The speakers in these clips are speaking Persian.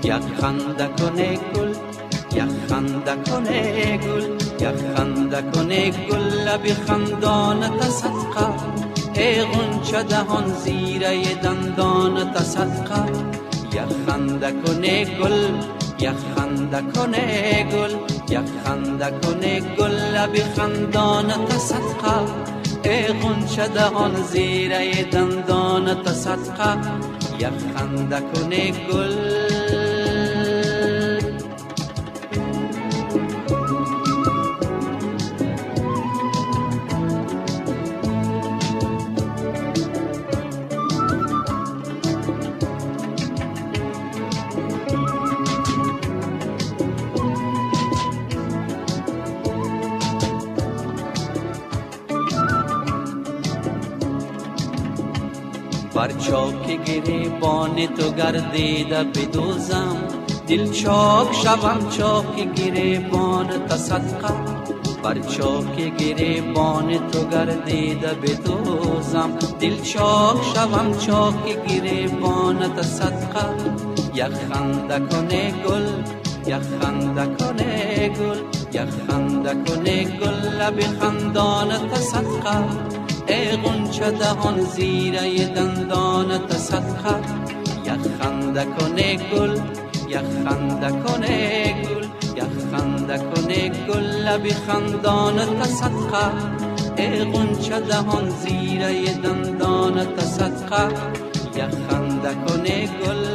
یک خنده کنه گل، یک خنده کنه گل، یک خنده کنه گل، لب خندانت صدقه، ای غنچه دهان زیره دندانت صدقه. یک خنده کنه گل، یک خنده کنه گل، یک خنده کنه گل، لب خندانت صدقه، ای غنچه دهان زیره دندانت صدقه. یک خنده کنه گل. بر چاک گریبان تو گردیده بدوزم، دل چاک شوم چاک گریبان تا صدقه. بر چاک گریبان تو گردیده بدوزم، دل چاک شوم چاک گریبان تا صدقه. یک خنده کنه گل، یک خنده کنه گل، یک خنده کنه گل، لب خندانت صدقه، ای غنچه دهان زیره دندانت صدقه. یک خنده کنه گل، یک خنده کنه گل، یک خنده کنه گل، لب خندانت صدقه، ای غنچه دهان زیره دندانت صدقه. یک خنده کنه گل.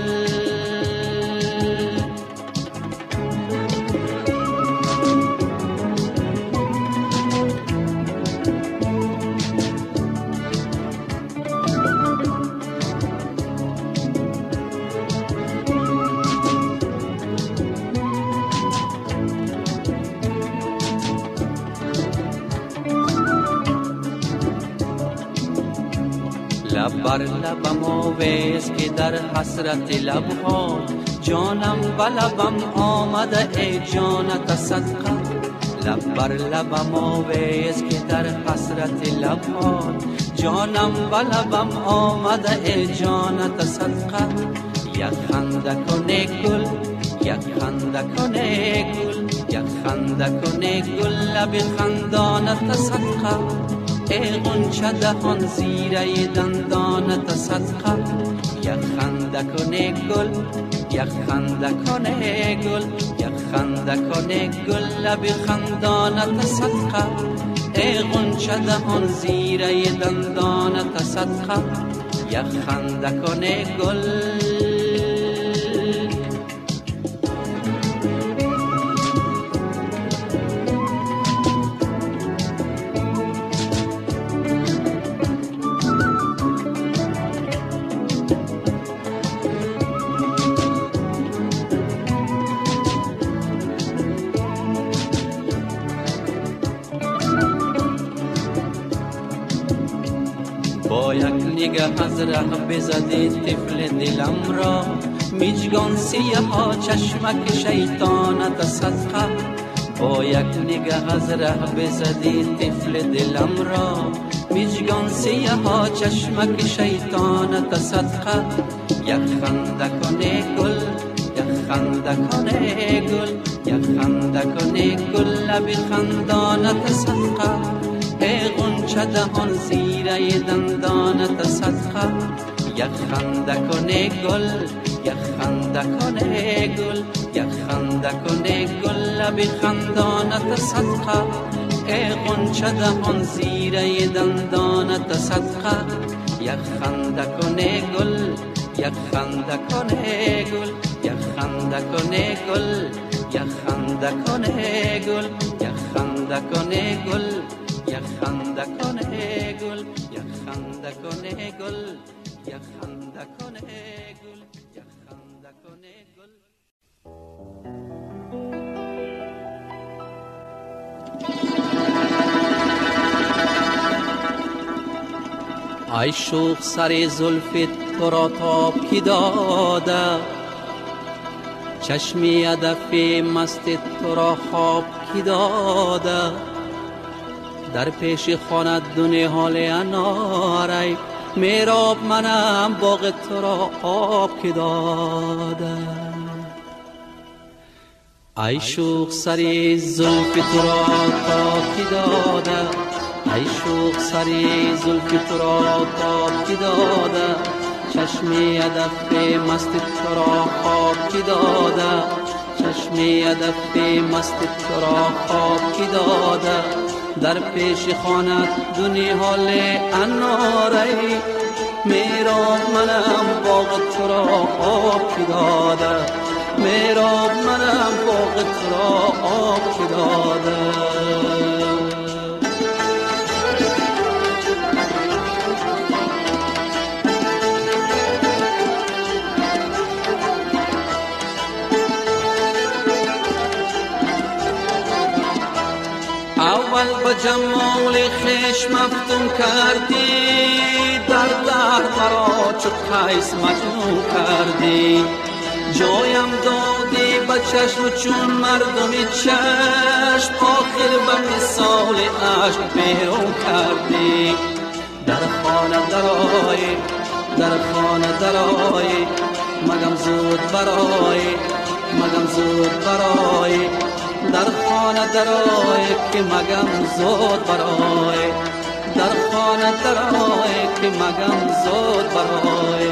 لب بر لبم آویز که در حسرت لبها، جانم به لبم آمده ای جانت صدقه. لب بر لبم آویز که در حسرت لبها، جانم به لبم آمده ای جانت صدقه. یک خنده کنه گل، یک خنده کنه گل، یک خنده کنه گل، لب خندانت صدقه، ای غنچه دهان زیره دندانت صدقه. یک خنده کنه گل، یک خنده کنه گل، یک خنده کنه گل، لب خندانت صدقه، ای غنچه دهان زیره دندانت صدقه. یک خنده کنه گل. با یک نگاه از ره بزدی طفل دلم را، میجگان سیاه چشمک شیطانت صدقه. با یک نگاه از ره بزدی طفل دلم را، میجگان سیاه چشمک شیطانت صدقه. یک خنده کنه گل، یک خنده کنه گل، یک خنده کنه گل، لب خندانت صدقه، ای غنچه دهان زیره دندانت صدقه. یک خنده کنه گل، یک خنده کنه گل، یک خنده کنه گل، لب خندانت صدقه، ای غنچه دهان زیره دندانت صدقه. یک خنده کنه گل، یک خنده کنه گل، یک خنده کنه گل، یک خنده کنه گل، یک خنده کنه گل، یک خنده کنه گل، یک خنده کنه گل، یک خنده کنه گل، یک خنده کنه گل. ای شوخ سر زلفت تو را تاب کی داده، چشمی هدف مست تو را خواب کی داده، در پیش خانت دنیا حال اناره، میراب منم باغ تو را آب کی داده. ای شوخ سری زلف تو را تا کی داده، ای شوخ سری زلف تو را تا کی داده، چشمی هدف مست تو را خواب کی داده، چشمی هدف مست تو را خواب کی داده، در پیش خانت دنی حال اناری، میراب منم باغ تو را آب کی داده، میراب منم باغ تو را آب کی داده. اول با جمال خیش مفتون کردی، در مرا چو قیس مجنون کردی، جایم دادی با چشم چون مردمی چشم، آخر به مثال عشق بیرون کردی. در خانه درآی، در خانه درآی، مگم زود برآی، مگم زود برآی، در خانه درآی که مگم زود برآی، در خانه درآی که مگم زود برآی.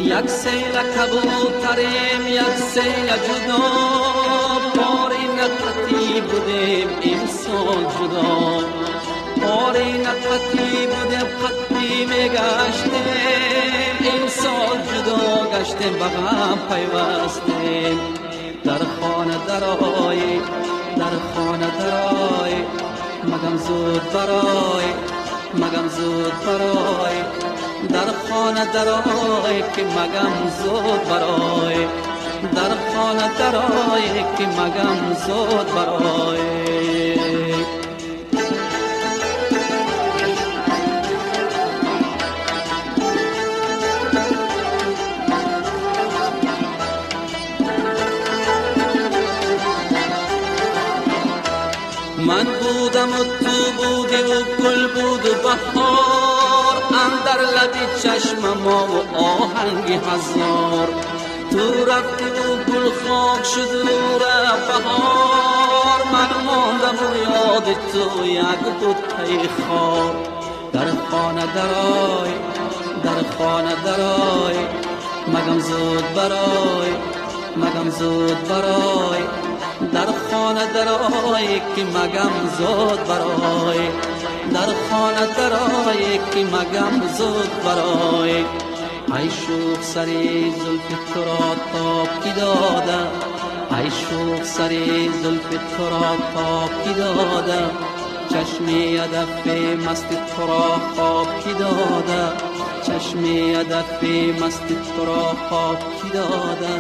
یک سیل کبوتریم یک سیل جدا، پاری نقطی بودیم امسال جدا، پاری نقطی بودیم قطعی میگشتیم، امسال جدا گشتیم به غم پیوستیم. در خانه درآی، در خانه درآی، مگم زود برآی، مگم زود برآی، در خانه درآی که مگم زود برآی، در خانه درآی که مگم زود برآی. من بودم و تو بودی و گل بود و بهار، اندر لبی چشم ما و آهنگی هزار، تو رفتی و گل خاک شد و بهار، من ماندم و یاد تو یک بود پی خار. در خانه درآی، در خانه درآی، مگم زود برآی، مگم زود برآی، در خانه درآی که مگم زود برآی، در خانه درآی که مگم زود برآی. ای شوخ سری زلف تو را تاب کی داده، ای شوخ سری زلف تو را تاب کی داده، چشمی هدف مست تو را خواب کی داده، چشمی هدف مست تو را خواب کی داده،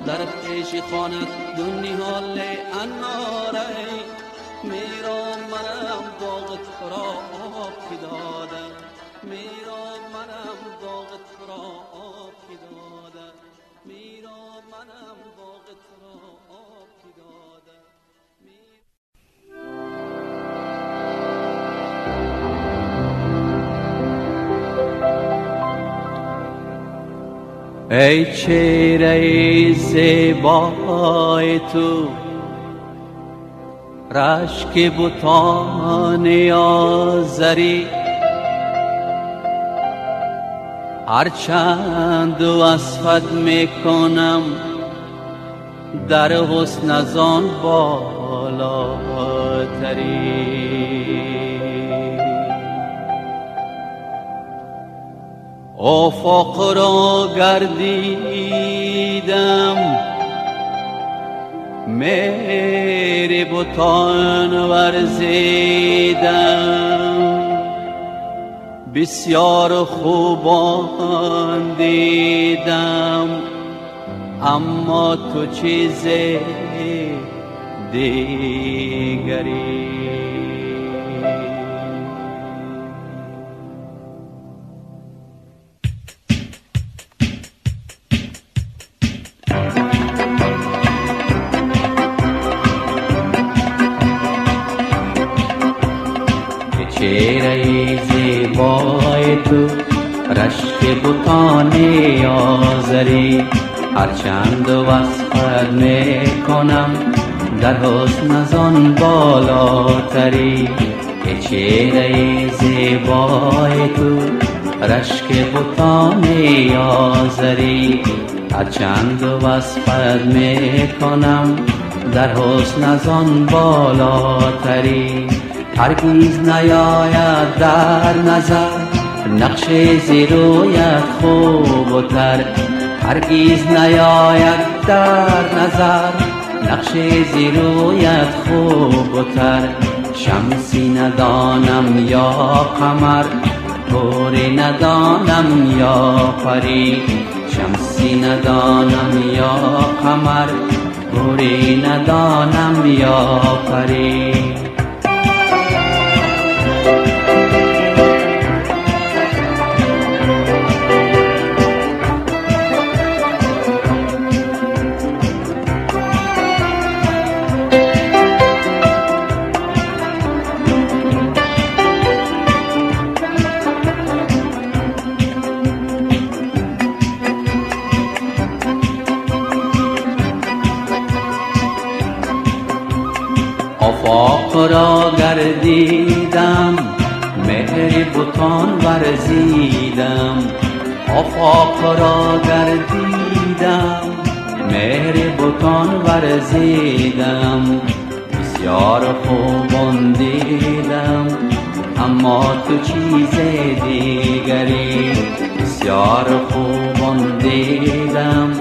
در پیش خانت دنی حال اناره، میرام منم باغ تو را آب کی داده، میرام منم باغ تو را آب کی داده، میرام منم باغ تو را آب کی داده. ای چهره زیبای تو، رشک بتان آزری، هرچند وصفت میکنم در حسن از آن بالاتری. افق را گردیدم مهر بتان ورزیدم، بسیار خوبان دیدم اما تو چیز دیگری. چهره زیبای تو رشک بتان آزری، هرچند وصفت میکنم در حسن از آن بالاتری. ای چهره زیبای تو رشک بتان آزری، هرچند وصفت میکنم در حسن از آن بالاتری. هرگز نیاید در نظر نقش زیرویت خوب و تر، هرگز نیاید در نظر نقش زیرویت خوب و تر. شمسی ندانم یا قمر، طوری ندانم یا پری، شمسی ندانم یا قمر، طوری ندانم یا پری. آفاق را گردیدم مهر بتان ورزیدم، آفاق را گردیدم مهر بتان ورزیدم. بسیار خوبان دیدم اما تو چیز دیگری، بسیار خوبان دیدم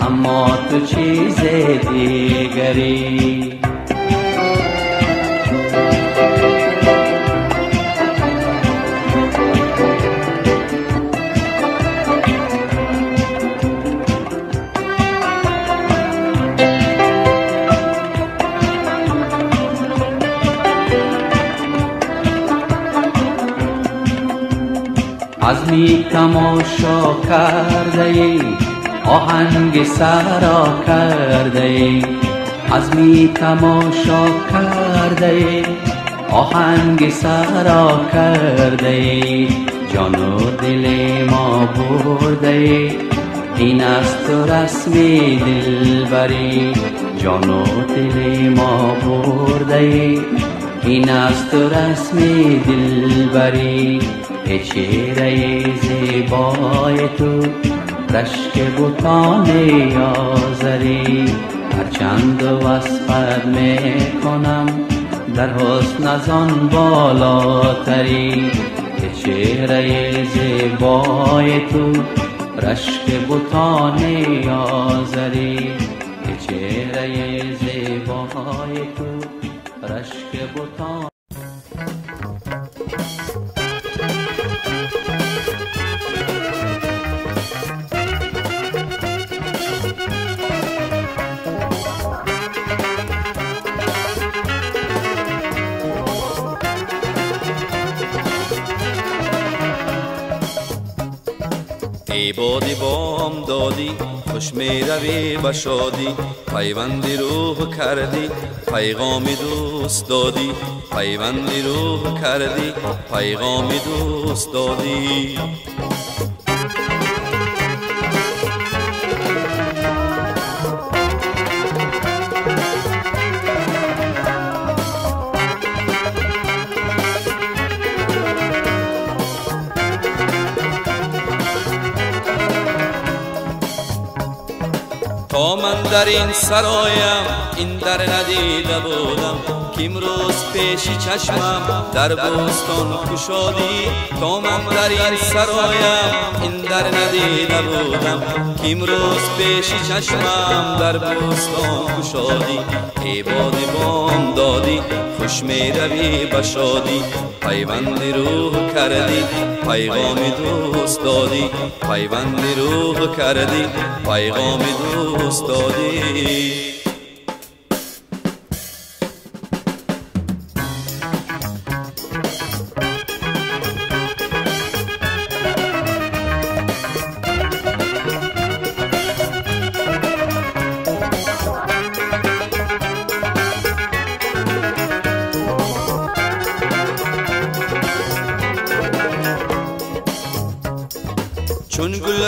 اما تو چیز دیگری. عزمی تماشا کرده ای آهنگ سرا کرده ای، عزمی تماشا کرده ای آهنگ سرا کرده ای. جان و دل ما برده ای این است تو رسمی دلبری، جان و دل ما برده ای این است تو رسمی دلبری. ای چهره زیبای تو رشک بتان آزری، هرچند وصفت میکنم در حسن از آن بالاتری. ای چهره زیبای تو رشک بتان آزری، ای چهره زیبای تو رشک بتان. ای بادی بام دادی خوش می روی به شادی، پیوندی روح کردی پیغامی دوست دادی، پیوندی روح کردی پیغامی دوست دادی. تا من در این سرایم این در ندیده بودم، که امروز پیش چشمم در بوستان کشادی. تا من در این سرایم این در ندیده بودم، که امروز پیش چشمم در بوستان کشادی. ای باد بام دادی خوش می روی به شادی، پیوندی روح کردی پیغامی دوست دادی، پیوندی روح کردی پیغامی دوست دادی.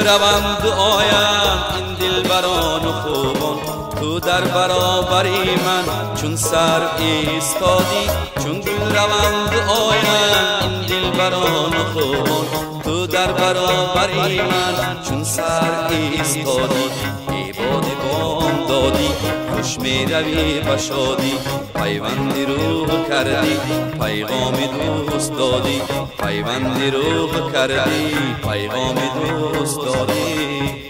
روم دعایم این دلبران و خوبان، تو در برابری من چون سر ایستادی. چون گل روم دعایم این دلبران و خوبان، تو در برابری من چون سر ایستادی. ای باد بام دادی خوش می روی و شادی، پیوندی روح کردی پیغام دوست دادی. پیوندی روح کردی پیغام دوست دادی.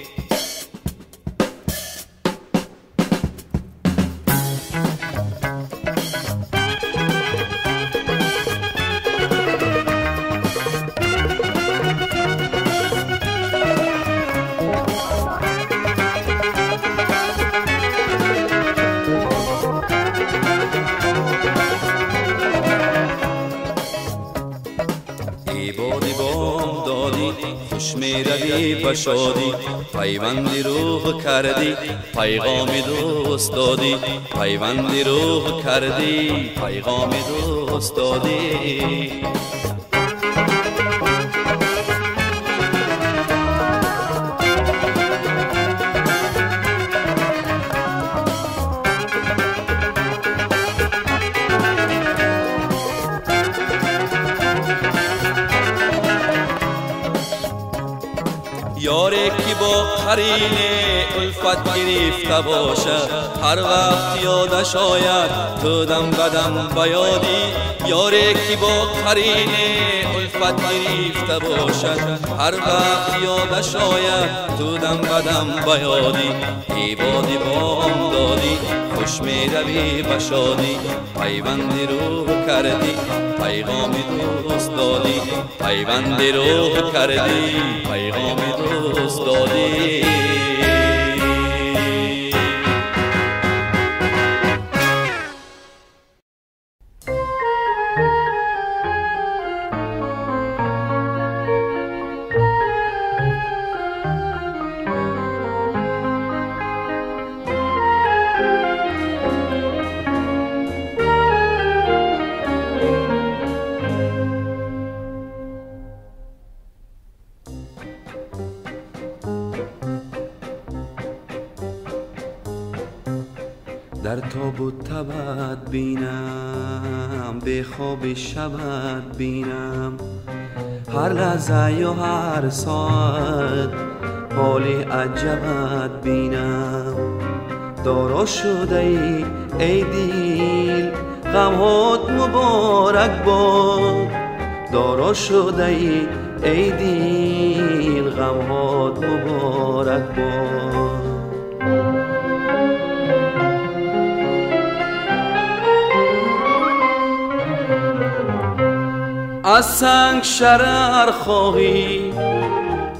بادی بام دادی خوش می روی و شادی، پیوندی روح کردی پیغام دوست دادی. پیوندی روح کردی پیغام دوست دادی. یاری که با قرین الفت گرفته باشه، هر وقت یادش آید تو دم بدم بیادی. یاری که با قرین الفت گرفته باشه، هر وقت یادش آید تو دم بدم بیادی. ای بادی بام دادی خوش می روی و شادی، پیوندی روح کردی پیغام دوست دادی. پیوندی روح کردی پیغام دوست دادی. در تاب و تبت بینم، به خواب شبت بینم، هر لحظه یا هر ساعت حال عجبت بینم. دارا شده ای دیل غمهات مبارک باد، دارا شده ای دیل غمهات مبارک باد. از سنگ شرر خواهی،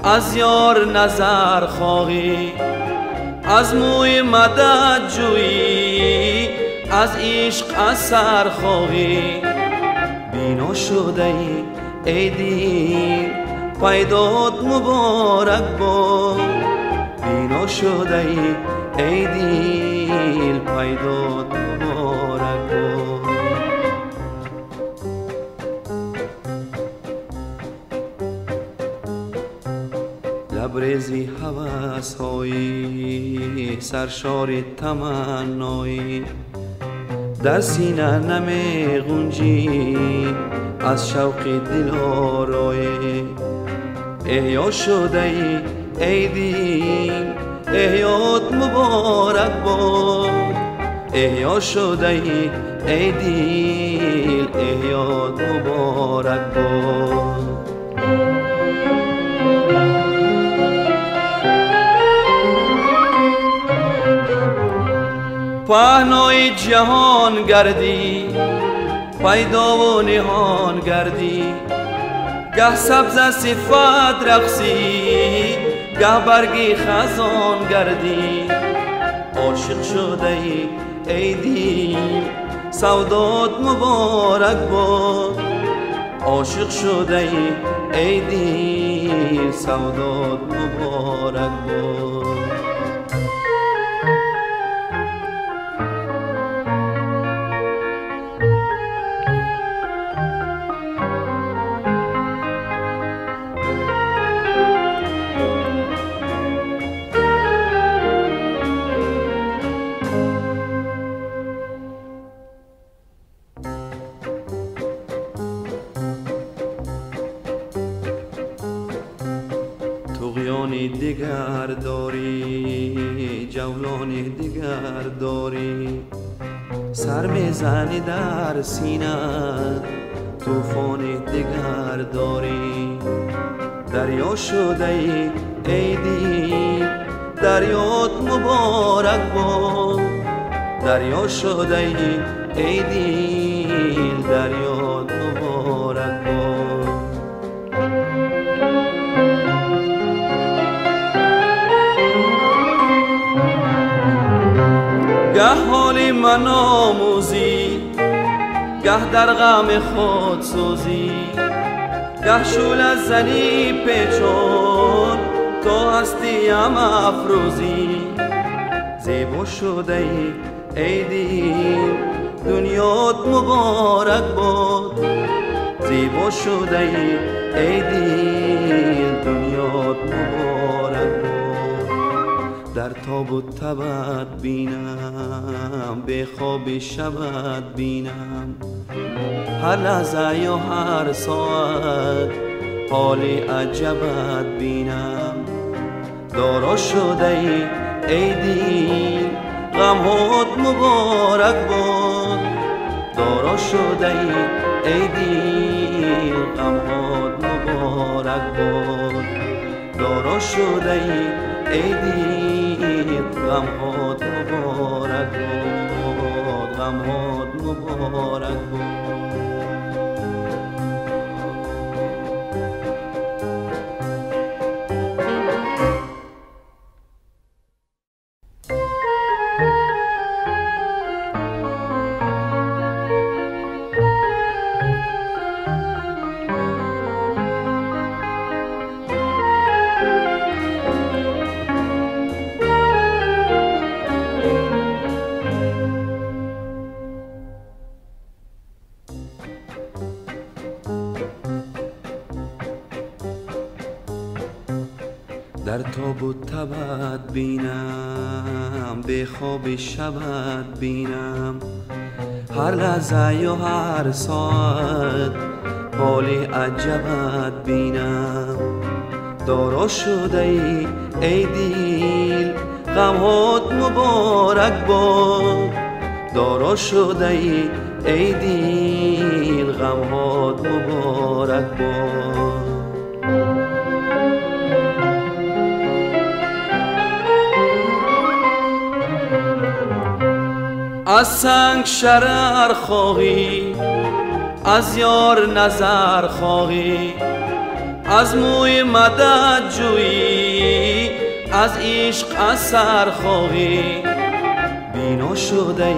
از یار نظر خواهی، از موی مدد جویی، از عشق اثر خواهی. بینا شده ای دیل پیدات مبارک باد، بینا شده ای دیل پیدات مبارک باد. لبریزی هوس هایی سرشار تمنایی، در سینه نمی غنجی از شوق دل آرایی. احیا شده ای دیل احیات مبارک باد، احیا شده ای دیل احیات مبارک باد. پهنای جهان گردی پیدا و نهان گردی، گه سبز صفت رقصی گه برگی خزان گردی. عاشق شده ای دیل سودات مبارک باد، عاشق شده ای دیل سودات مبارک باد. جولان دیگر داری، سر میزنی در سینه طوفان دیگر داری. دریا شده ای دل، دریات مبارک باد. دریا شده ای دل، دریات مبارک باد. گه حالی من آموزی، گه در غم خود سوزی، گه شعله زنی پیچون تو هستیم افروزی. زیبا شده ای دل، دنیات مبارک باد. زیبا شده ای دل، دنیات مبارک باد. در تاب و تبت بینم، به خواب شبت بینم، هر لحظه یا هر ساعت حالی عجبت بینم. دارا شده ای دل، غمهات مبارک باد. دارا شده ای دل، غمهات مبارک باد. دارا شده ای دل، غمهات مبارک باد. غمهات مبارک باد. در تاب و تبت بینم، به خواب شبت بینم، هر لحظه یا هر ساعت حالی عجبت بینم. دارا شده ای دل، غمهات مبارک باد. دارا شده ای دل، غمهات مبارک باد. از سنگ شرر خواهی، از یار نظر خواهی، از موی مدد جویی، از عشق اثر خواهی. بینا شده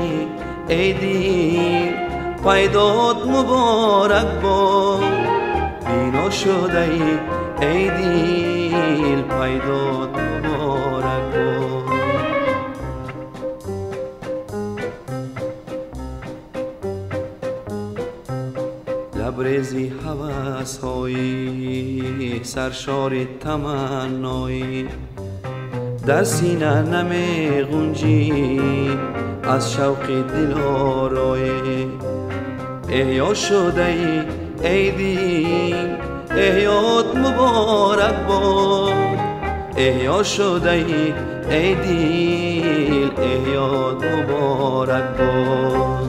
ای دل، پیدات مبارک باد. بینا شده ای دل، پیدات مبارک باد. لبریزی هوس هایی، سرشار تمنایی، در سینه نمی غنجی از شوق دل آرایی. احیا شده ای دل، احیات مبارک باد. احیا شده ای دل، احیات مبارک باد.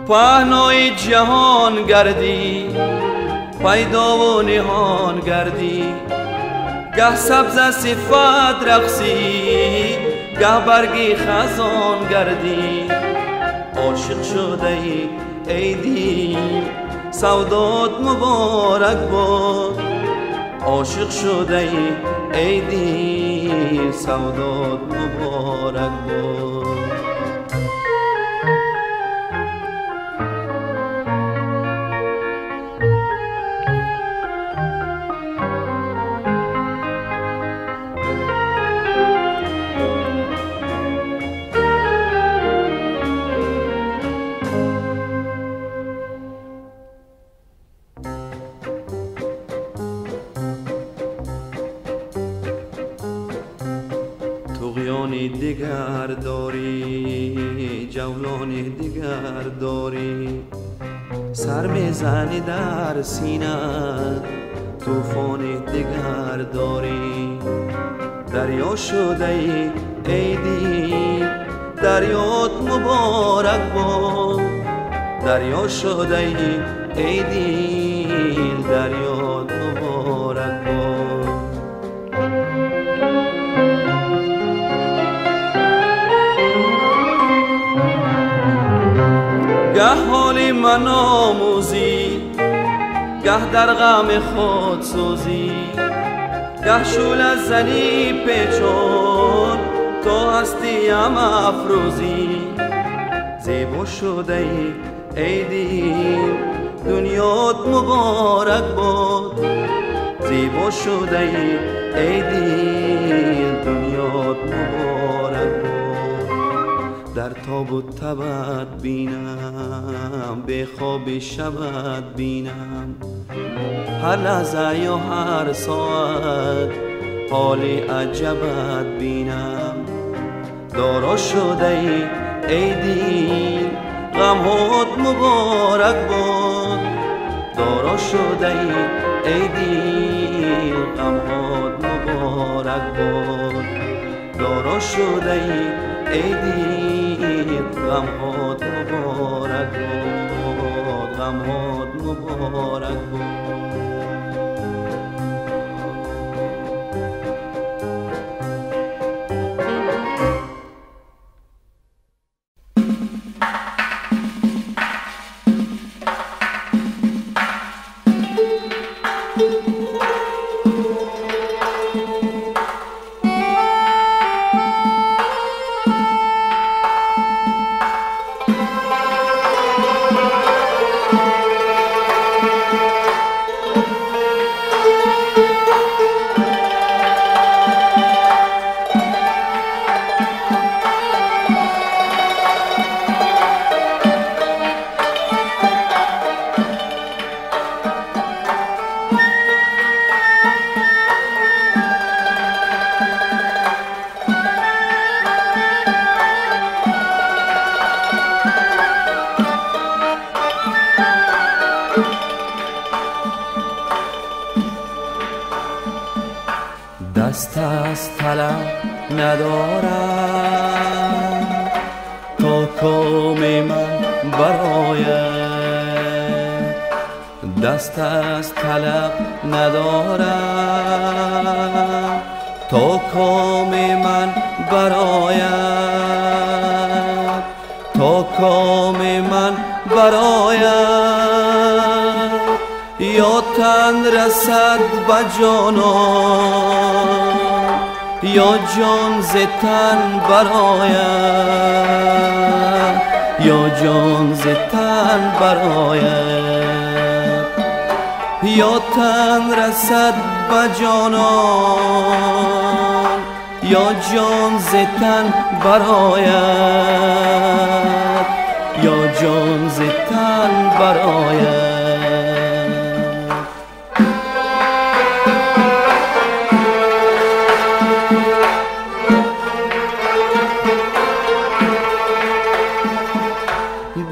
پهنای جهان گردی، پیدا و نهان گردی، گه سبز صفت رقصی، گه برگی خزان گردی. عاشق شده ای دل، سودات مبارک باد. عاشق شده ای دل، سودات مبارک باد. طغیان دیگر داری، جولان دیگر داری، سر میزنی در سینه، طوفان دیگر داری. دریا شده ای دل، دریات مبارک باد. دریا شده ای دل، دریات مبارک باد. گه حالی من آموزی، گه در غم خود سوزی، گه شعله زنی پیچون تو هستیم افروزی. زیبا شده ای دل، دنیات مبارک باد. زیبا شده ای دل، دنیات مبارک باد. در تاب و تبت بینم، به خواب شبت بینم، هر لحظه یا هر ساعت حال عجبت بینم. دارا شده ای دل، غمهات مبارک باد. دارا شده ای دل، غمهات مبارک باد. دارا شده ای دل، غمهات مبارک باد. غمهات مبارک باد. دست از طلب ندارم تا کام من برآید. دست از طلب ندارم تا کام من برآید. تا کام من برآید، یا تن رسد به جانان، یا جان ز تن برآید. یا جان ز تن برآید، یا تن رسد به جانان، یا جان ز تن برآید. یا جان ز تن برآید.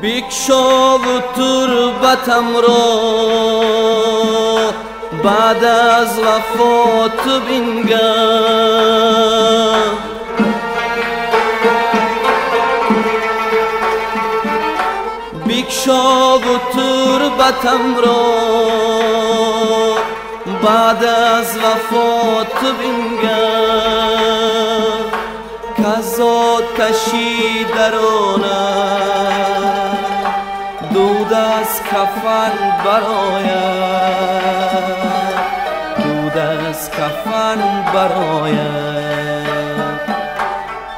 بکشا و تربتم را بعد از وفات بنگر. بکشا و تربتم را بعد از وفات بنگر. کز آتشی درونم دود از کفن برآید. دود از کفن برآید.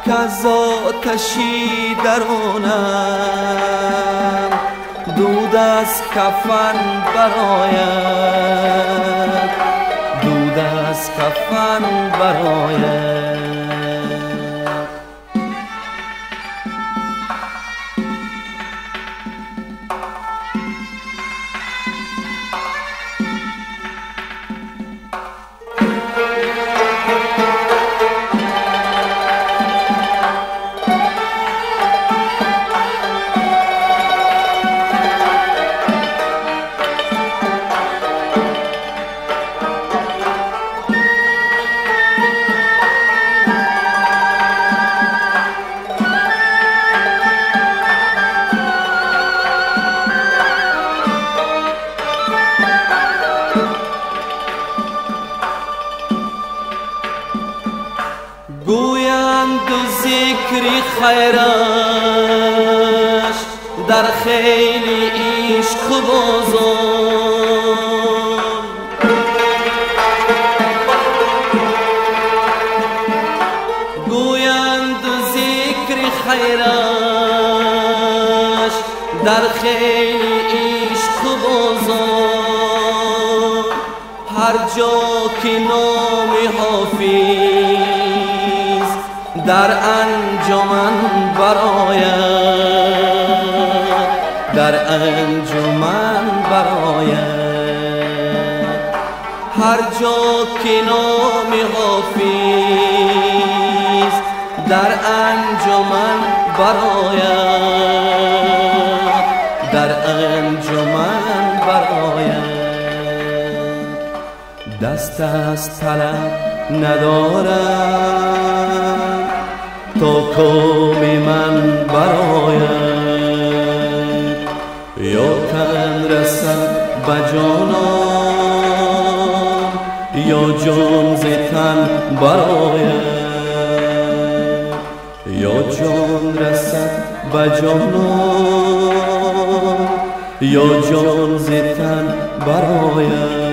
کز آتشی درونم دود از کفن برآید. دود از کفن برآید. و ذکری خیرش در خیلی عشق بازان گویند و ذکری خیرش در خیلی عشق بازان هر جا که نام حافظ در انجمن برآید در انجمن برآید هر جا که نام حافظ در انجمن برآید در انجمن برآید دست از طلب ندارم تا کام من برآید یا تن رسد به جانم یا جان ز تن برآید یا جان رسد به جانم یا جان ز تن برآید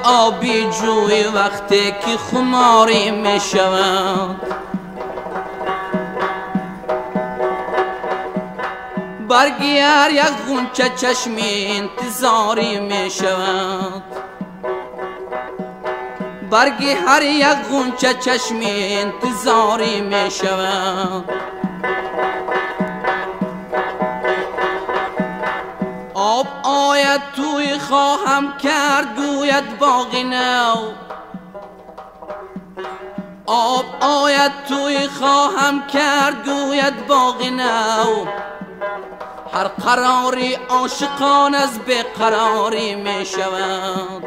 آبی جوی وقتی که خماری می شود، برگی هر یک غنچه چشمی انتظاری می شود، برگی هر یک غنچه چشمی انتظاری می شود. آب آید توی خواهم کرد گوید باغی نو، آب آید توی خواهم کرد گوید باغی نو. هر قراری عاشقان از بیقراری می شود،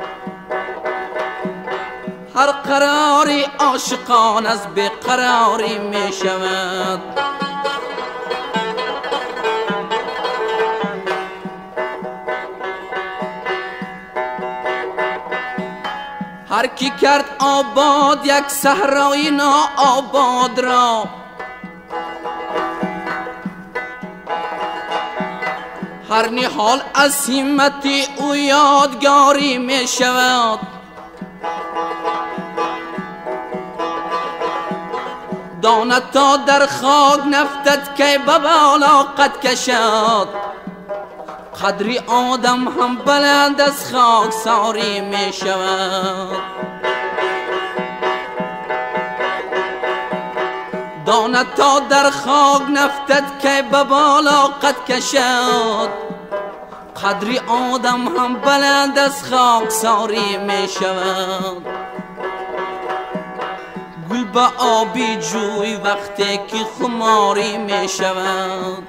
هر قراری عاشقان از بیقراری می شود. هر کی کرد آباد یک صحرای ناآباد را، هر نهال از همت او یادگاری می شود. دانه تا در خاک نفتد که به بالا قد کشد، قدری آدم هم بلند از خاک ساری می شود. دانه تا در خاک نفتد که به بالا قد کشد، قدری آدم هم بلند از خاک ساری می شود. گل به آبی جوی وقتی که خماری می شود،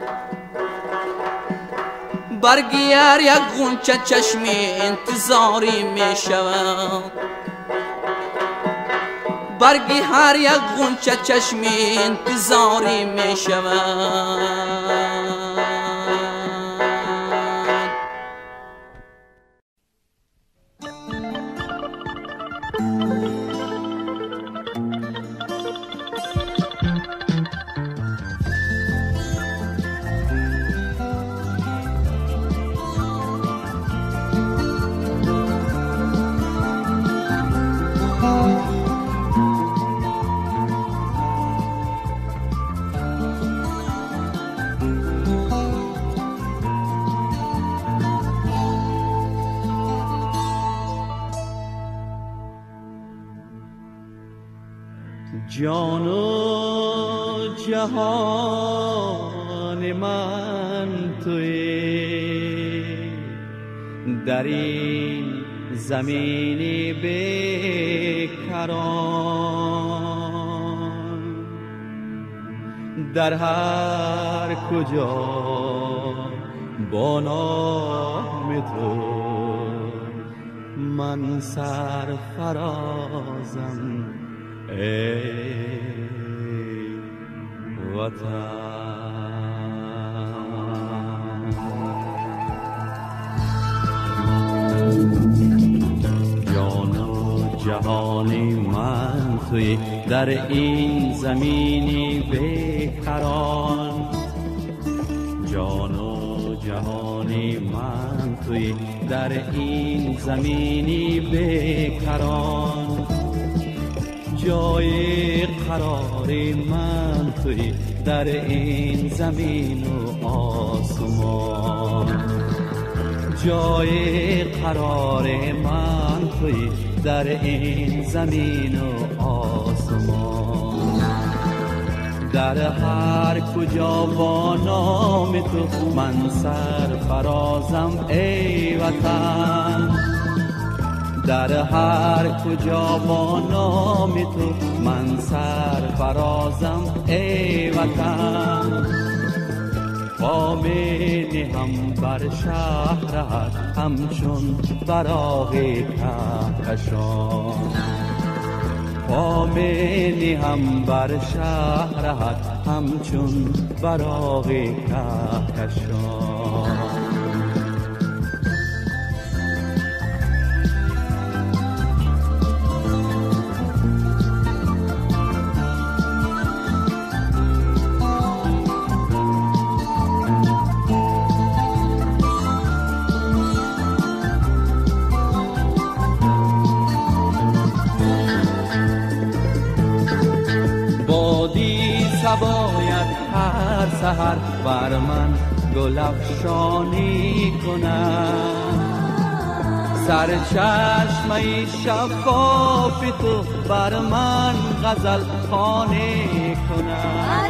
برگی هر یک غنچه چشمی انتظاری می شود، برگی هر یک غنچه چشمی انتظاری می شود. جان و جهان من تویی، در این زمینی بیکران، در هر کجا با نام تو من سرفرازم ای وطن. جان و جهانی من توی در این زمینی بیکران، جان و جهانی من توی در این زمینی بیکران، جای قرار من توی در این زمین و آسمان، جای قرار من توی در این زمین و آسمان. در هر کجا با نام تو من سرفرازم ای وطن، در هر کجا با نام تو من سرفرازم ای وطن. پا می نهم بر شهرت همچون براق کهکشان، پا می نهم بر شهرت همچون براق کهکشان. هر سحر بر من گل افشانی کند. سرچشمه شفاف تو بر من غزل خوانی کند.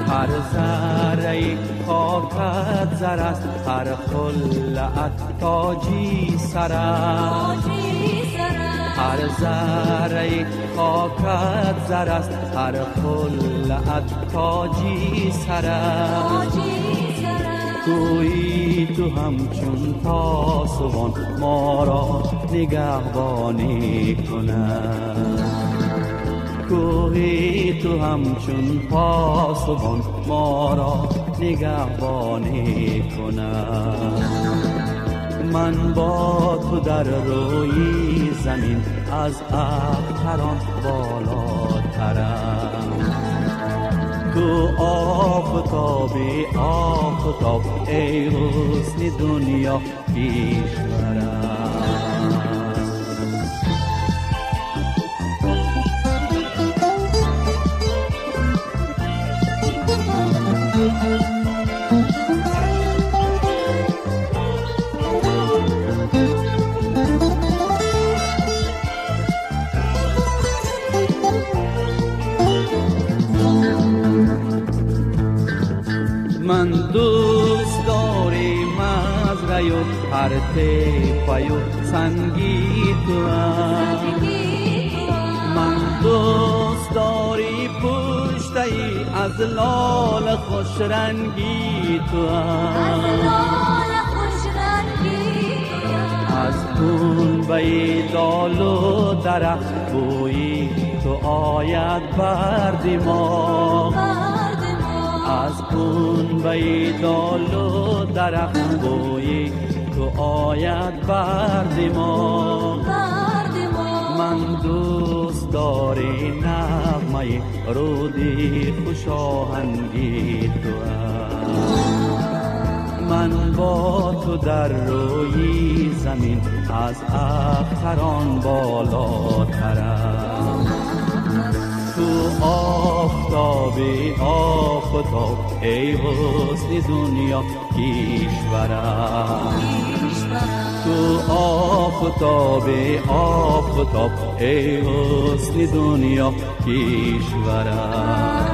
هر ذره خاکت زر است، هر خلعت تاجی سر است. هر ذره خاکت زر است، هر خلعت تاجی سر است. گویی تو همچون پاسبان ما را نگهبانی کند. گویی تو همچون پاسبان ما را نگهبانی کند. من با تو در روی زمین از اختران بالاترم. تو آفتابی آفتاب ای حسن دنیا پیشورم. من دوست داری مزرعه و هر تیپه و سنگی توام. من دوست داری پشته ای از لال خوش رنگی توام. از پنبه دال و درخت بویی تو آید بر دماغ. از پنبه دال و درخت بویی تو آید بر دماغ. من دوست داری نغمه رودی خوش آهنگی توام. من با تو در روی زمین از اختران بالاترم. تو آفتابی آفتاب ای حسن دنیا کشورم. تو آفتابی آفتاب ای حسن دنیا کشورم.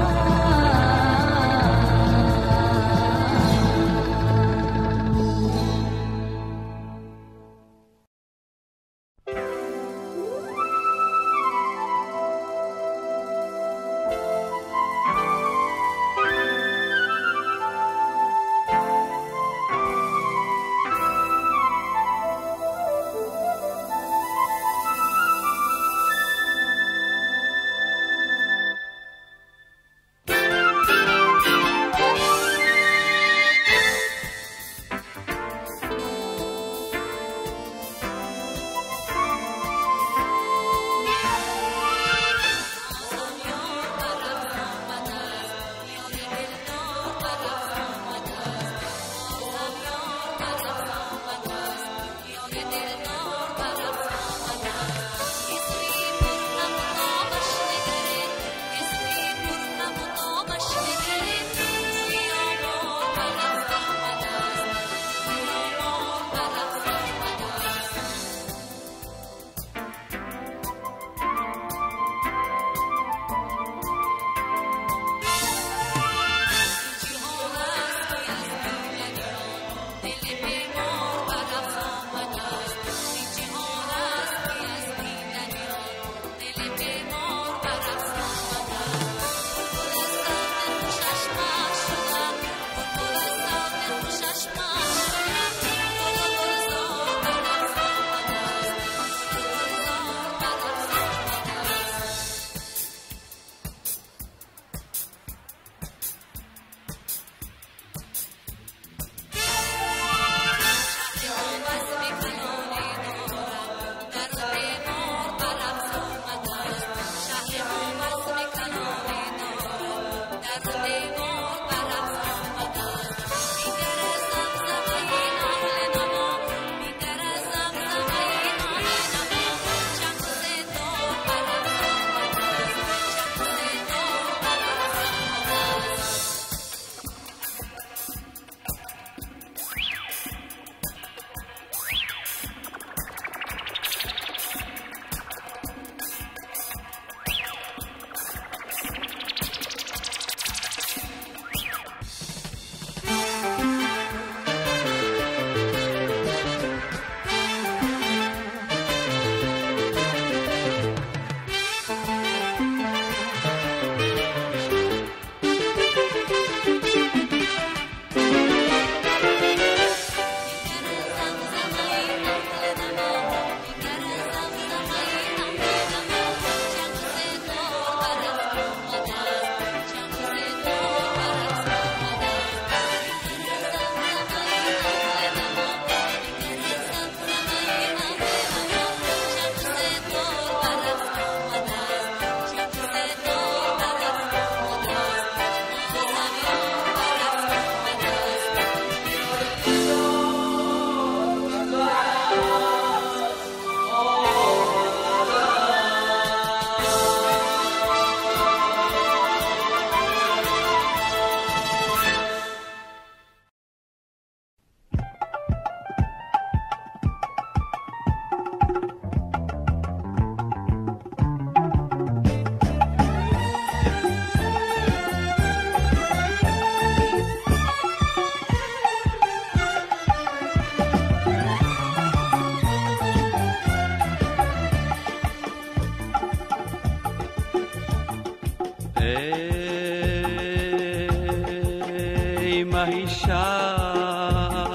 ای مهی شب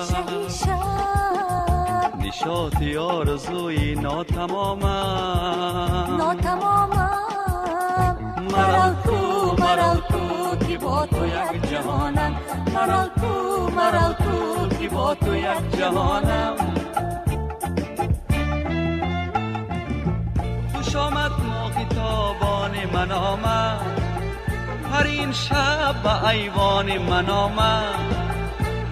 نشاطی آرزوی ناتمامم مرا تو که با تو یک جهانم مرا تو که با تو یک جهانم خوش آمد ماه تابان من آمد هر این شب به ایوان من آمد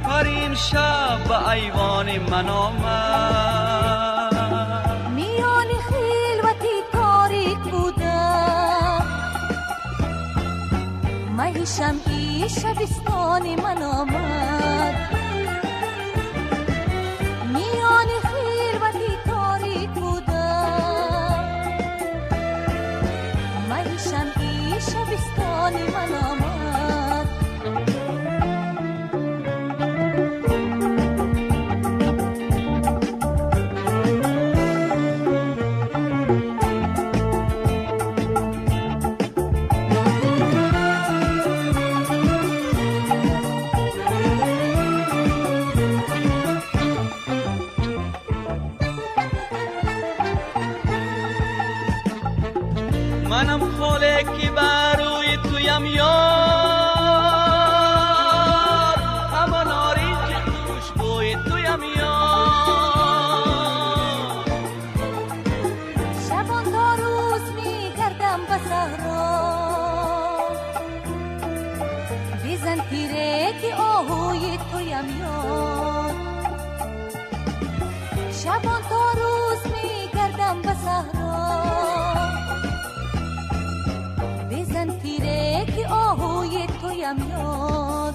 هر این شب به ایوان من آمد میان خلوتی تاریک بودم مهی شمعی شبستان من آمد میان خلوتی تاریک بودم مهی شمعی شبستان من آمد منم خاله که بروی تویم یار همه نارنج خوشبوی تویم یار شبان تا روز میگردم به صحرا بزن تیره که آهوی تویم یار شبان تا روز میگردم به صحرا بزن تیره که آهوی تویم یاد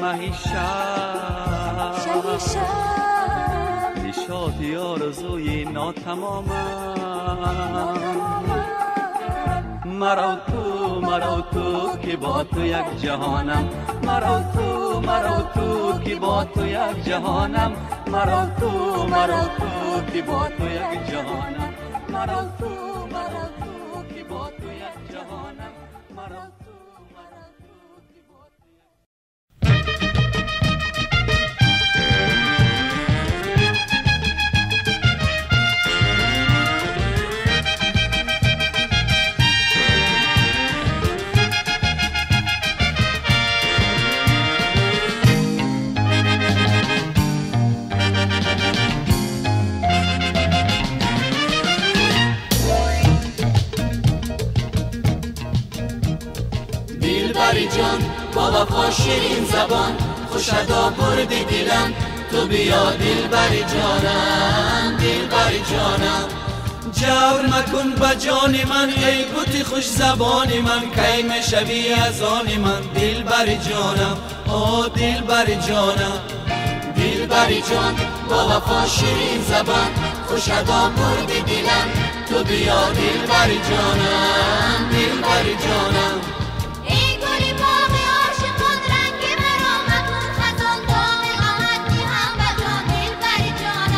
مهی شب نشاطی آرزوی ناتمامم مرا تو که با تو یک جهانم مرا تو که با تو یک جهانم مرا تو که با تو یک جهانم مرا تو که با تو یک جهانم مرا تو که با تو دلبری جان با وفا شیرین زبان خوش ادا بردی دلم تو بیا دلبری جانم جور مکن با جان من ای بوتی خوش زبان من کی میشوی از آن من دلبری جانم آه دلبری جانم دلبری جان با وفا شیرین زبان خوش ادا بردی دلم تو بیا دلبری جانم ای گلی باغ عاشقان رنگ مرا مکن خزان داغ غمت میهم به جان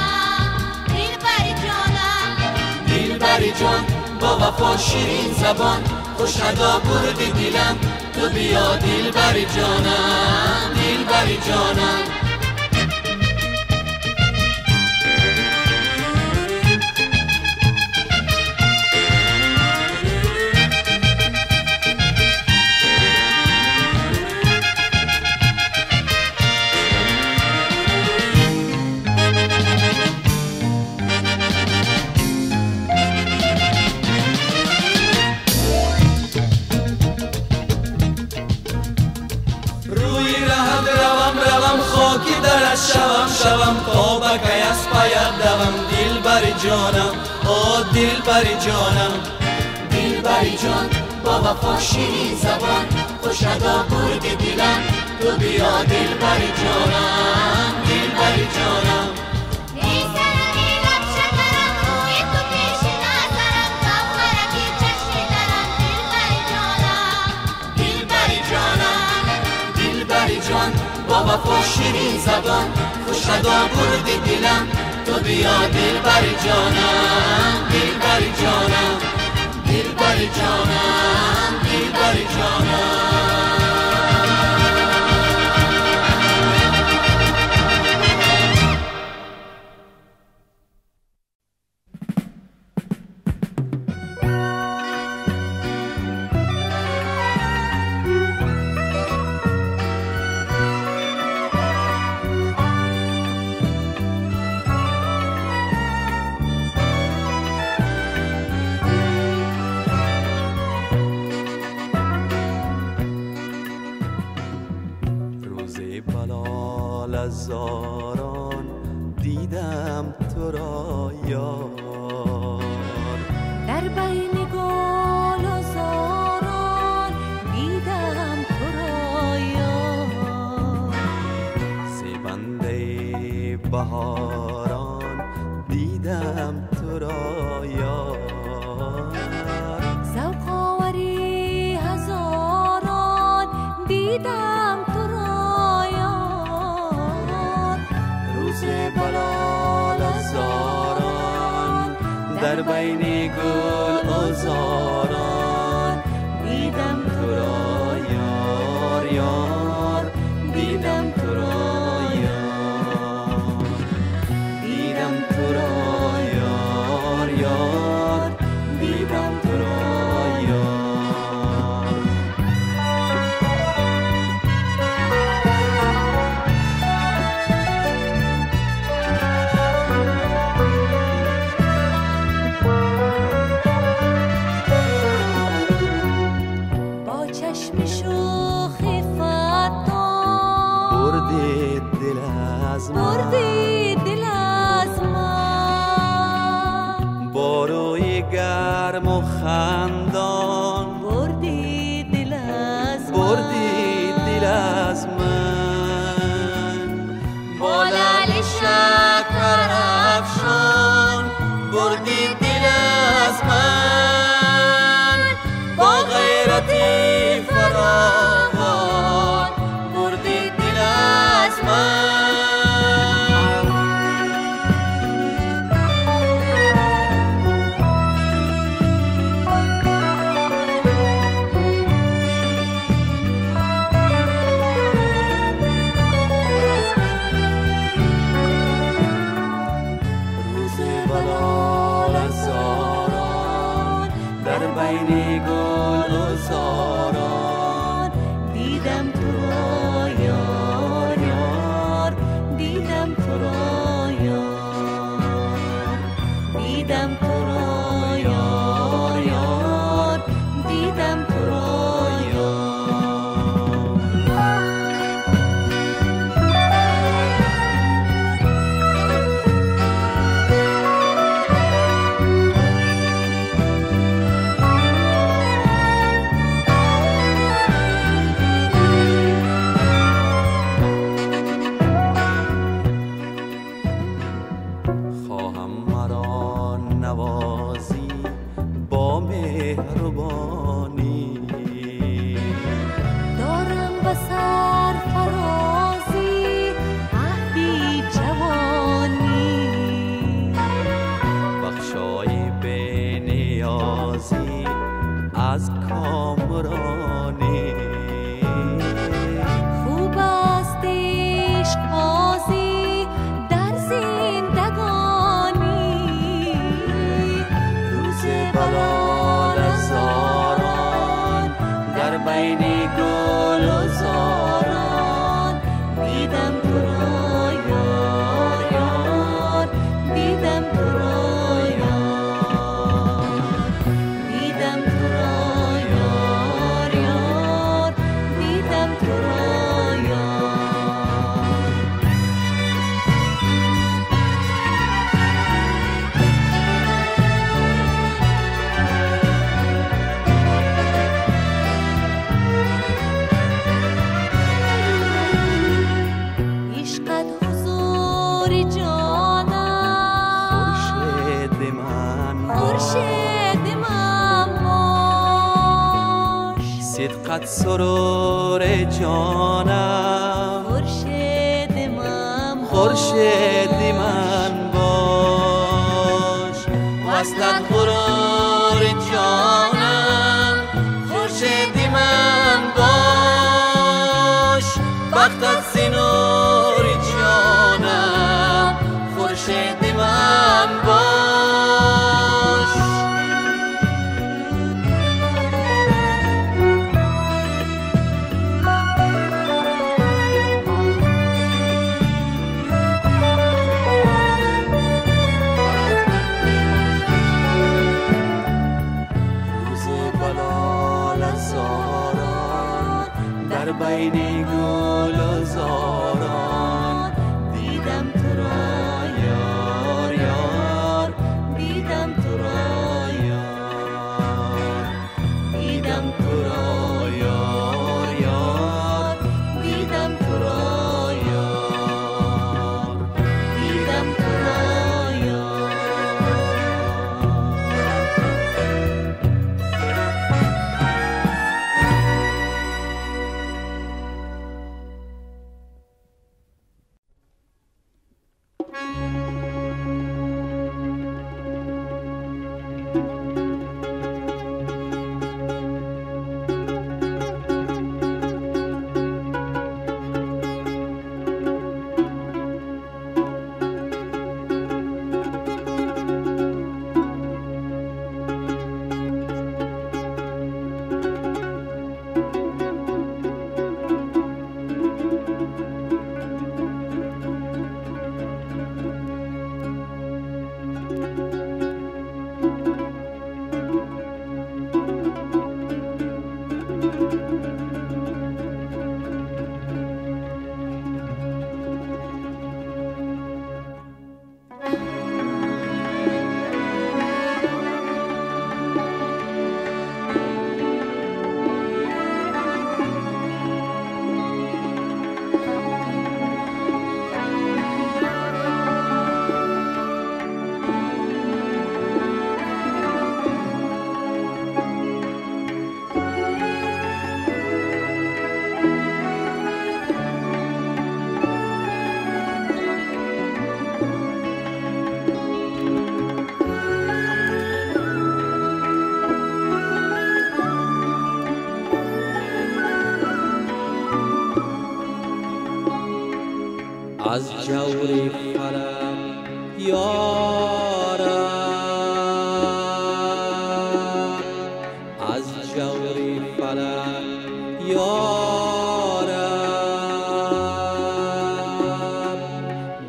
دلبری جان با وفا شیرین زبان خوش ادا بردی دلم تو بیا دلبری جانم خاکی درش شوم تا به کی از پایت دوم دلبری جانم آه دلبری جانم دلبری جان با وفا شیرین زبان خوش ادا بردی دلم تو بیا دلبر جانم دلبر جانم ای سلمی لب شکرم روی تو پیش نظرم گوهرکی چشم درم دلبر جانم دلبر جانم دلبر جان با وفا شیرین زبان خوش ادا بردی دلم تو بیا دلبر جانم دلبر جانم دلبر جانم دلبر جانم زاران دیدم تو را یار در بین گل و زاران دیدم تو را یار زیبنده بهاران دیدم تو را یار ذوق آوری هزاران دیدم تو را یار روز بلال زاران در بین گل و زاران دیدم تو را یار یار دیدم تو را یار دیدم تو را یار یار دیدم تو را یار بردی دل از من با روی گرم و خندان بردی دل از من بردی دل از من با لعل شکر افشان بردی دل از من با غیرتی فراوان بردی دل از من خط سرور جانم، خورشید من باش. وصلت غرور جانم، خورشید من باش. بختت زینور جانم، خورشید من باش. بین گل و زاران دیدم تو را یار یار، دیدم تو را یار، دیدم تو را یار یار، دیدم تو را یار، دیدم تو را یار. از جور فلک یارم، از جور فلک یارم،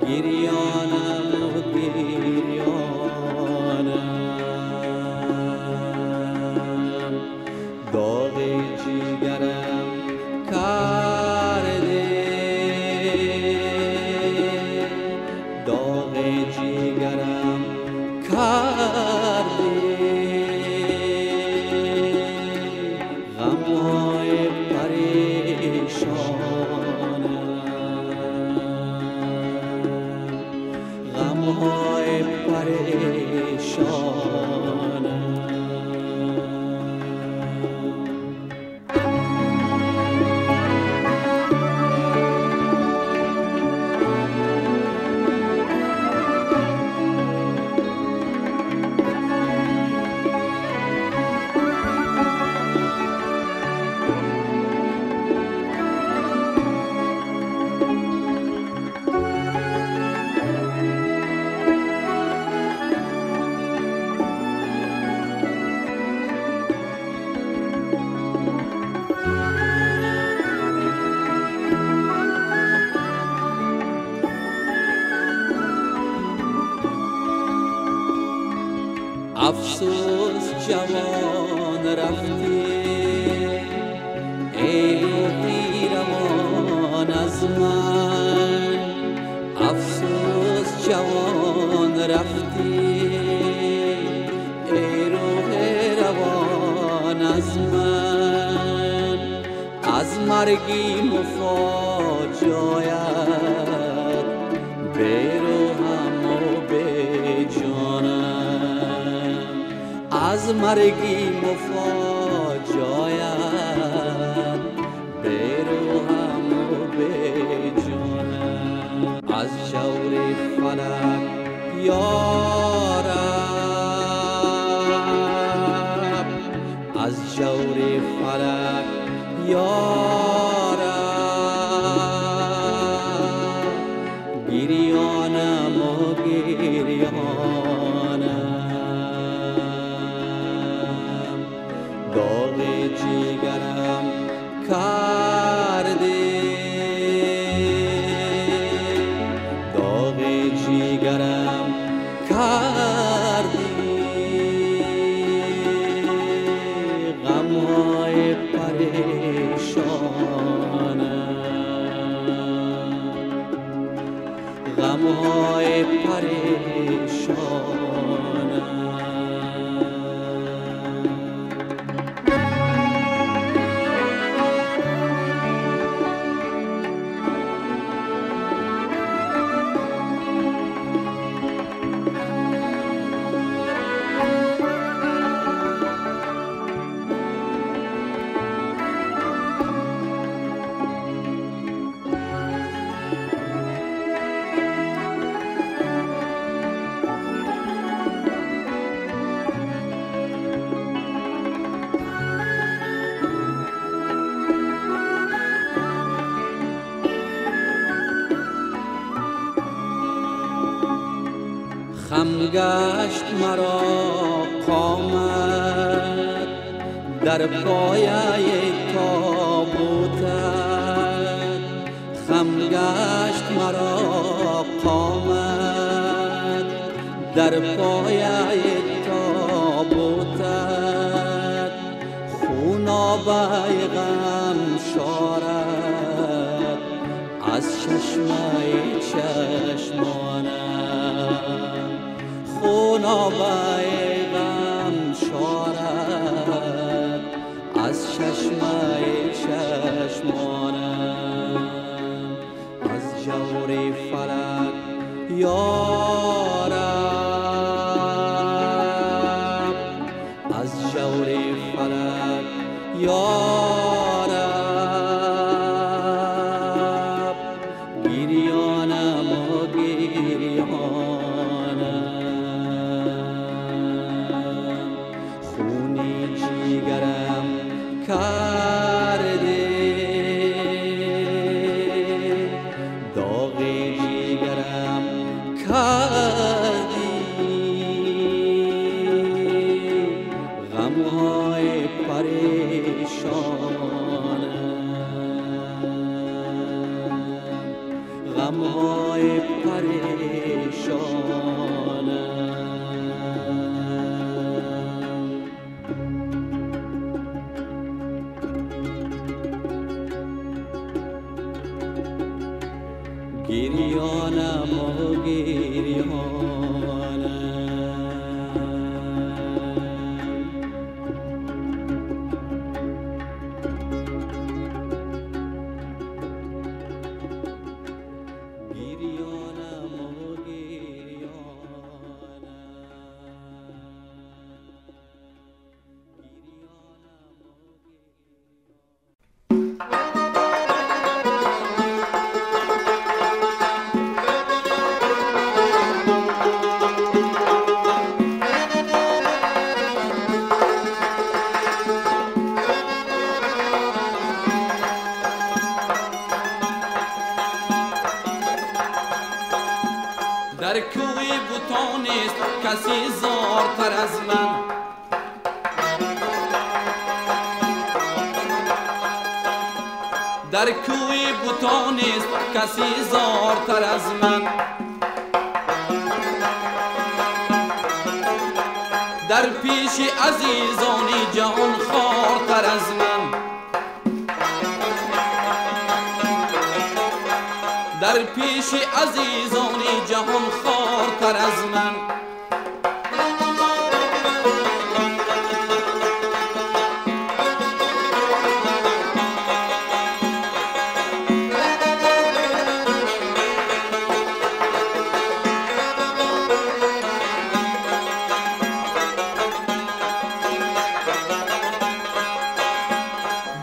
گریانم و گریانم، داغ جیگرم کرده، داغ جیگرم کرده، غم‌های پریشانم، غم‌های پریشانم. افسوس جوان رفتی، ای روحی روان از من. افسوس جوان رفتی، ای روح روان از من. از مرگی مفاجایت به روحم و به جانم، از مرگی مفاجایت از جور فلک یا رب، از جور فلک یا رب، گریانم و گریانم، داغ جیگرم کرده، داغ جیگرم کردی، غمهای پریشانم، غمهای پریشانم. خم گشت مرا قامت در پایه تابوتت، خم گشت مرا قامت در پایه تابوتت، خونابه غم شارد از چشمه چشمانم، خونابه غم شارد از چشمه چشمانم، از جور فلک یا رب، از جور فلک یا رب، گریانم و گریانم، خونی جیگرم کرده، داغ جیگرم کردی، غمهای پریشانم، غمهای پریشانم. گریانم و گریانم، گریانم و در کوی بوتان است کسی زارتر از من، در کوی بوتان است کسی زارتر از من، در پیش عزیزانی جهان خوارتر از من، در پیش عزیزانی جهان خوارتر از من.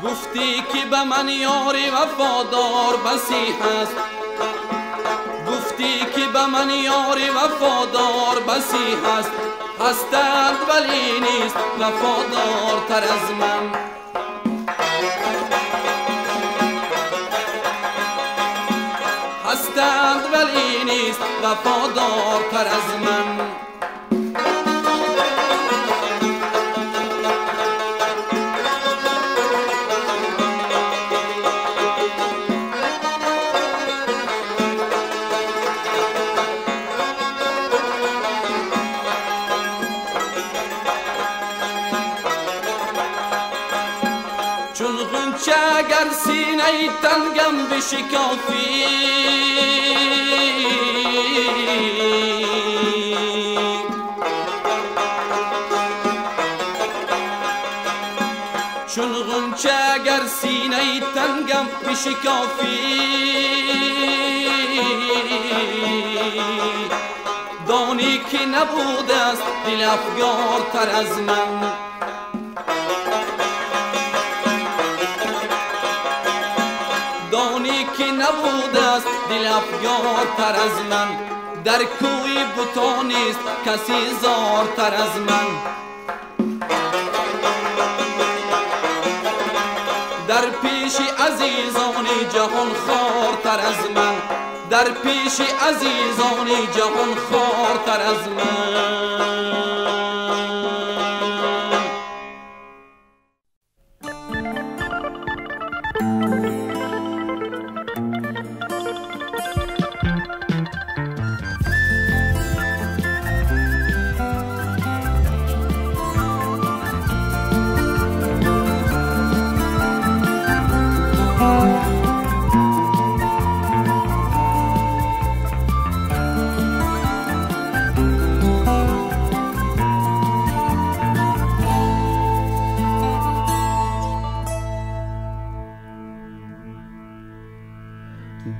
گفتی که به من یاری وفادار بسی هست، گفتی من یاری وفادار بسی هست، هستند ولی نیست وفادارتر از من. هستند ولی نیست وفادارتر از من. چون غنچه اگر سینه تنگم بشکافی، چون غنچه اگر سینه تنگم بشکافی، دانی که نبوده است دل افگارتر از من. دانی که نبوده است دل افگارتر از من. در کوی بتان نیست کسی زارتر از من. در پیش عزیزان جهان خوارتر از من. در پیش عزیزان جهان خوارتر از من.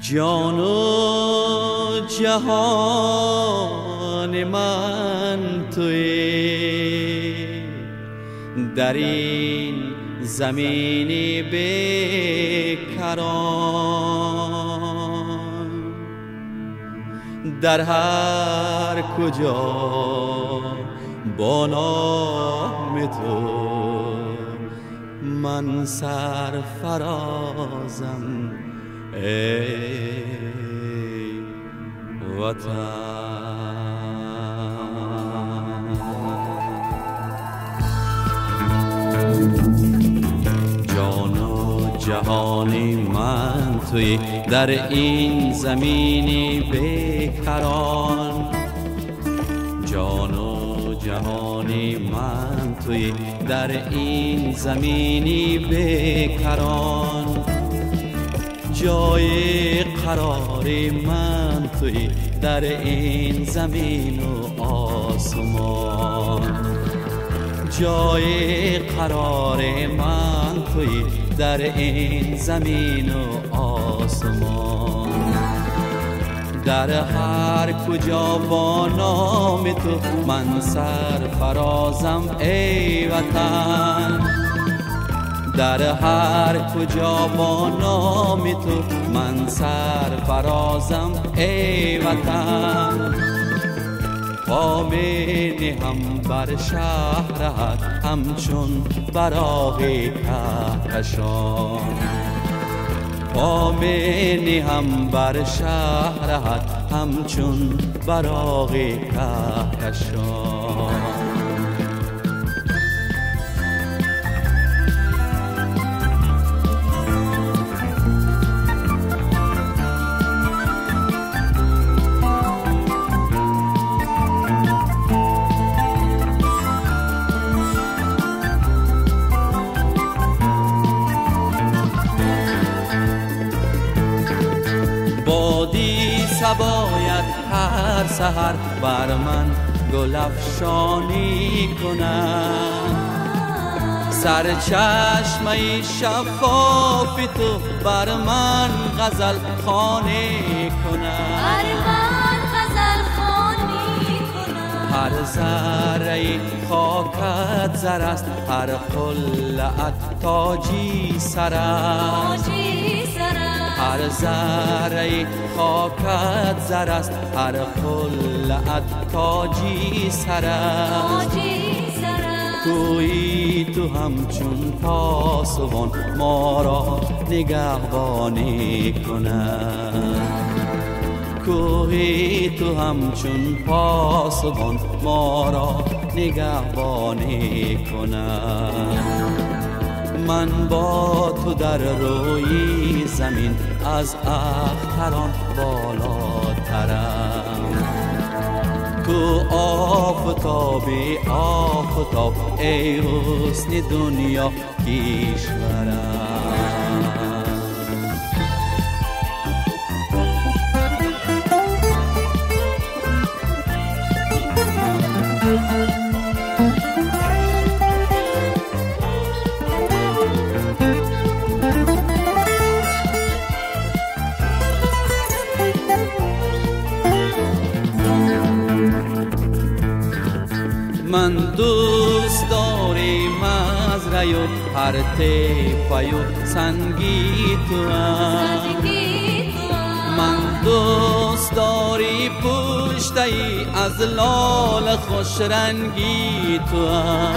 جان و جهان من تویی، در این زمین بیکران، در هر کجا با نام تو من سرفرازم ای وطن. جان و جهان من توی در این زمین بیکران، جان و جهان من توی در این زمین بیکران، جای قرار من توی در این زمین و آسمان، جای قرار من توی در این زمین و آسمان. در هر کجا با نام تو من سرفرازم ای وطن، در هر کجا با نام تو من سرفرازم ای وطن. پا می نهم بر شهرت همچون براق کهکشان، پا می نهم بر شهرت همچون براق کهکشان. بادی سباید هر سحر بر من گل افشانی کنم، سرچشمه شفاف تو بر من غزل خوانی کنم، هر ذره خاکت زر است، هر قلعت تاجی سر است، هر ذره خاکت زر است، هر قلعت تاجی سر است. تویی تو همچون پاسبان ما را نگهبانی کند. کوهی تو همچون پاسبان ما را نگهبانی کند. من با تو در روی زمین از اختران بالاترم. تو آفتابی آفتاب ای حسن دنیا کشورم. من دوست داری مزرعه و هر تیپه و سنگی توام. من دوست داری پشته ای از لال خوش رنگی توام.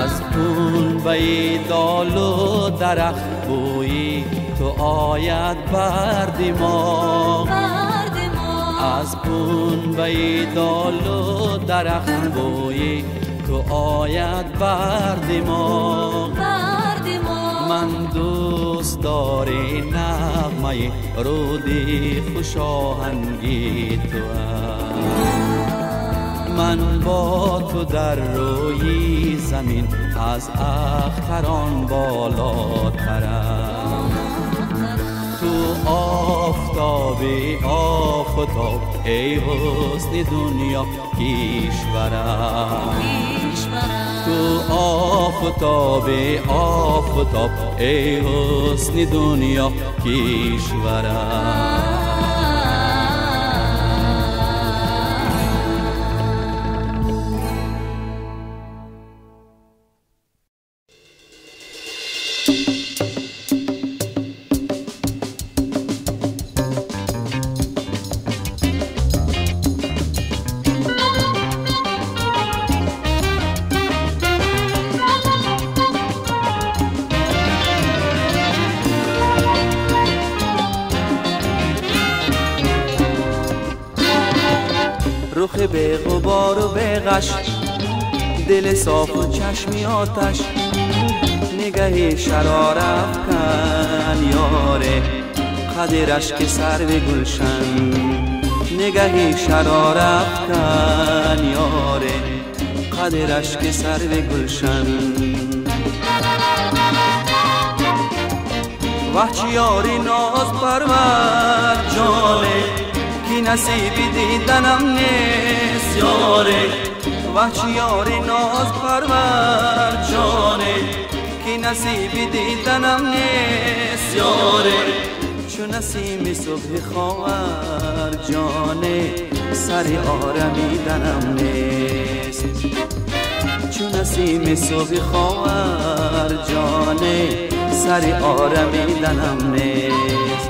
از پنبه دال و درخت بویی تو آید بر دماغ. از پنبه دال و درخت بویی تو آید بر دماغ. من دوست داری نغمه رودی خوش آهنگی توام. من با تو در روی زمین از اختران بالاترم. تو آفتابی آفتاب ای حسن دنیا کشورم. تو آفتابی آفتاب ای حسن دنیا کشورم. رخ به غبار و به غش، دل صاف و چشمی آتش، نگه شرار افکن یاره قدرش که سر به گلشن. نگه شرار افکن یاره قدرش که سر به گلشن. وحچ یاری ناز پرور جانه کی نصیبی دیدنم نیست یاره. وحچ یاری ناز پرور جانه کی نصیبی دیدنم نیست یاره. چون نسیم صبح خاور جانه سر آرمیدنم نیست. چون نسیم صبح خاور جانه سر آرمیدنم نیست.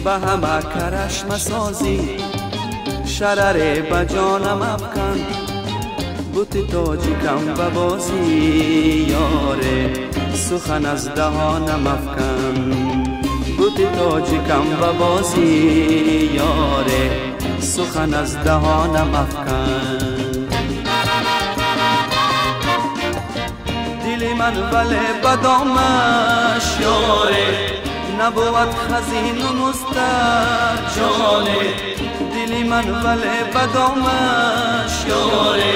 به همه کرش مسازی شرر بجانم افکن. بوت تاجی کم ببازی یاره سخن از دهانم افکن. بوت تاجی کم ببازی یاره سخن از دهانم افکن. دل من ولی بدامش یاره نبود خزین و مستر جانه. دل من ولی بدامش یاره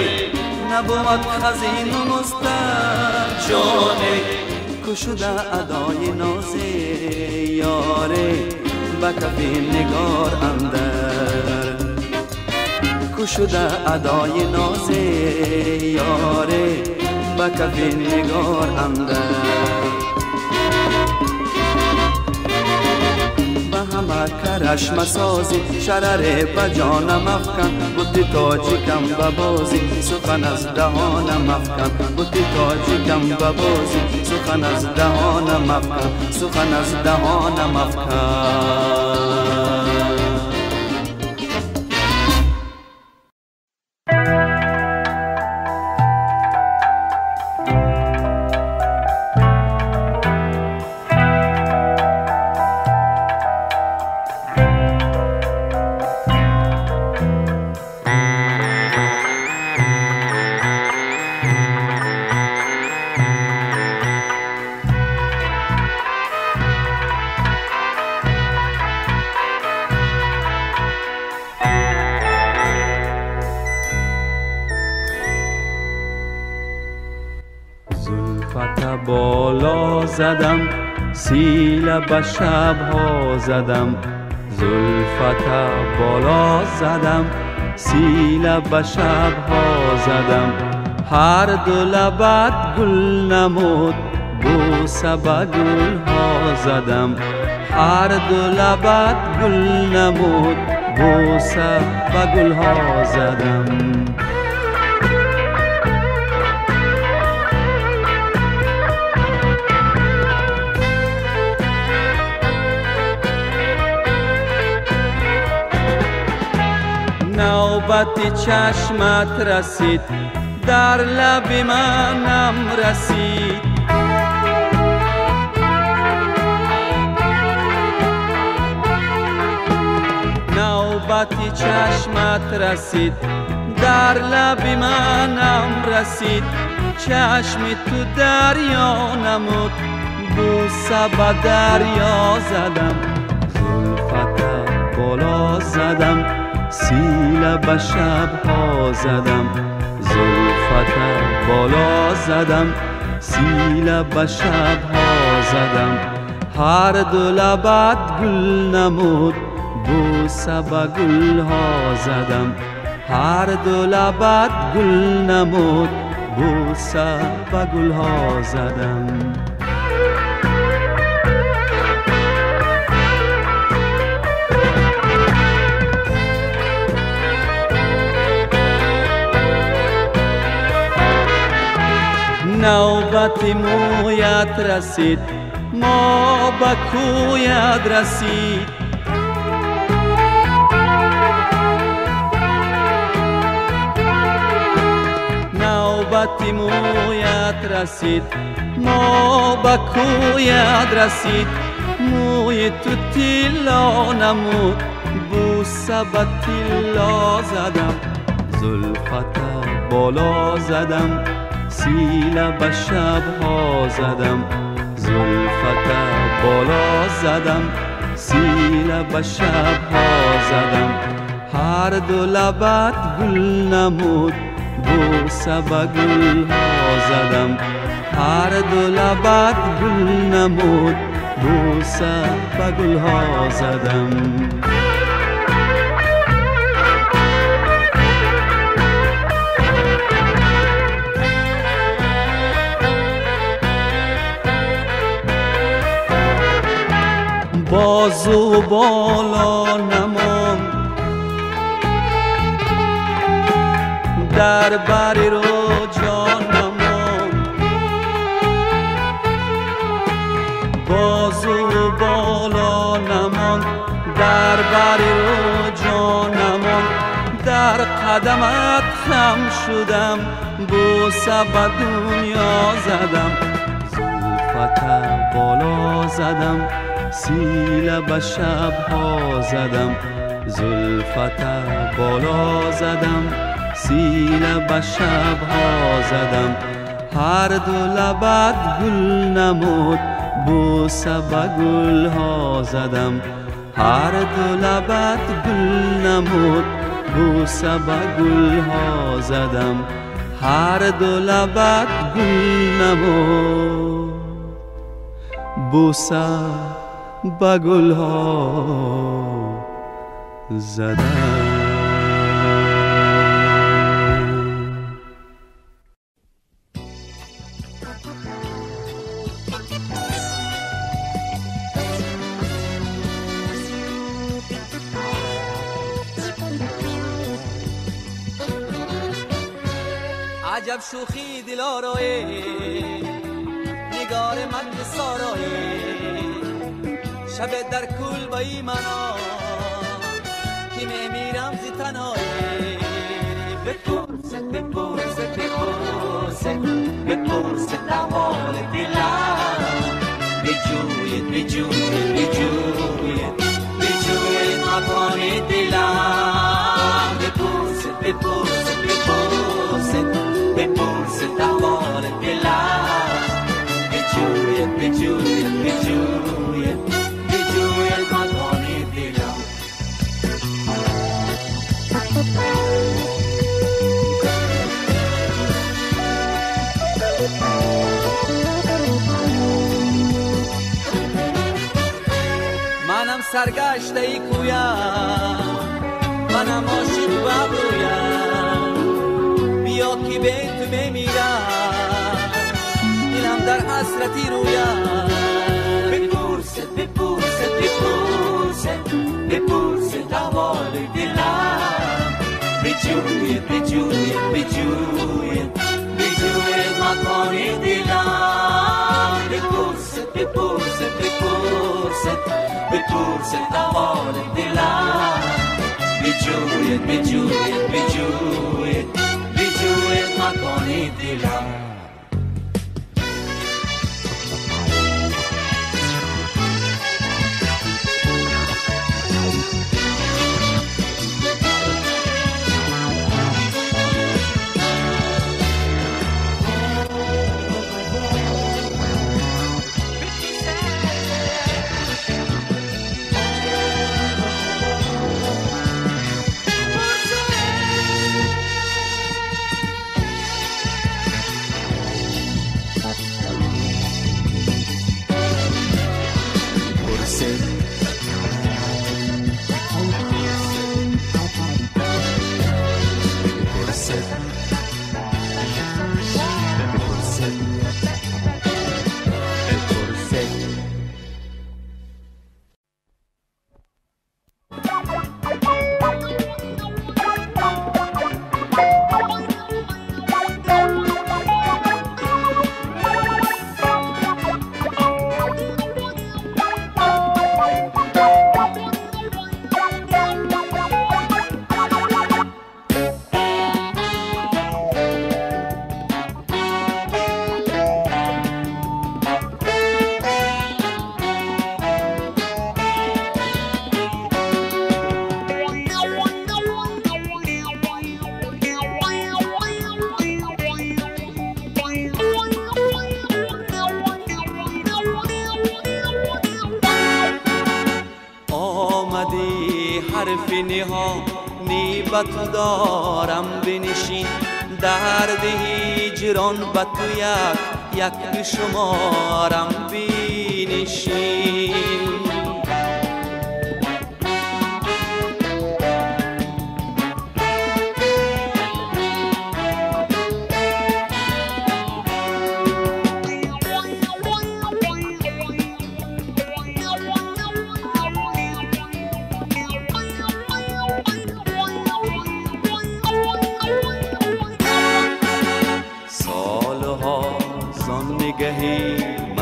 نبود خزین و مستر جانه. کشده ادای نازه یاره به کف نگار اندر. کشده ادای نازه یاره به کف نگار اندر. کرش مسازی شرر بجانم افکن بودی تاجیکم ببازی سخن از دهانم افکن بودی تاجیکم ببازی سخن از دهانم افکن سخن از دهانم افکن زلفت بالا زدم سیل به شبها زدم زلفت بالا زدم سیل به شبها زدم هر دو لبت گل نمود بوسه به گلها زدم هر دو لبت گل نمود بوسه به گلها زدم نوبت چشمت رسید در لب منم رسید نوبت چشمت رسید در لب منم رسید چشم تو دریا نمود بوسه به دریا زدم زلفت بالا زدم سیل به شبها زدم زلفت بالا زدم سیل به شبها زدم هر دو لبت گل نمود بوسه به گلها زدم هر دو لبت گل نمود بوسه به گلها زدم نوبت مویت رسید ما به کویت رسید نوبت مویت رسید ما به کویت رسید موی تو تیلا نمود بوسه به تیلا زدم زلفت بالا زدم سیل به شبها زدم زلفت بالا زدم سیل به شبها زدم هر دو لبت گل نمود بوسه به گلها زدم هر دو لبت گل نمود بوسه به گلها زدم بازو بالا نماند در بری رو جان نماند بازو بالا نماند در بری رو جان نماند در قدمت خم شدم بوسه به دنیا زدم زلفت بالا زدم سیل به شبها زدم زلفت بالا زدم سیل به شبها زدم هر دو لبت گل نمود بوسه به گلها زدم هر دو لبت گل نمود بوسه به گلها زدم هر دو لبت گل نمود بوسه به گلها زدم عجب شوخی دلارای نگار مد سارای شب در کل با ایمانا که میمیرم زی تنایی بپرسد بپرسد بپرسد بپرسد احوال دلم بجوید بجوید بجوید بجوید مکان دلم بپرسد بپرسد بپرسد بپرسد احوال دلم بجوید بجوید بجوید بجوید مکان دلم منم سرگشته ای کویم منم عاشق ببرویم بیا که به تو بمیرم دلم در حسرتی رویم بپرسد بپرسد بپرسد بپرسد احوال دلم بجوید بجوید بجوید بجوید مکان دلم بپرسد بپرسد بپرسد بپرسد احوال دلم بجوید بجوید بجوید بجوید مکان دلم با تو دارم بنشین درد هجران با تو یک شمارم بنشین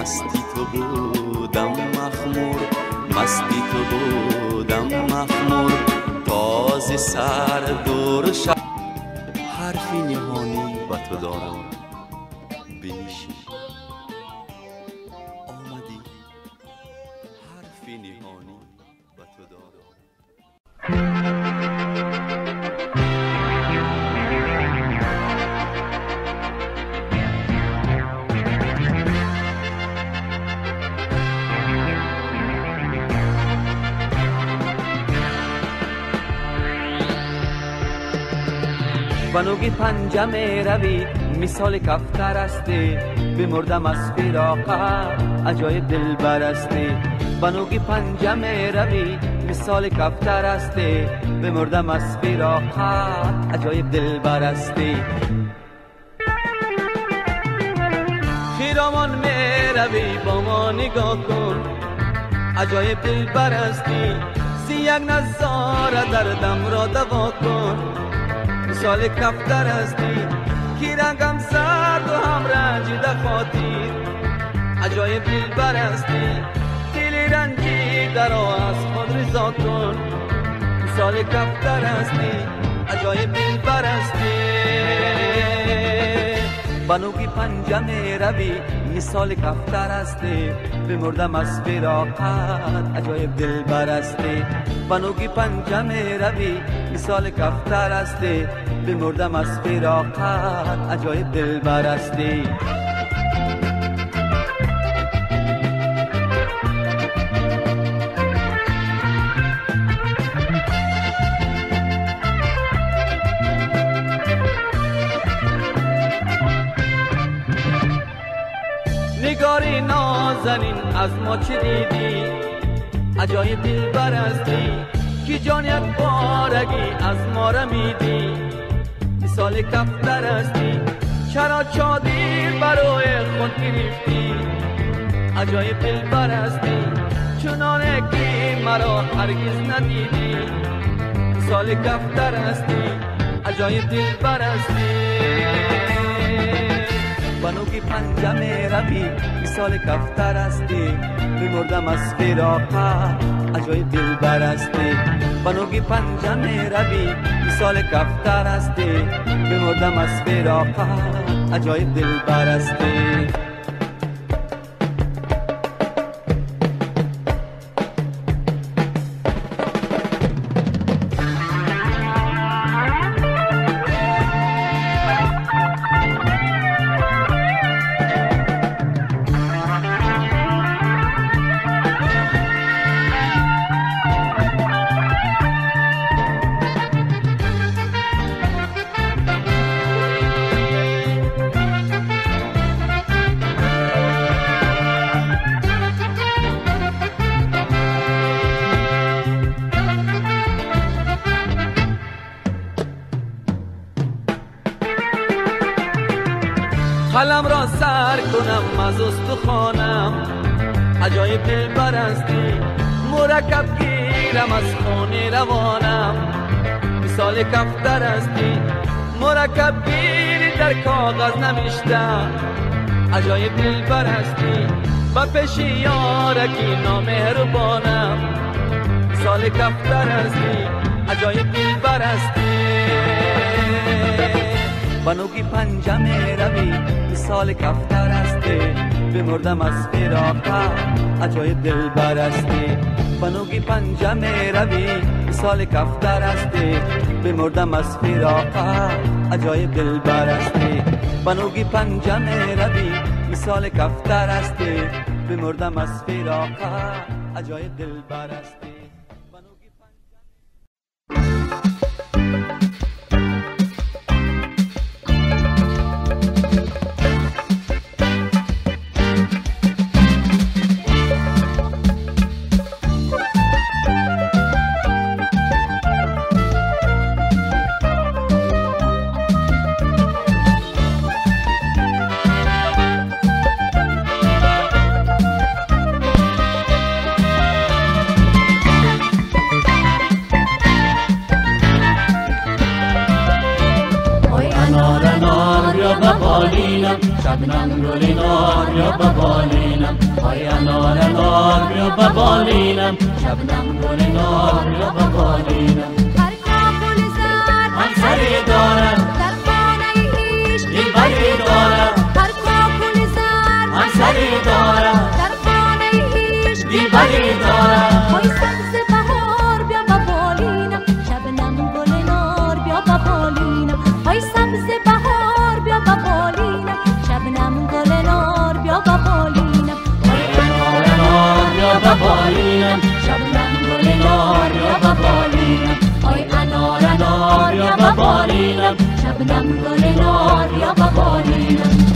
مستی تو بودم مخمور مستی تو بودم مخمور تازه سر دور شب حرفی نهانی با تو دارم بنشین آمدی حرفی نهانی با تو دارم بنوگی پنجم روی مثال کفتر استی بمردم از فراقت عجایب دل برستی بنوگی پنجم روی مثال کفتر استی بمردم از فراقت عجایب دل برستی خیرامان می روی با ما نگاه کن عجایب دل برستی سی یک نظاره دردم را دوا کن مثال کفتر هستی کی رنگم سرد و هم رنجیده خاطیر عجایب دلبر هستی دلی رنجیده را از خود رضا کن مثال کفتر هستی عجایب دلبر هستی بنوگی پنجم روی مثال کفتر هستی بمردم از فراقت عجایب دلبر هستی بنوگی پنجم روی مثال کفتر هستی بمردم از فراقت عجایب دلبر هستی نگاری نازنین از ما چه دیدی عجایب دلبر هستی که جان یک بارگی از ما رمیدی مثال کفتر هستی چرا چادر برای خود گرفتی عجایب دلبر هستی چنانه که مرا هرگز ندیدی مثال کفتر هستی عجایب دلبر هستی بنوگی پنجم روی مثال کفتر هستی بمردم از فراقت عجایب دلبر هستی بنوگی پنجم روی مثال کفتر هستی بمردم از فراقت عجایب دلبر هستی قلم را سر کنم از استخوانم عجایب دلبر هستی مرکب گیرم از خون روانم مثال کفتر هستی مرکب گیری در کاغذ نوشتم عجایب دلبر هستی و پیش یارکی نامهربانم مثال کفتر هستی عجایب دلبر هستی بنوگی پنجم روی مثال کفتر هستی بمردم از فراقت عجایب دلبر هستی بنوگی پنجم روی مثال کفتر هستی بمردم از فراقت عجایب دلبر هستی بنوگی پنجم روی مثال کفتر هستی بمردم از فراقت عجایب دلبر هستی شبنم گل نار بیا ببالینم های انار انار بیا ببالینم شبنم گل نار بیا ببالینم هر کابل زد همسری دارم در خانه هیچ دلبری دارم هر کابل زد همسری دارم در خانه هیچ دلبری دارم های سبز بهار بیا ببالینم شبنم گل نار بیا ببالینم های سبز بهار بیا ببالینم شبنم گل نار بیا ببالینم ببالینم شبنم گل نار یا ببالینم های انار انار یا ببالینم شبنم گل نار یا ببالینم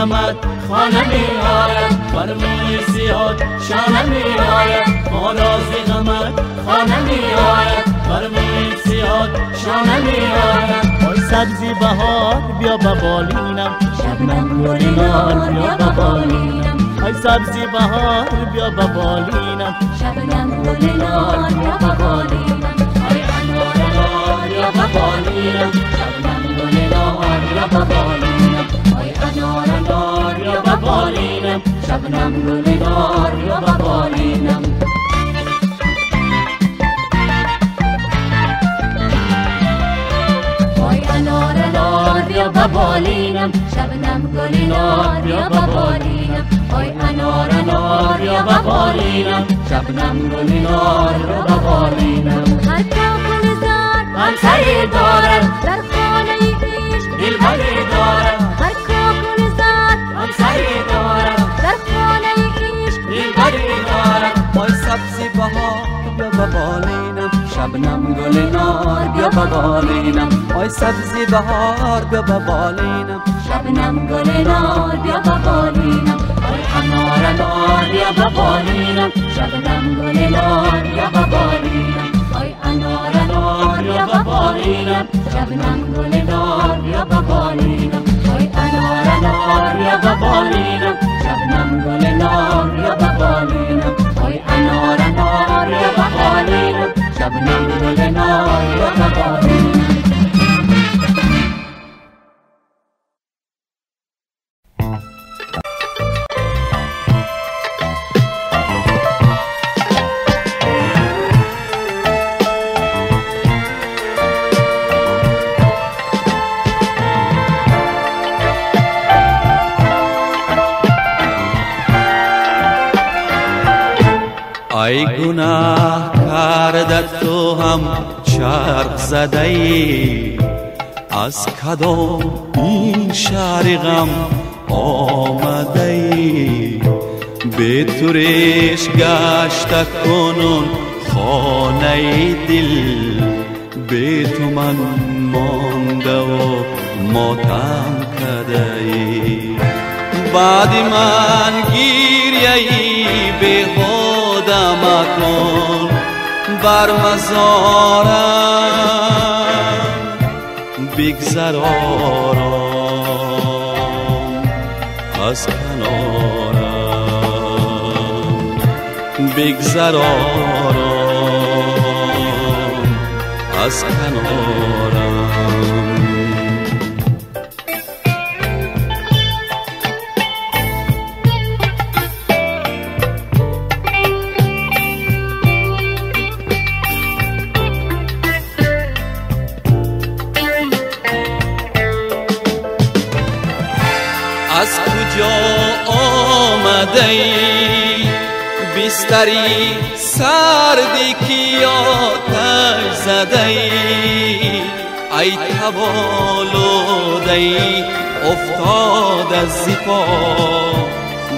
غمت خانه می آید بر موی سیاد شانه می آید ماراز غمت خانه می آید بر موی سیاد شانه می آید سبزی بهار بیا با بالینم، شبنم گل نار بیا با بالینم. ای سبزی بهار بیا با بالینم، شبنم گل نار بیا با بالینم. ای انار نار بیا با بالینم، شبنم گل نار بیا با بالینم. ای انار نار بیا با بالینم، شبنم گل نار بیا با بالینم. انار نار بیا با بالینم، شبنم گل نار بیا با بالینم. ای انار نار بیا با بالینم، شبنم گل نار بیا با بالینم. هر که گل زار همسری دارد، در خانه عشق دلبری دارد. هر که گل زار همسری دارد، در خانه عشق دلبری دارد. ای سبزی بهار بیا با بالینم، شبنم گل نار بیا با بالینم. ای سبزی بهار بیا با بالینم، شبنم گل نار بیا با بالینم. ای انار نار بیا با بالینم، شبنم گل نار بیا با بالینم. ای انار نار بیا با بالینم، شبنم گل نار بیا با بالینم. ای انار نار بیا با بالینم، شبنم گل نار بیا با بالینم. ای انار نار بیا با بالینم، شبنم گل نار بیا با بالینم. ای گناه کردت تو هم چرخ زده ای، از کدام این شهر غم آمده ای. به تو ریش گشته کنون خانه دل، به تو من مانده و ماتم کرده ای. بعد من گیریه ای به خودم مکن، بر مزارم بگذر آرام از کنارم، بگذر آرام از کنارم. از کجا آمده ای بستری سردی که آتش زده ای. ای تبالوده ای افتاد از زیپا،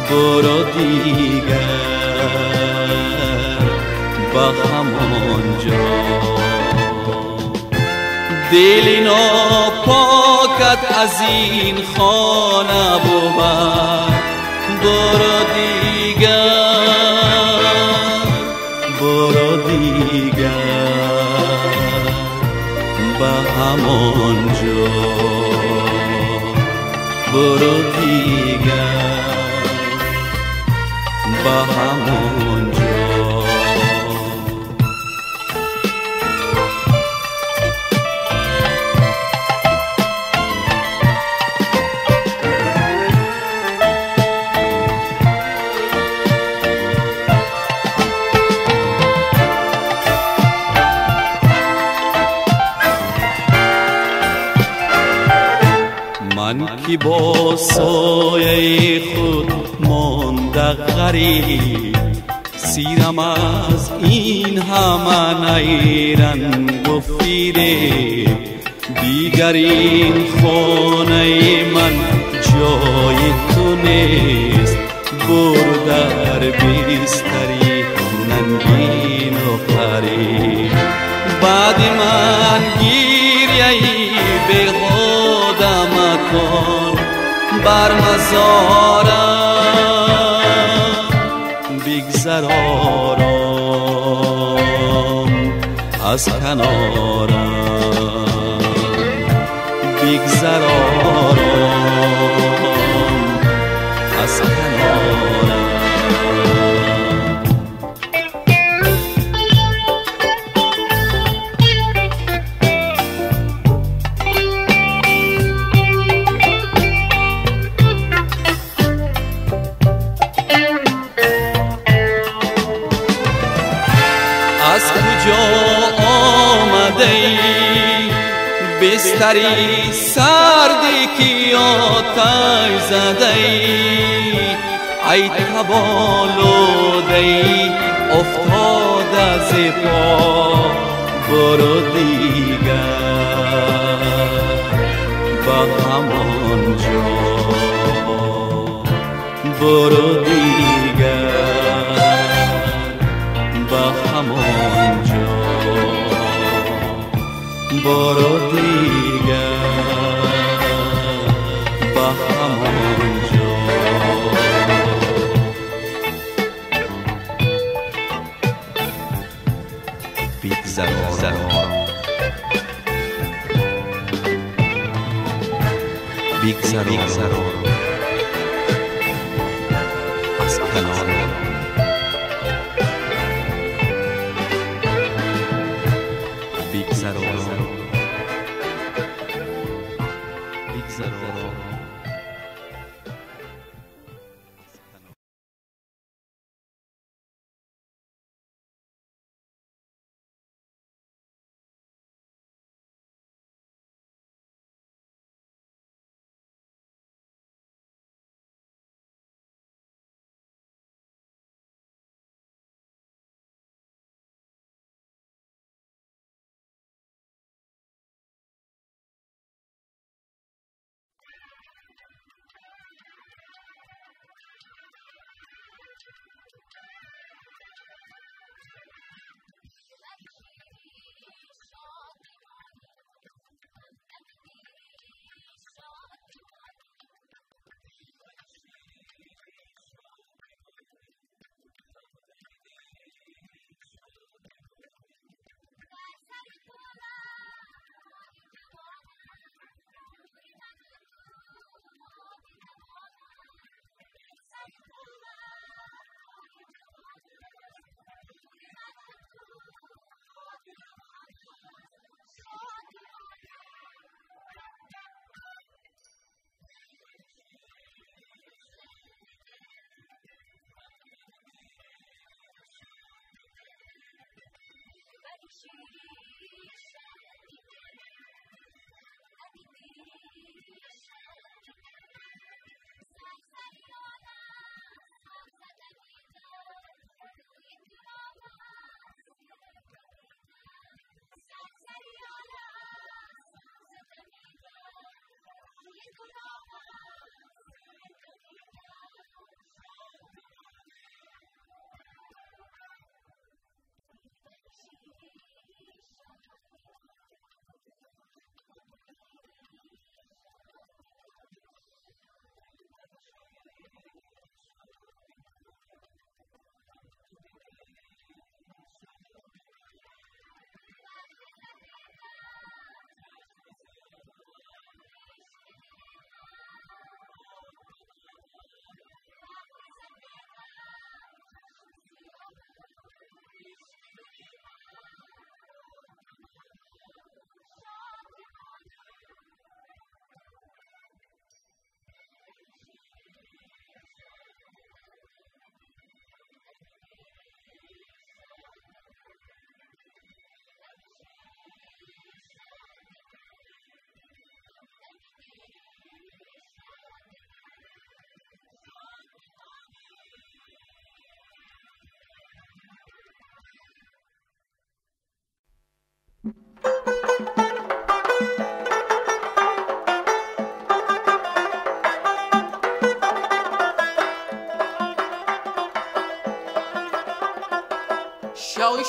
برو دیگر به همانجا. دلی ناپاکت از این خانه بود، برو دیگر، برو دیگر به همانجا، برو دیگر به همانجا. من که با سایه خود مانده غریب، سیرم از این همه نیرنگ و فریب. دیگر این خانه من جای تو نیست، برو در بستری ننگین و غریب. بعد من گیریه به خودم مکن، بر مزارم بگذر آرام از کنارم، بیگذرارم از کنارم. از کجا آمده ای بستری سردی که آتش زده ای تبالوده ای افتاده ز پا برو دیگر به همان جا برو دیگر به همان جا برو دیگر به همان جا. بیگذرارم از کنارم.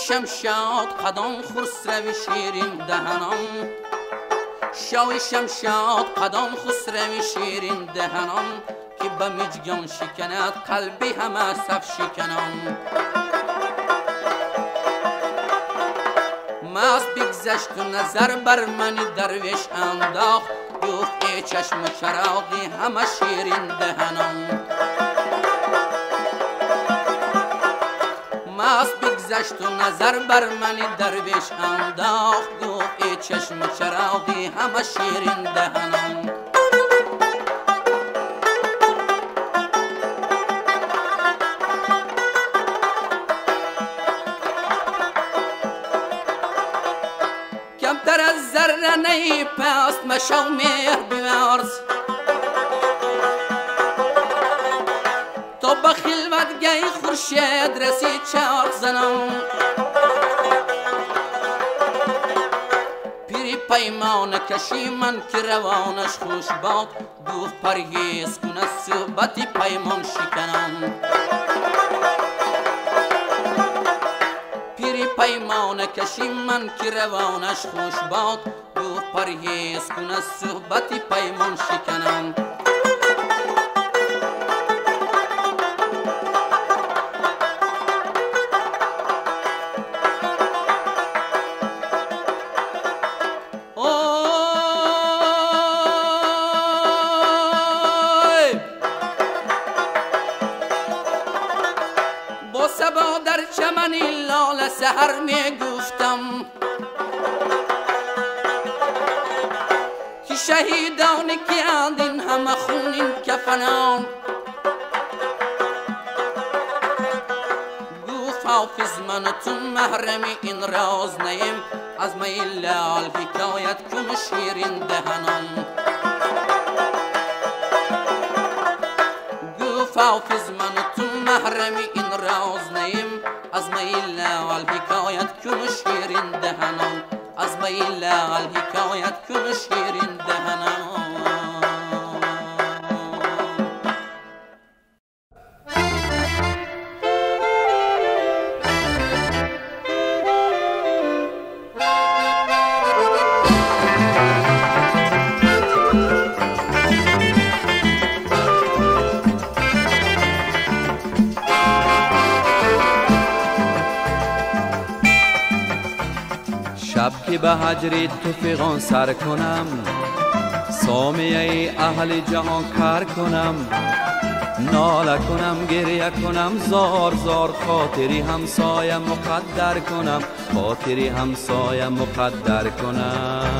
شمشاد قدم خسروی شیرین دهنم شاوی شمشاد قدم خسروی شیرین دهنم که به مجگان شکند قلبی همه صف شکنم مست بگذشت و نظر بر من درویش انداخت گفت ای چشم چراغی همه شیرین دهنم. مست بگذشت و نظر بر من درویش انداخت، گفت ای چشم چراغی همه شیرین دهنم. کمتر از ذره نی پست مشو مهر بیارز، تو به خلوتگاه خورشید رسی چاق زنم. پیری پیمان کشی من که روانش خوش باد، گفت پرهیز کن از صحبت پیمان شکنم. پیری پیمان کشی من که روانش خوش باد، گفت پرهیز کن از صحبت پیمان شکنم. با صبا در چمنی لال سحر می گفتم که شهیدانی که اندین همه خونین کفنان. گفت حافظ من تو محرمی این راز نیم، از می لال حکایت کن شیرین دهنان. گفت حافظ من تو محرمی این راز نیم، از می لال حکایت کن شیرین دهنان. از می لال حکایت کن شیرین دهنان. شب که به هجر تو فغان سر کنم، سامیه اهل جهان کار کنم. ناله کنم گریه کنم زار زار، خاطری همسایه مقدر کنم، خاطری همسایه مقدر کنم.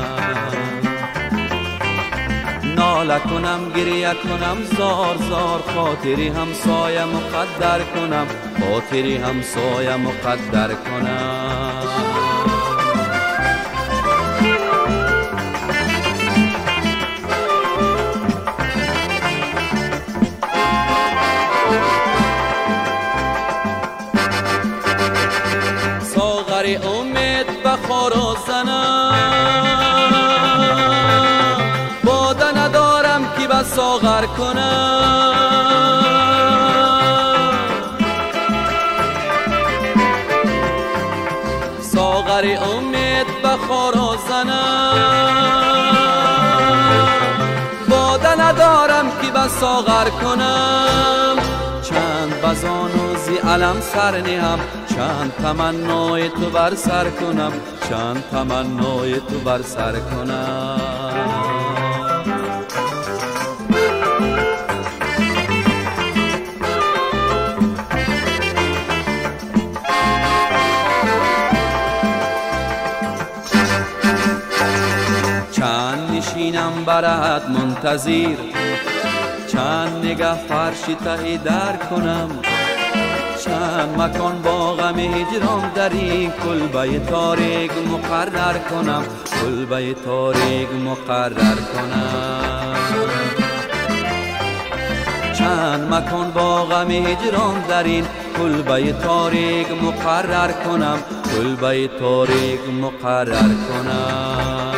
ناله کنم گریه کنم زار زار، خاطری همسایه مقدر کنم، خاطری همسایه مقدر کنم. امید بخورو زنم، باده ندارم که به ساغر کنم. ساغر امید بخورو زنم، باده ندارم که به ساغر کنم. چند بزانوزی علم سر نهم، چند تمنای تو بر سر کنم، چند تمنای تو بر سر کنم. چند نشینم برات منتظر، چند نگه فرشی ته در کنم. چند مکان با غم هجران در این کلبه تاریک مقرر کنم، کلبه تاریک مقرر کنم. چند مکان با غم هجران در این کلبه تاریک مقرر کنم، کلبه تاریک مقرر کنم.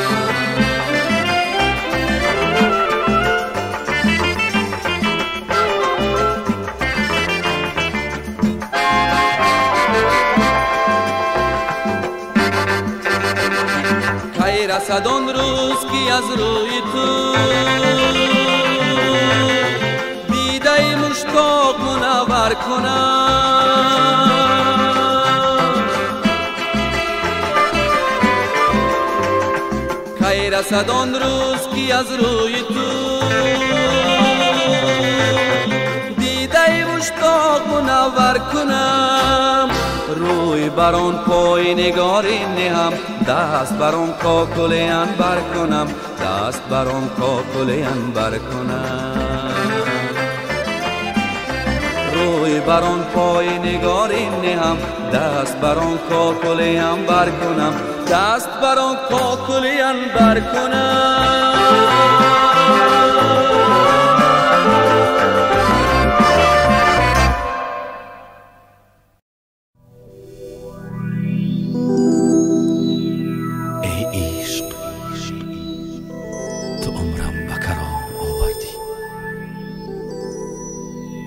رسد آن روز که از روی تو دیده مشتاق منور کنم. نیرسد آن روز که از روی تو دیده مشتاق منور کنم. روی بران پای نگاری نهم، دست بران کاکل عنبر کنم، دست بران کاکل عنبر کنم. روی بران پای نگاری نهم، دست بران کاکل عنبر کنم، دست بران کاکل عنبر کنم.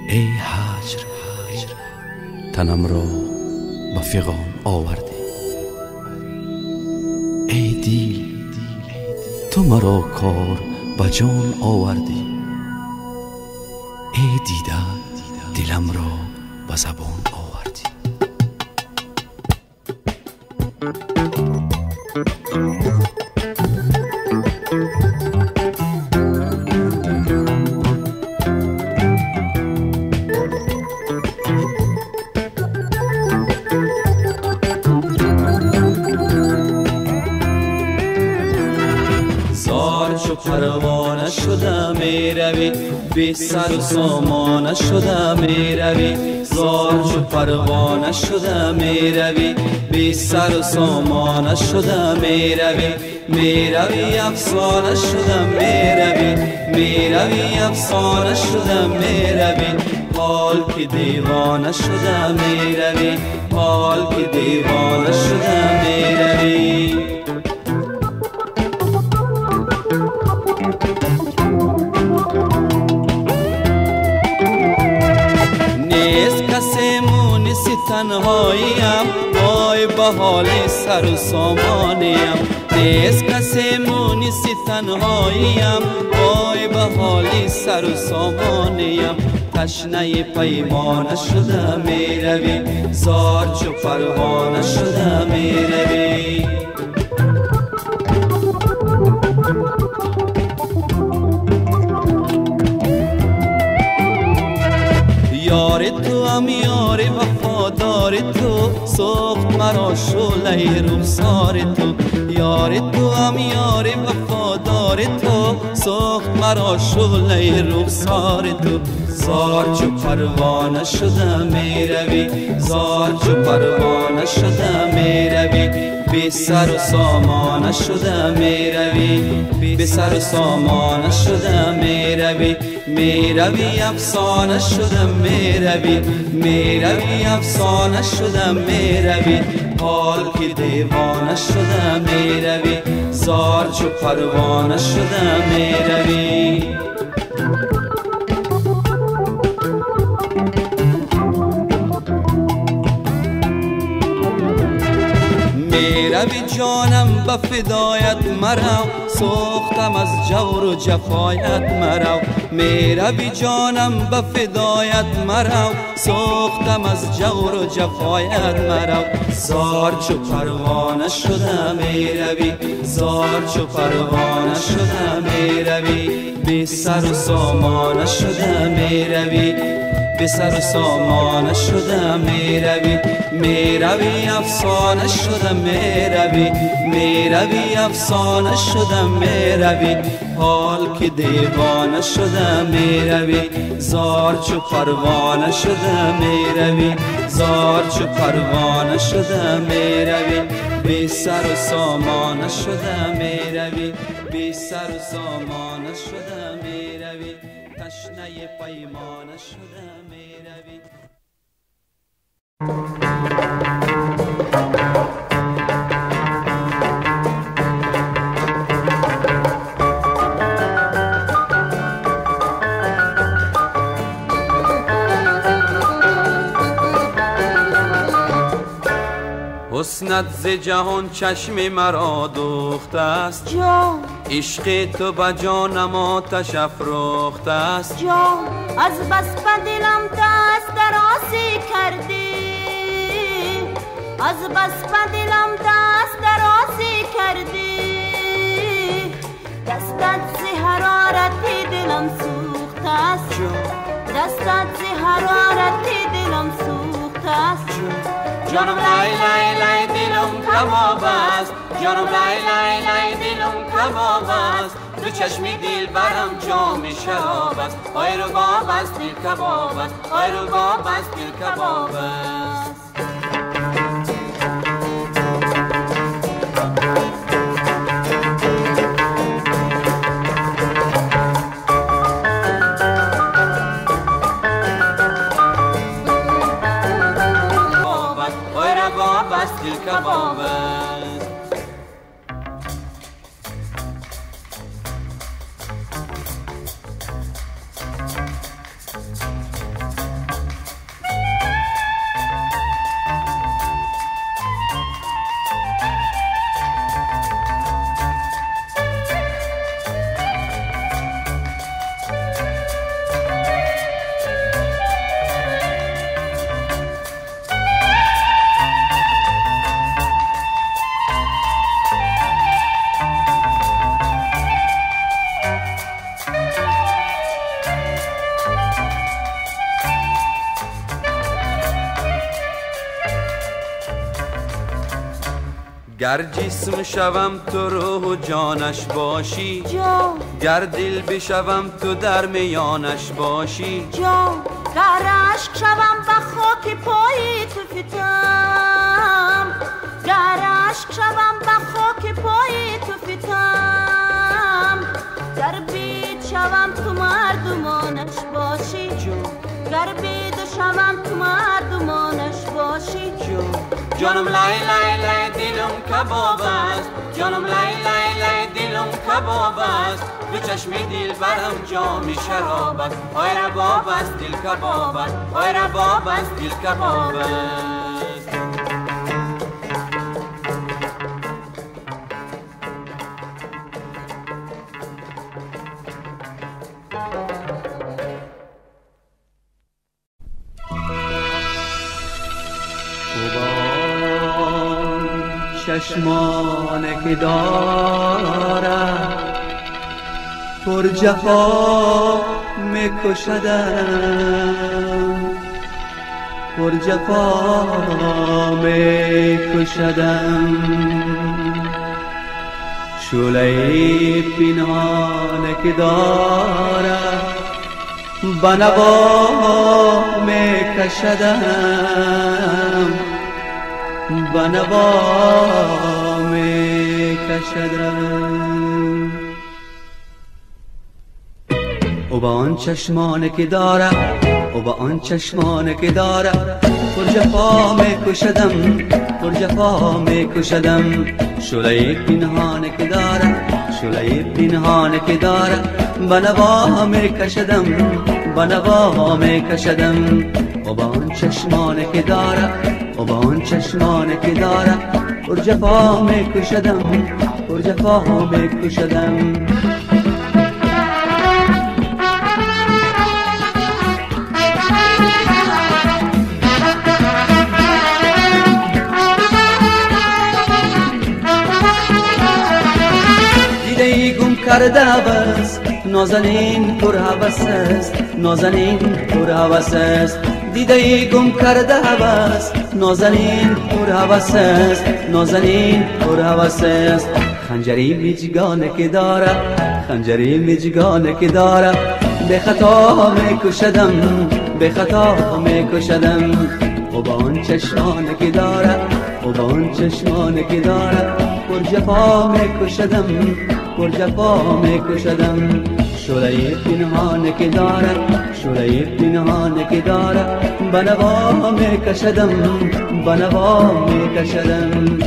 ای هجر تنم را به فغان آوردی. ای دیل تو مرا کار به جان آوردی. ای دیده دلم را به زبان آوردی. پروانه شده می روی، بی سر و سامان شده می روی. زار چو پروانه شده می روی، بی سر و سامان شده می روی. می روی افسانه شده می روی، می روی افسانه شده می روی. حال که دیوانه شده می روی، حال که دیوانه شده می روی. تنهاییم وای به حال سر و سامانیم. نیست کسی مونسی تنهاییم وای به حال سر و سامانیم. تشنه پیمانه شده می روی، زار چو پروانه شده می روی. یار تو هم یار وفادار تو، سوخت مرا شعله رخسار تو. یار تو هم یار وفادار تو، سوخت مرا شعله رخسار تو. زار چو پروانه شده می روی، زار چو پروانه شده می روی. بی سر و سامان شده می روی، بی سر و سامان شده می روی. می روی افسانه شده می روی، می روی افسانه شده می روی. حال که دیوانه شده می روی، زار چو پروانه شده می روی. روی جانم به فدایت مرو، سوختم از جور و جفایت مرو. می روی جانم به فدایت مرو، سوختم از جور و جفایت مرو. زار چو پروانه شده می روی، زار چو پروانه شده می روی. بی سر و سامان شده می روی، بی سر و سامان شده می روی. می روی افسانه شده می روی، می روی افسانه شده می روی. حال که دیوانه شده می روی، زار چو پروانه شده می روی، زار چو پروانه شده می روی. بی سر و سامان شده می روی، بی سر و سامان شده می روی. تشنه پیمانه شده می روی. حسنت ز جهان چشم مرا دوخته است جان، عشق تو به جانم آتش افروخته است جان. از بس به دلم دست درازی کردی، از بس به دلم دست درازی کردی. دستت ز حرارت دلم سوخته است جانم لای لای لای دلم کباب است جانم لای لای لای دلم کباب است دو چشم دل برم جام شراب است آی رباب است دل کباب است آی رباب است دل کباب است دل کباب است گر جسم شوم تو روح و جانش باشی جان گر دل بشوم تو در میانش باشی جان گر عشق شوم به خاک پای تو فتم گر عشق شوم به خاک پای تو فتم گر بید شوم تو مردمانش باشی گر بید شوم تو مردمانش باشی جانم لای لای لای دلم کباب است جانم لای لای لای دلم کباب است دو چشم دل برم جام شراب است آی رباب است دل کباب است آی رباب است دل کباب است چشمانه که دارد پر جفا میکشدم پر جفا میکشدم شعله پنهان که دارد بنوا میکشدم بنوا میکشدم او با آن چشمانه که داره او با آن چشمانه که داره پر جفا میکشدم پر جفا میکشدم شعله پنهانه که داره شعله پنهانه که داره بنوا میکشدم بنوا میکشدم او با آن چشمانه که داره او با آن چشمانه که داره پر جفا میکشدم پر جفا میکشدم دیده ای گم کرده بس نازنین پر هوس است نازنین پر هوس است دیده ای گم کرده بس نازنین پر هوس است نازنین پر هوس است خنجری میجگانه که داره خنجری میجگانه که داره به خطا میکشدم به خطا میکشدم او با آن چشمانه که داره او با آن چشمانه که داره پر جفا میکشدم پر جفا میکشدم شعله پنهانه که داره شعله پنهانه که داره بنوا میکشدم بنوا میکشدم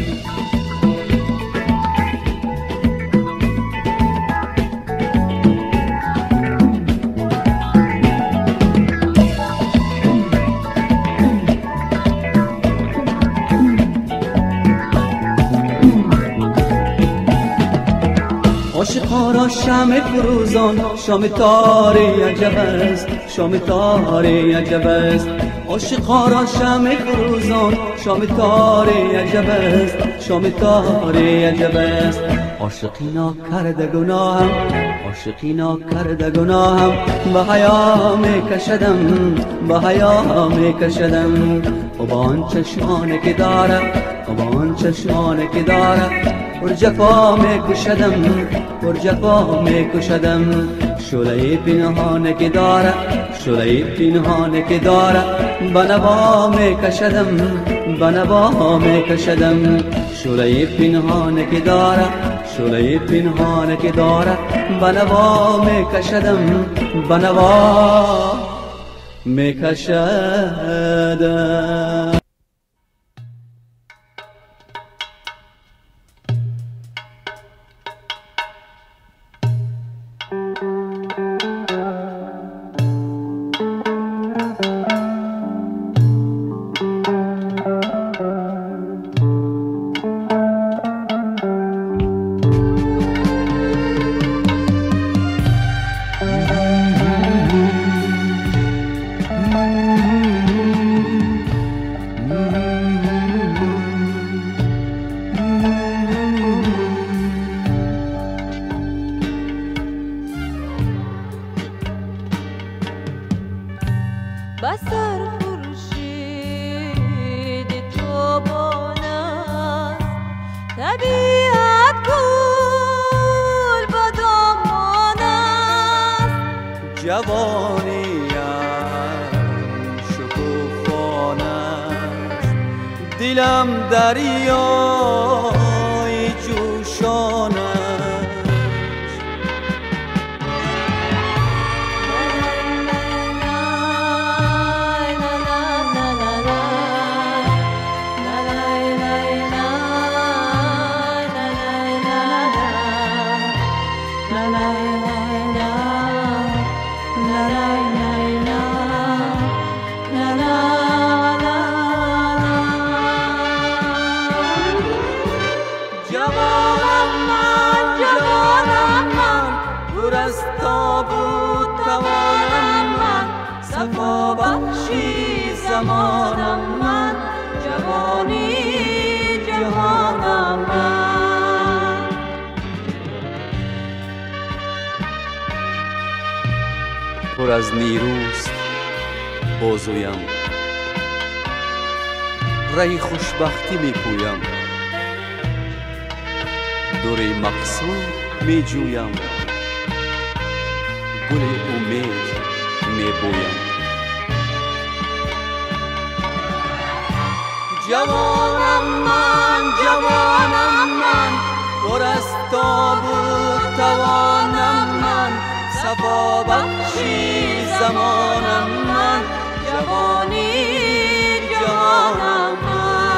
عاشقا را شمع فروزان شام تاری عجب است شام تاری عجب است عاشقا را شمع فروزان شام تاری عجب است شام تاری عجب است عاشقی ناکرده گناهم عاشقی ناکرده گناهم به حیا میکشدم به حیا میکشدم و با آن چشمانی که داره و با آن چشمانی که داره پر جفا میکشدم پر جفا میکشدم شعله پنهانی که داره شعله پنهانی که داره به نوا میکشدم به نوا میکشدم شعله پنهانی که داره شعله پنهانی که داره به نوا میکشدم به نوا میکشدم بسر خورشید تابان است طبیعت گل بادامان است جوانیم شکوفان است دلم دریای جوشان است زمانم من جوانی جهانم من پر از نیروست بازویم رای خوشبختی میپویم دور مقصود میجویم گل امید میبویم جوانم من پر از تاب و توانم من صفا بخشی زمانم من جوانی جهانم من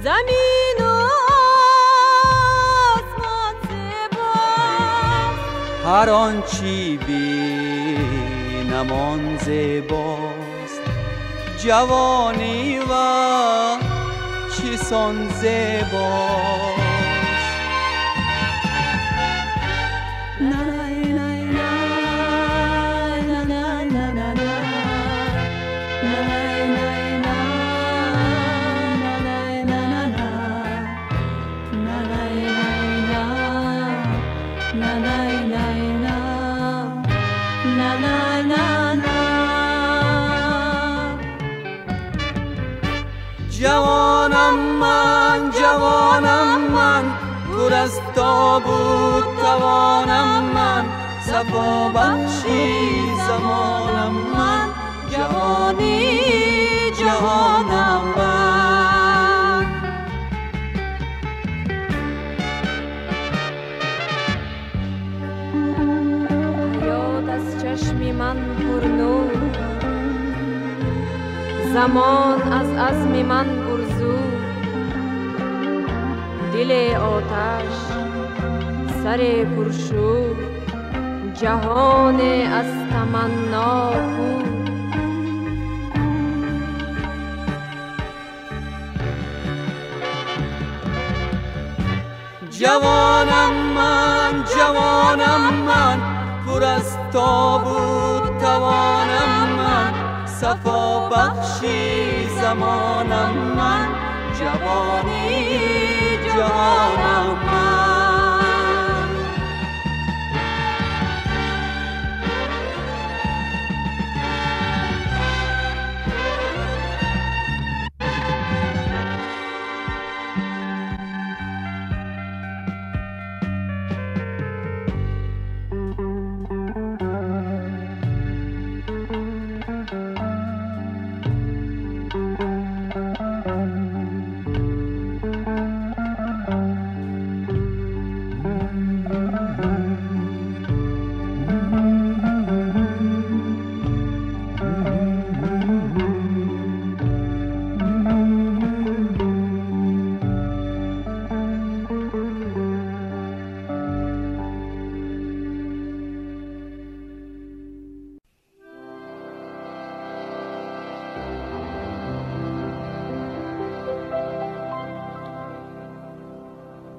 زمین و آسمان زیباست هر آنچی بینم آن زیباست جوانی و چیسان زیباست جوانم من پر از تاب و توانم من صفا بخشی زمانم من چشم من پرنور، زمان از عزم من پرزور. دل آتش، سر پرشور، جهان از تمنا کور. جوانم من پر از تاب و توانم من، صفا بخشی زمانم من، جوانی جهانم من.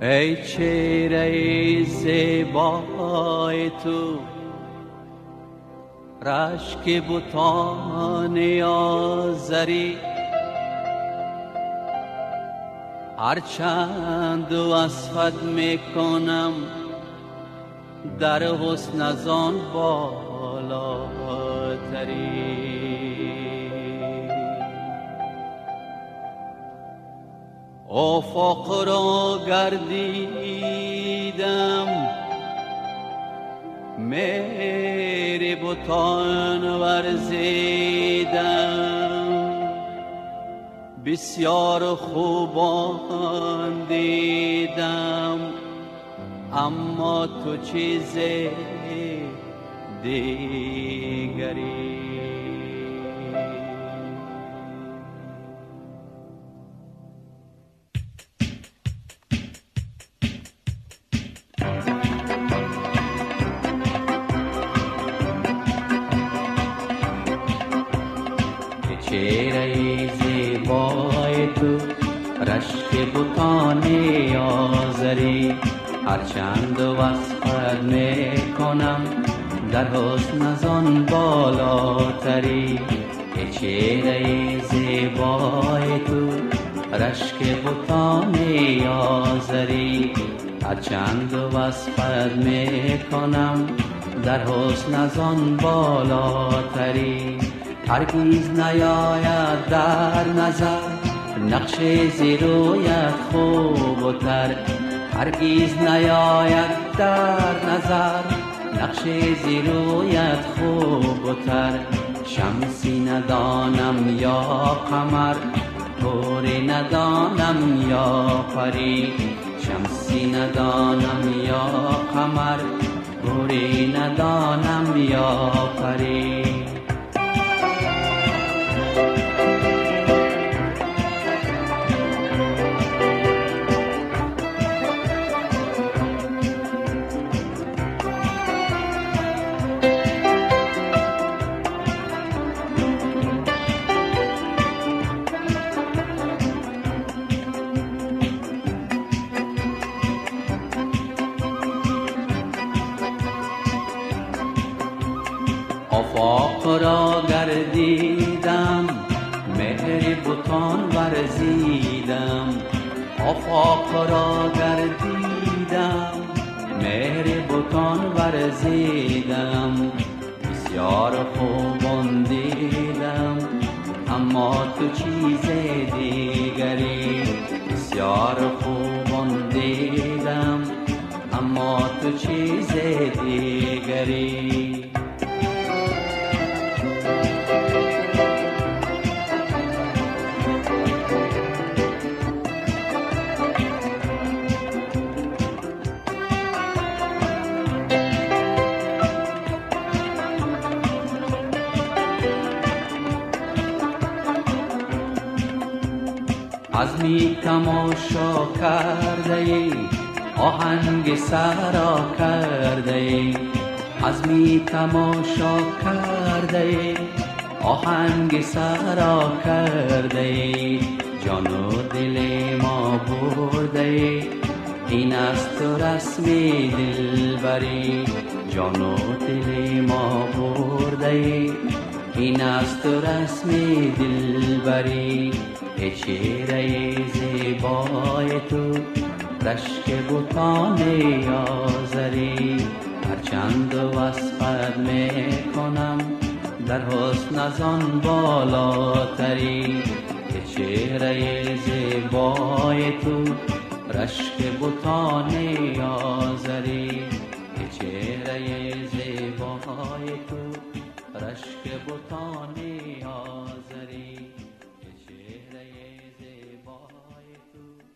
ای چهره زیبای تو، رشک بتان آزری، هرچند وصفت میکنم در حسن از آن بالاتری. افق را گردیدم، مهر بتان ورزیدم، بسیار خوبان دیدم، اما تو چیز دیگری. چهره زیبای تو، رشک بتان آزری، هرچند وصفت میکنم در حسن از آن بالاتری. چهره زیبای تو، رشک بتان آزری، هرچند وصفت میکنم در حسن از آن بالاتری. هرگز نیاید در نظر نقش زیرویت خوبتر، هرگز نیاید در نظر نقش زیرویت خوبتر. شمسی ندانم یا قمر، طوری ندانم یا پری، شمسی ندانم یا قمر، طوری ندانم یا پری. آفاق را گردیدم، مهر بتان ورزیدم، آفاق را گردیدم، مهر بتان ورزیدم، بسیار خوبان دیدم، اما تو چیز دیگری. بسیار خوبان دیدم، اما تو چیز دیگری. عزمی تماشا کرده ای آهنگ سرا کرده ای عزمی تماشا کرده ای آهنگ سرا کرده ای جان و دل ما برده ای این است رسم دلبری جان و دل ما برده ای این است رسم دلبری ای چهره زیبای تو رشک بتان آزری هرچند وصفت میکنم در حسن از آن بالاتری ای چهره زیبای تو رشک بتان آزری ای چهره زیبای تو رشک بتان آزری ای چهره زیبای تو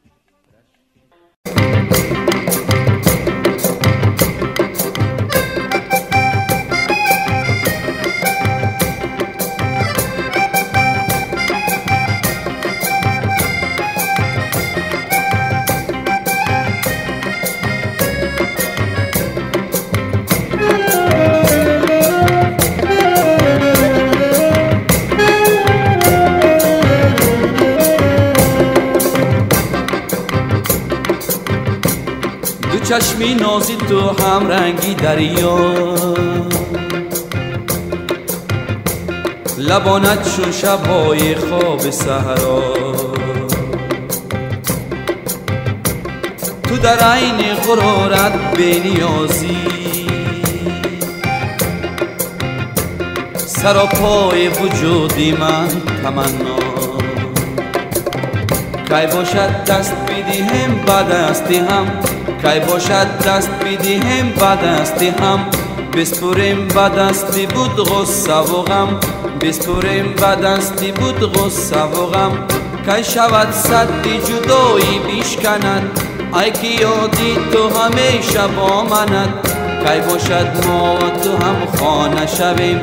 چشمی نازی تو هم رنگی دریا لبانت چون شبهای خواب صحرا تو در عین غرورت بینیازی سراپای وجودی من تمنا کی باشد دست بدیم بعد استی هم کی باشد دست بدیم بعد استی هم بسپریم بعد استی بود غصه و غم بسپریم بعد استی بود غصه و غم کی شود سدی جدایی بیشکند ای که یادی تو همیشه با منت کی باشد ما و تو هم خانه شویم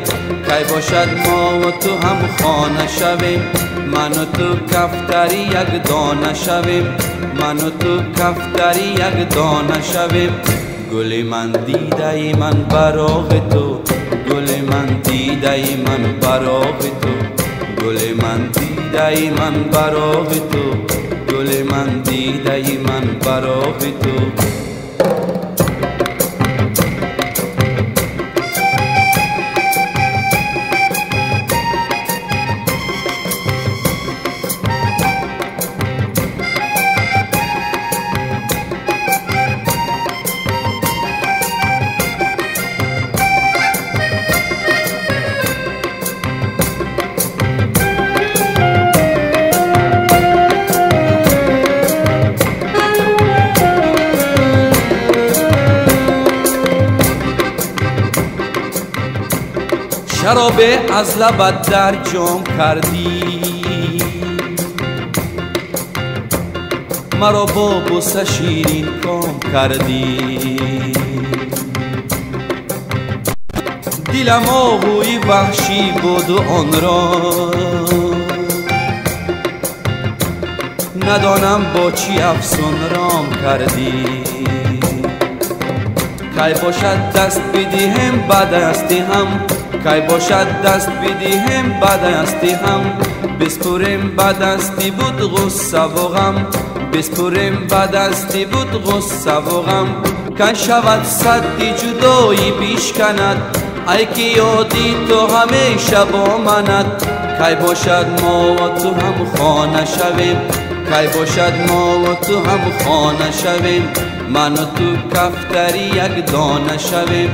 کی باشد ما و تو هم خانه شویم من و تو کفتری یک دانه شویم من و تو کفتری یک دانه شویم گل من دیده ای من براغ تو گل من دیده ای من براغ تو گل من دیده ای من براغ تو گل من دیده ای من براغ تو شراب از لبت در جام کردی مرا با بوسه شیرین کام کردی دلم آهوی وحشی بود و آن را ندانم با چی افسون رام کردی کی باشد دست بدیم بعد استی هم کی باشد دست بدیم بعد استی هم بسپریم بعد استی بود غصه و غم بسپریم بعد استی بود غصه و غم کی شود سدی جدایی بیشکند ای که یادی تو همیشه با منت کی باشد ما و تو هم خانه شویم کی باشد ما و تو هم خانه شویم من و تو کفتری یک دانه شویم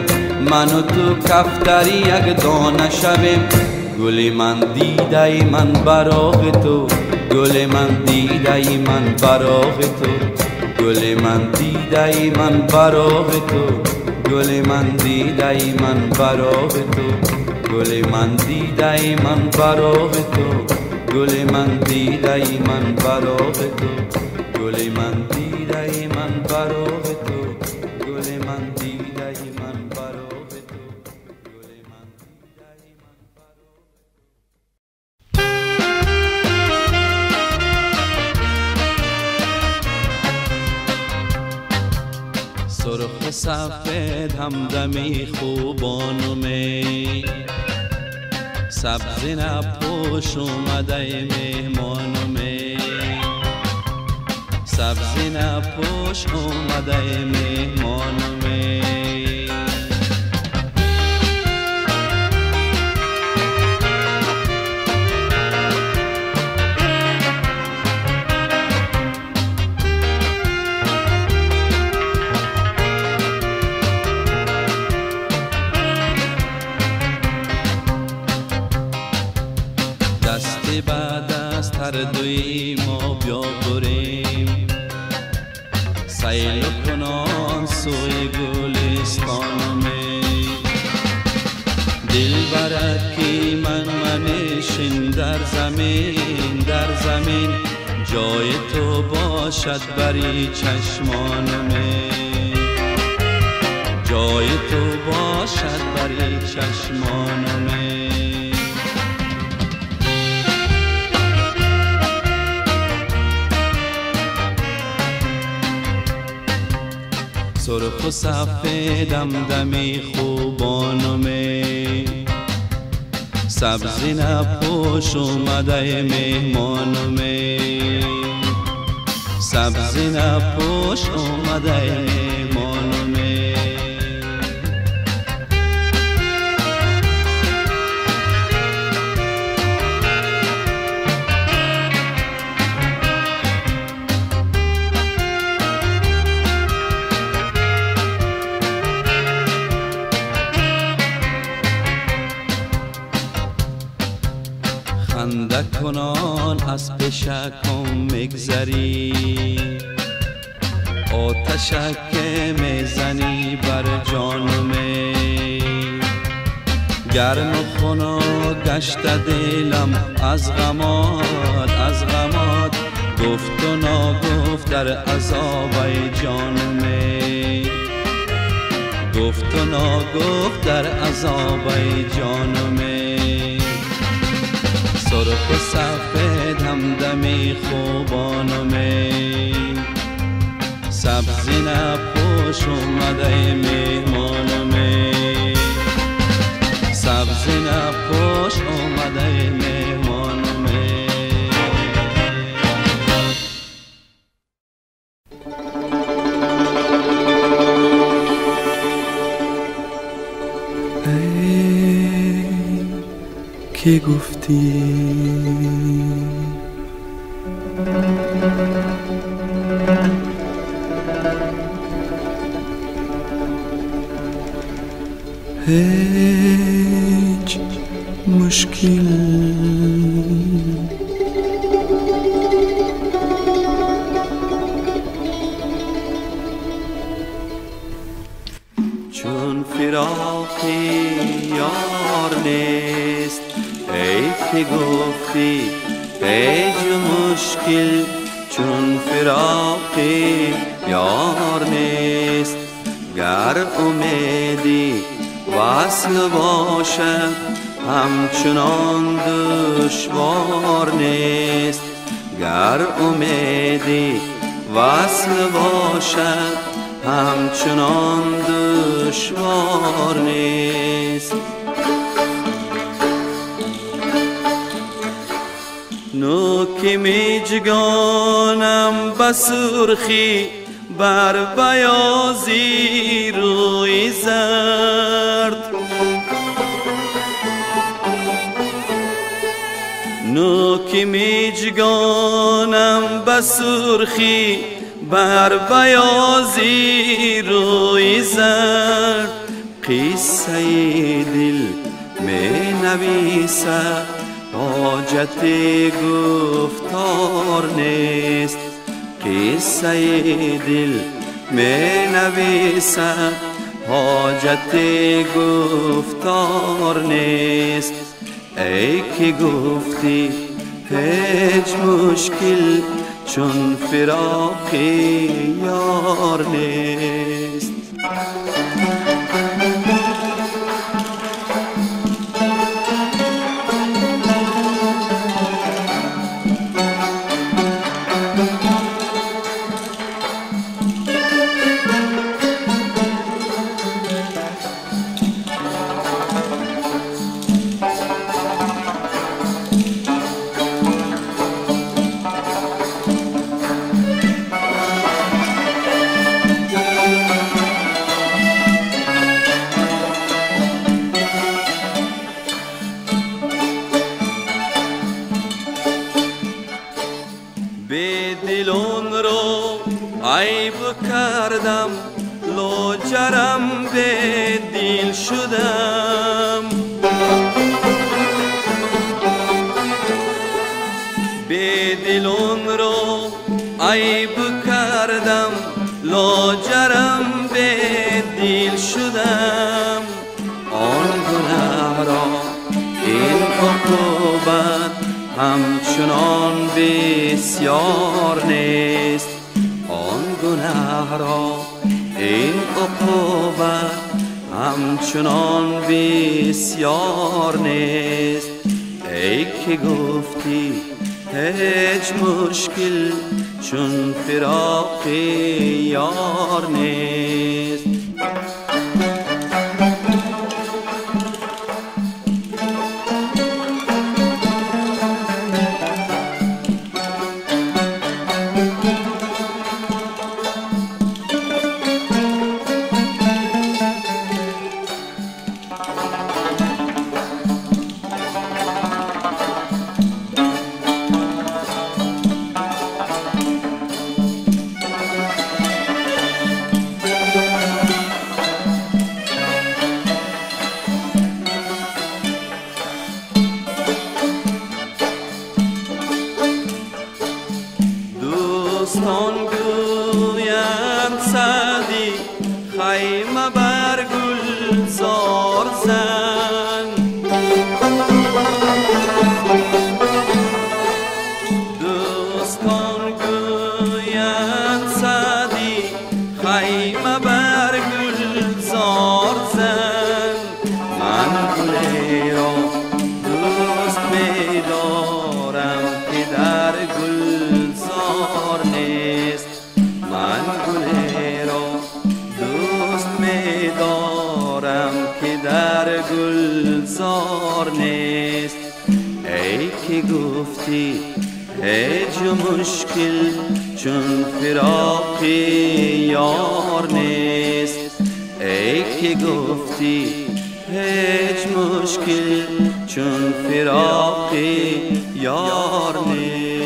من و تو کفتری یک دانه شویم گل من دیده ای من براغ تو گل من دیده ای من براغ تو گل من دیده ای من براغ تو گل من دیده ای من براغ تو گل من دیده ای من براغ تو گل من دیده ای من براغ تو گل من دیده ای من براغ تو گل من دیده ای من براغ تو گل من دیده ای من براغ سفید همدمی خوبانمه سبزی نپوش اومده مهمانمه سبزی نپوش اومده مهمانمه دستی بعد از هر دوی ما بیا بریم سیل کنان سوی گلستانمه دل برکی منشین در زمین جای تو باشد بری چشمانمه جای تو باشد بری چشمانمه سرخ و سفیدم دمی خوبانمه سبزی نپوش اومده مهمانمه سبزی نپوش اومده مهمانمه خنده کنان از پیشکم میگذری آتشک میزنی بر جانمه گرم و خنا گشت دلم از غمات گفت و ناگفت در عذاب جانمه گفت و ناگفت در عذاب جانمه سرخ و سفید همدمی خوبانمه سبزی نپوش اومده مهمانمه سبزی نپوش اومده مهمانمه که گفتی هیچ مشکل چون فراقی یار نیست ای که گفتی هیچ مشکل چون فراقی یار نیست گر امیدی وصل باشد همچنان دشوار نیست گر امیدی وصل باشد همچنان دشوار نیست نوک میجگانم بسرخی بر بیازی روی زرد نوک میجگانم بسرخی بر بیازی روی زرد قصه دل می نویسد حاجت گفتار نیست قصه دل می نویسد حاجت گفتار نیست ای که گفتی هیچ مشکل چون فراقی یار نیست عیب کردم لاجرم به دل شدم به دلون رو عیب کردم لاجرم به دل شدم آن گناه را این عقوبت همچنان بسیار نیست آن گناه را این عقوبت همچنان بسیار نیست ای که گفتی هیچ مشکل چون فراق یار نیست دوستان گویند سعدی خیمه بر گلزار زن دوستان گویند سعدی خیمه بر گلزار زن من گلی را دوست می‌دارم که در گلزار نیست من گلی را دوست می‌دارم که در گلزار نیست ای که گفتی هیچ مشکل چون فراق یار نیست ای که گفتی هیچ مشکل چون فراق یار نیست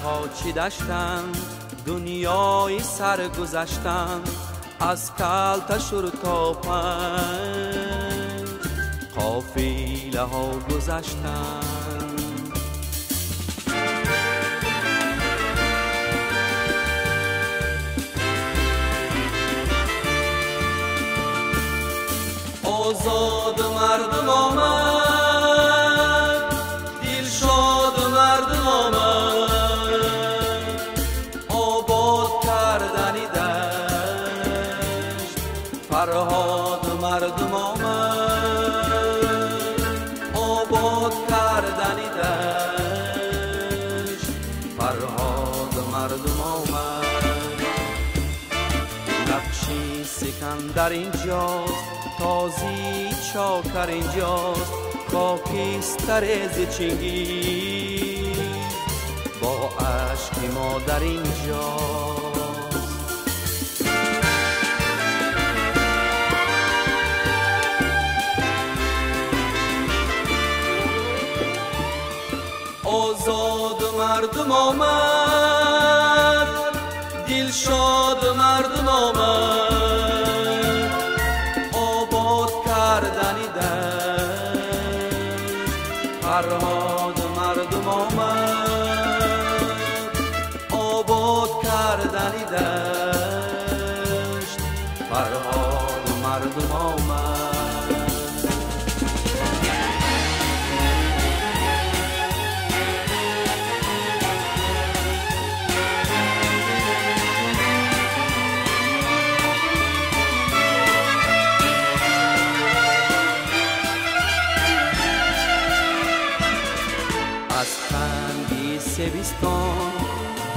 ها چی داشتن دنیای سرگذشتن از کلتشور تا پنج قافله ها گذشتن آزاد مردم آمد دلشاد مردم آمد فرهاد مردم آمد آباد کردنی دشت فرهاد مردم آمد نقشی سکندر اینجاست تازی چاکر اینجاست خاکستر ز چنگیز با عشق مادر اینجاست آزاد مردم آمد دلشاد مردم آمد آباد کردنی دشت فرهاد مردم آمد آباد کردنی دشت فرهاد مردم آمد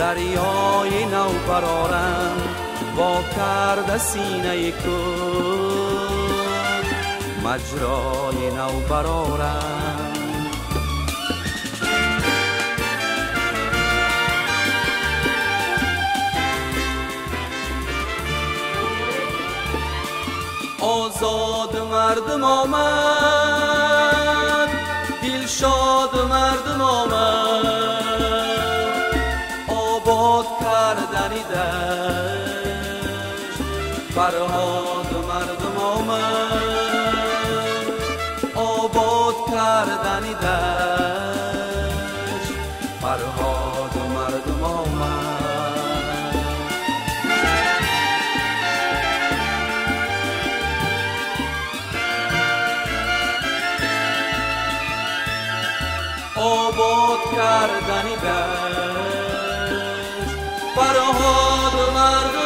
دریای نو برارم با کرد سینه کود مجرای نو برارم. آزاد مردم آمد، دلشاد مردم آمد، آباد کردنی دشت فرهاد مردم آمد، آباد کردنی دشت فرهاد مردم آمد. آباد کردنی دشت فرهاد مردم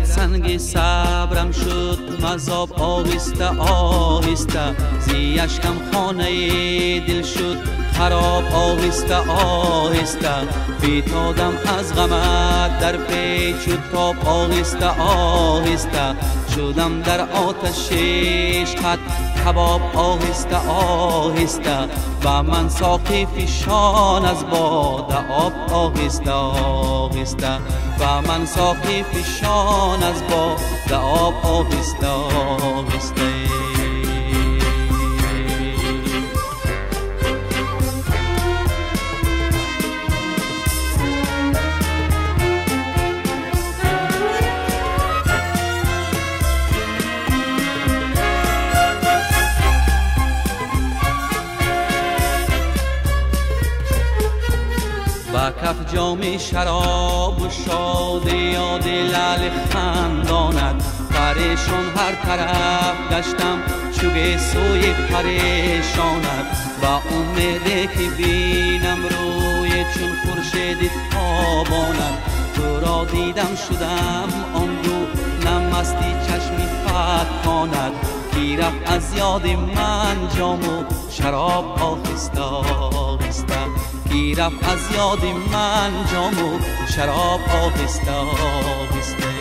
سنگ صبرم شد مذاب آهسته آهسته، زی اشکم خانه دل شد خراب آهسته آهسته، فتادم از غمت در پیچ شد تاب آهسته آهسته، شدم در آتش عشقت کباب آهسته آهسته، و من ساقی فشان از باده آب آهسته آهسته، و من ساقی فشان از باده آب آهسته آهسته. جام شراب و شاد یاد لعل خندانت پریشان هر طرف گشتم چوب سوی پریشانت با امیده که بینم روی چون خورشید تابانت تو را دیدم شدم آن رو نمستی چشمی فتانت کی رفت از یاد من جام و شراب آهسته آهسته کی رفت از یاد من جام و شراب آهسته آهسته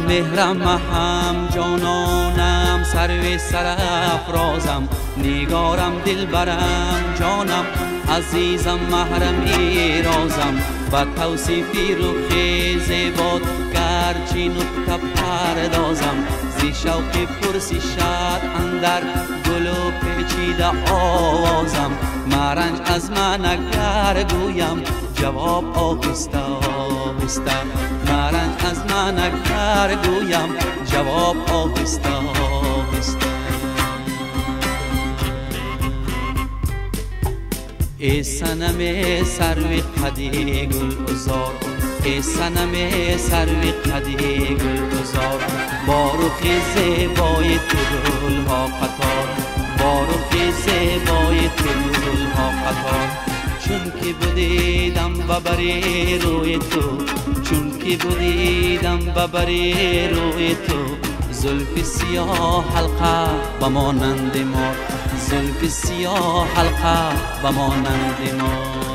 مهرم هم جانانم سرو سرافرازم نگارم دلبرم جانم عزیزم محرم ایرازم با توصیفی رخ زیبات گرچه نقطه پردازم زی شوق پرسی شد اندر گل و پیچیده آوازم مرنج از من اگر گویم جواب آهسته آهسته مرنج از من اگر گویم جواب آهسته آهسته ای صنم سرو قدی گل عذار ای صنم سرو قدی گل عذار با رخ زیبای تو گلها قطار با رخ زیبای تو گلها قطار چون که بودیدم ببری روی تو چون که بودیدم ببری روی تو زلف سیاه حلقه بمانند مار زلف سیاه حلقه بمانند مار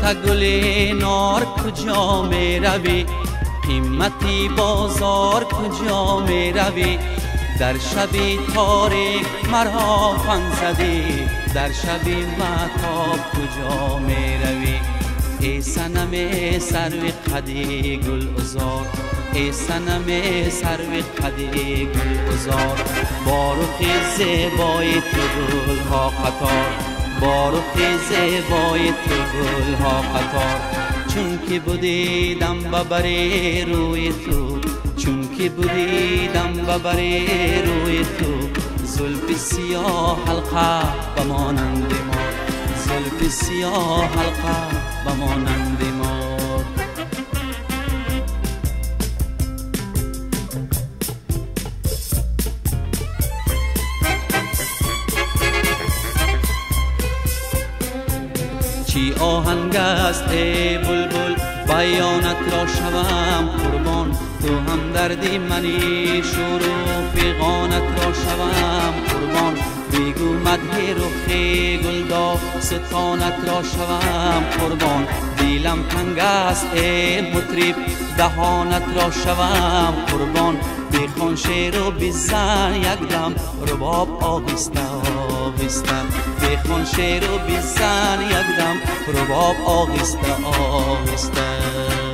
تا گل نار کجا می روی قیمتی بازار کجا می روی در شبی تاریک مرا فن زدی در شبی مهتاب کجا می روی ای صنم سرو قدی گل عذار ای صنم سرو قدی گل عذار با رخ زیبای تو گلها قطار با رخ زیبای تو گلها قطار چون که بودیدم ببری روی تو چون که بودیدم ببری روی تو زلف سیاه حلقه بمانند مار زلف سیاه حلقه بمانند مار چی آهنگ است ای بلبل بیانت را شوم قربان تو هم دردی منی شروع پیغانت را شوم قربان بیگو مدح رخ گلدا ستانت را شوم قربان دیلم تنگ است ای مطرب دهانت را شوم قربان بخوان شعر و بزن یک دم رباب آهسته آهسته بخوان شعر و بزن یک دم رباب آهسته آهسته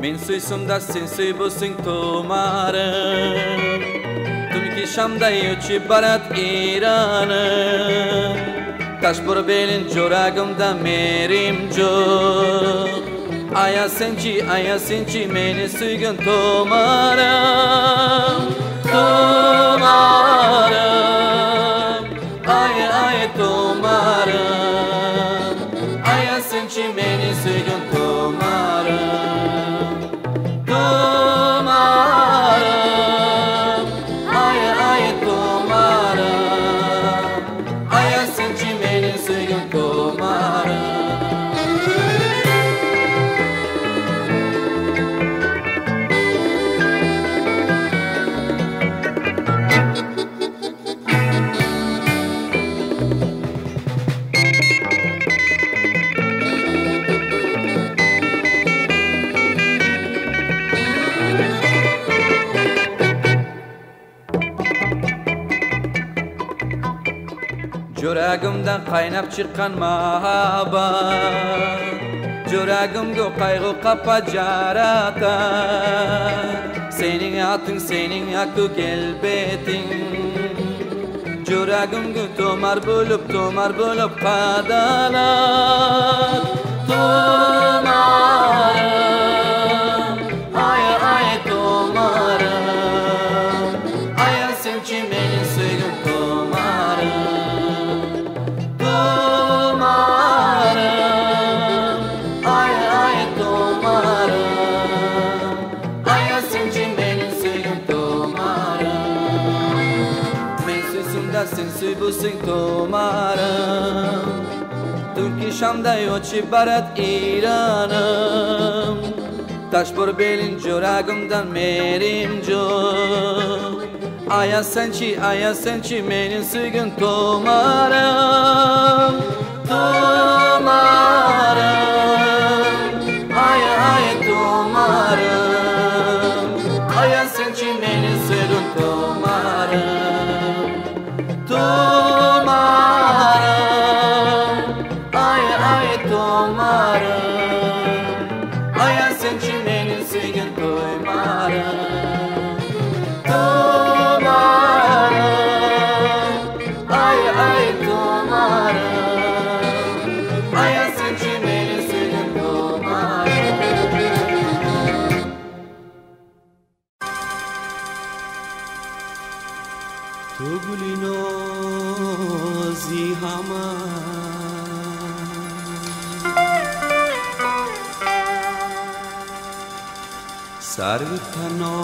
Min suysum da sin suy busing tumare Tum kisham da yuchi barat irane Tash bur belin joragum da merim jo Aya senchi meni suygun tumare Tumare Aya tumare Aya senchi meni suygun tumare Tumare, ay tumare. Juragimdan qaynab chiqqan muhabbat Juragimga qayg'u qapa jaratar Sening ating sening aku kelbeting Juragimga tomar bo'lib qadalar Tomarim ay tomarim Ay senchi mening sevgim tomarim Tomarim ay tomarim Ay senchi mening sevgim tomarim Men suysimda sen suy bo'lsang tomarim Turki Shamda yochib barat Ironim Tashbur belin juragimdan merim jo Ayasanchi mening suygun tomarim Tomarim ay tomarim Ayasanchi mening suygun tomarim Tomarim ay tomarim Ayasanchi mening suygun tomarim Tomarim ay tomarim Ayasanchi mening suygun tomarim Tu guli nozi Sarvi tanozi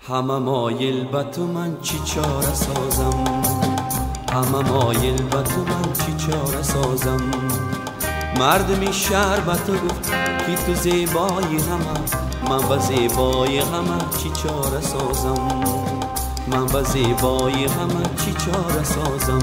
Hama moyil batu man chi chora sozam Hama moyil batu man chi chora sozam Mardmi shahar batu guft ki tu zeboyi hama Man ba zeboyi hama chi chora sozam من با زیبایی همه چی چاره سازم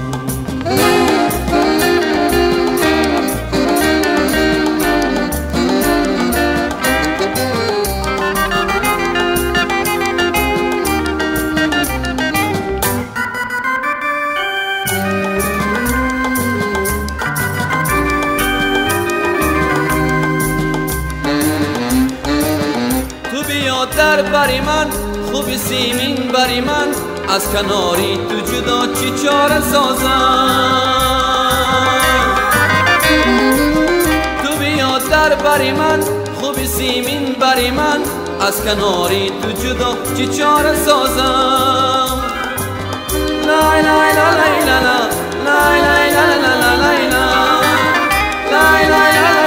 تو بیا در بری من خوبی سیمین بری من از کناری تو جدا چی چاره سازم تو بیا در بری من خوبی سیمین بری من از کناری تو جدا چی چاره سازم لای لای لای لای لای لای لای لای لای لای لای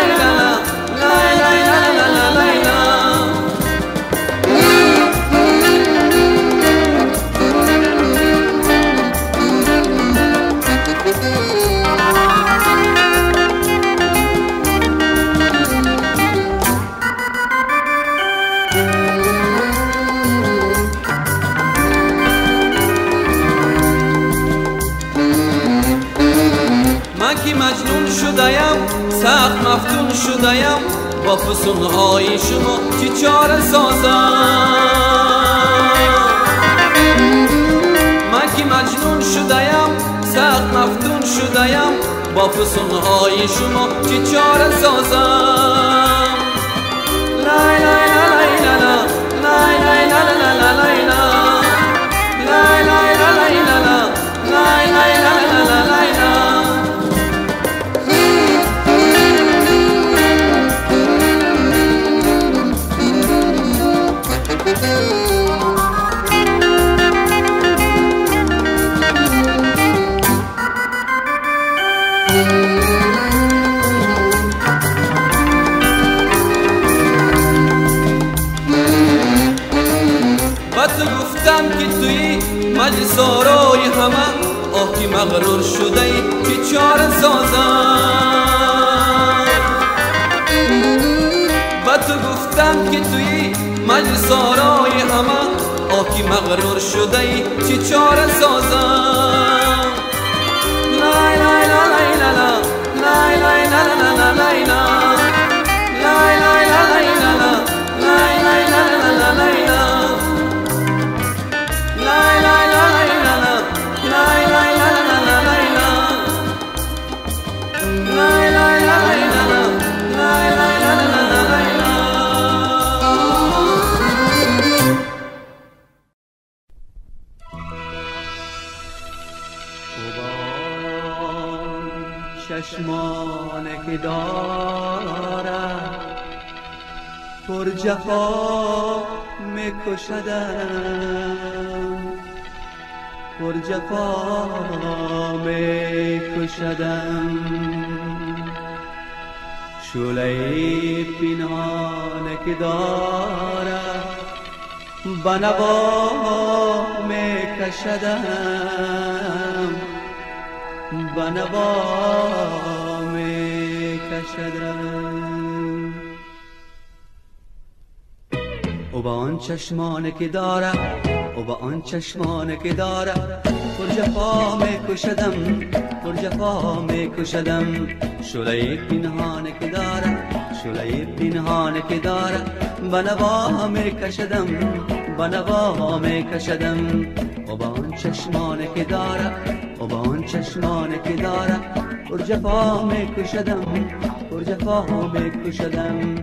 مجنون شده‌ام سخت مفتون شده‌ام با فسونهای شما چی چاره سازم من که مجنون شده‌ام سخت مفتون شده‌ام با فسونهای شما چی چاره سازم لای لای لای لای لای لای لای لای لای لای مجلس آرای همه آه که مغرور شده ای که چاره سازم با تو گفتم که توی مجلس آرای همه آه که مغرور شده ای که چاره سازم لای لای لای لای لای لای لای لای لای لای لای لای لای لای چشمانه که دارد پر جفا میکشدم، پر جفا میکشدم. شعله پنهانه که دارد بنوا میکشدم، بنوا میکشدم. او با آن چشمانه که داره، او با آن چشمانه که داره پر جفا میکشدم، پر جفا میکشدم. شعله پنهانه که داره، شعله پنهانه که داره بنوا میکشدم، بنوا میکشدم. او با آن چشمانه که داره، او با آن چشمانه که داره پر جفا میکشدم، پر جفا میکشدم.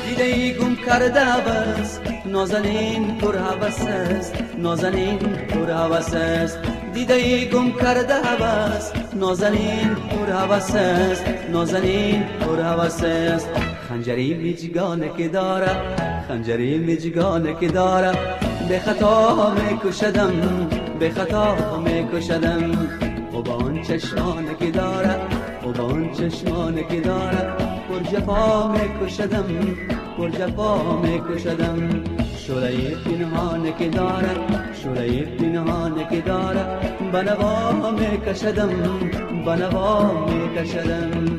دیده ای گم کرده بس نازنین پر هوس است، نازنین پر هوس است. دیده ای گم کرده بس نازنین پر هوس است، نازنین پر هوس است. خنجری میجگانه که داره، خنجری میجگانه که داره به خطا میکشدم، به خطا میکشدم. او با آن چشمانه که داره، او با آن چشمانه که داره پر جفا میکشدم، پر جفا میکشدم. شعله پنهانه که داره، شعله پنهانه که داره بنوا میکشدم، بنوا میکشدم.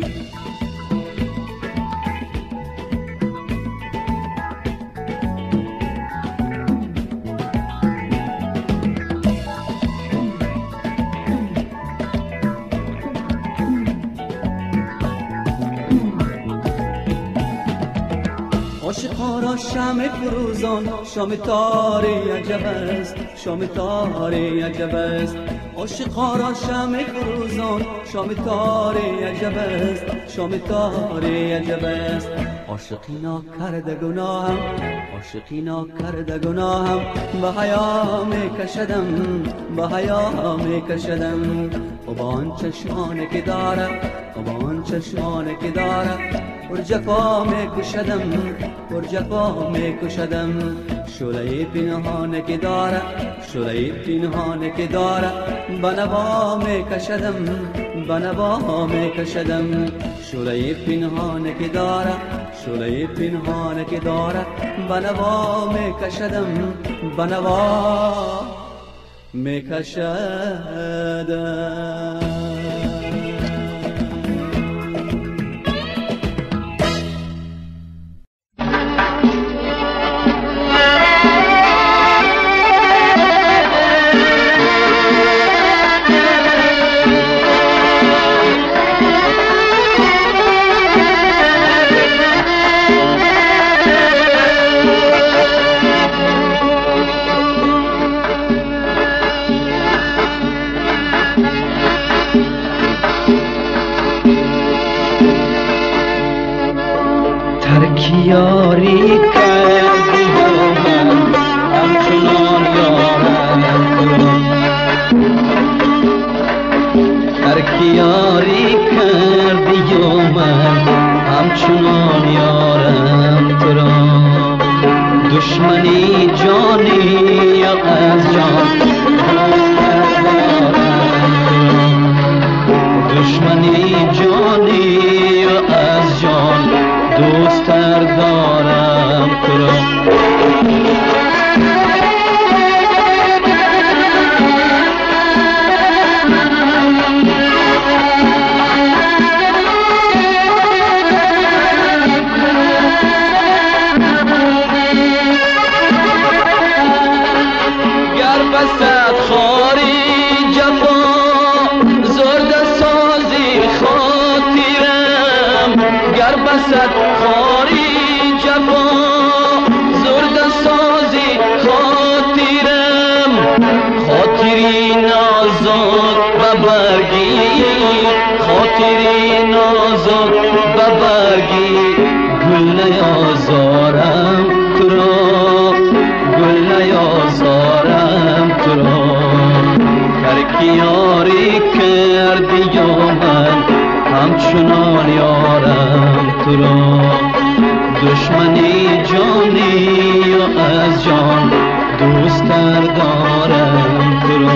عاشقان را شمع فروزان، شام تاری عجب است، شام تاری عجب است. عاشقان را شمع فروزان، شام تاری عجب است، شام تاری عجب است. عاشقی ناکرده گناهم، عاشقی ناکرده گناهم به حیا میکشدم، به حیا میکشدم. و با آن چشمانه که داره، و با آن چشمانه که داره پر جفا میکشدم، پر جفا میکشدم. شعله پنهانه که داره، شعله پنهانه که داره بنوا میکشدم، بنوا میکشدم. شعله پنهانه که داره، شعله پنهانه که داره بنوا میکشدم، بنوا میکشدم. یاری کردی با من همچنان یارم ترک یاری کردی و من همچنان یارم تو را. دشمنی جانی یا از جان دشمنی جانی یا از جان دوستر دارم تو را. بسد خاری جفا زرد سازی خاطرم گر بسد خاری جفا زرد سازی خاطرم خاطری نازک و برگی خاطری نازک و برگی گل نیازارم تو را گل نیازارم تو را ترکی یاری کردی یا من همچنان یارم تو را دشمنی جانی یا از جان دوست دارم تو را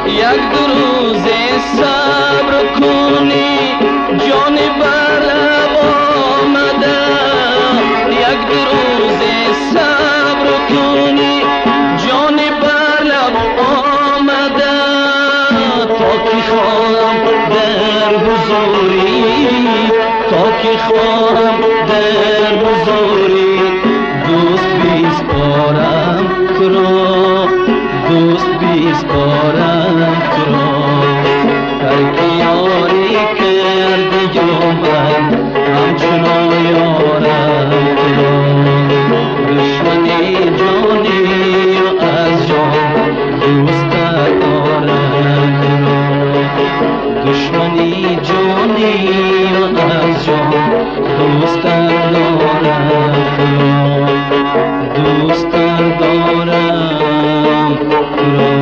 یک دو روز صبر کنی جان بر لب آمده یک دو روز صبر کنی جان بر لب آمده تا که خواهم در حضوری تا که خواهم در حضوری دوست بیسپارم تو را دوست بیسپارم تو را ترکی یاری کردی یا من همچنان یارم تو را دشمنی جانی یا از جان دوست دارم تو را دشمنی جانی یا از جان دوست دارم تو را دوست دارم تو را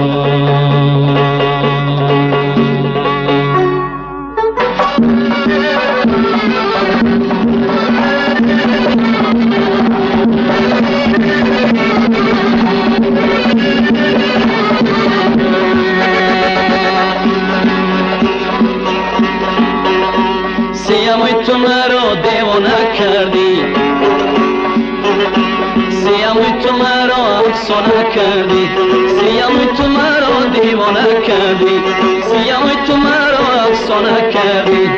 سیاموی تو مرا دیوانه کردی سیاموی تو مرا افسانه کردی سیاموی تو مرا دیوانه کردی سیاموی تو مرا افسانه کردی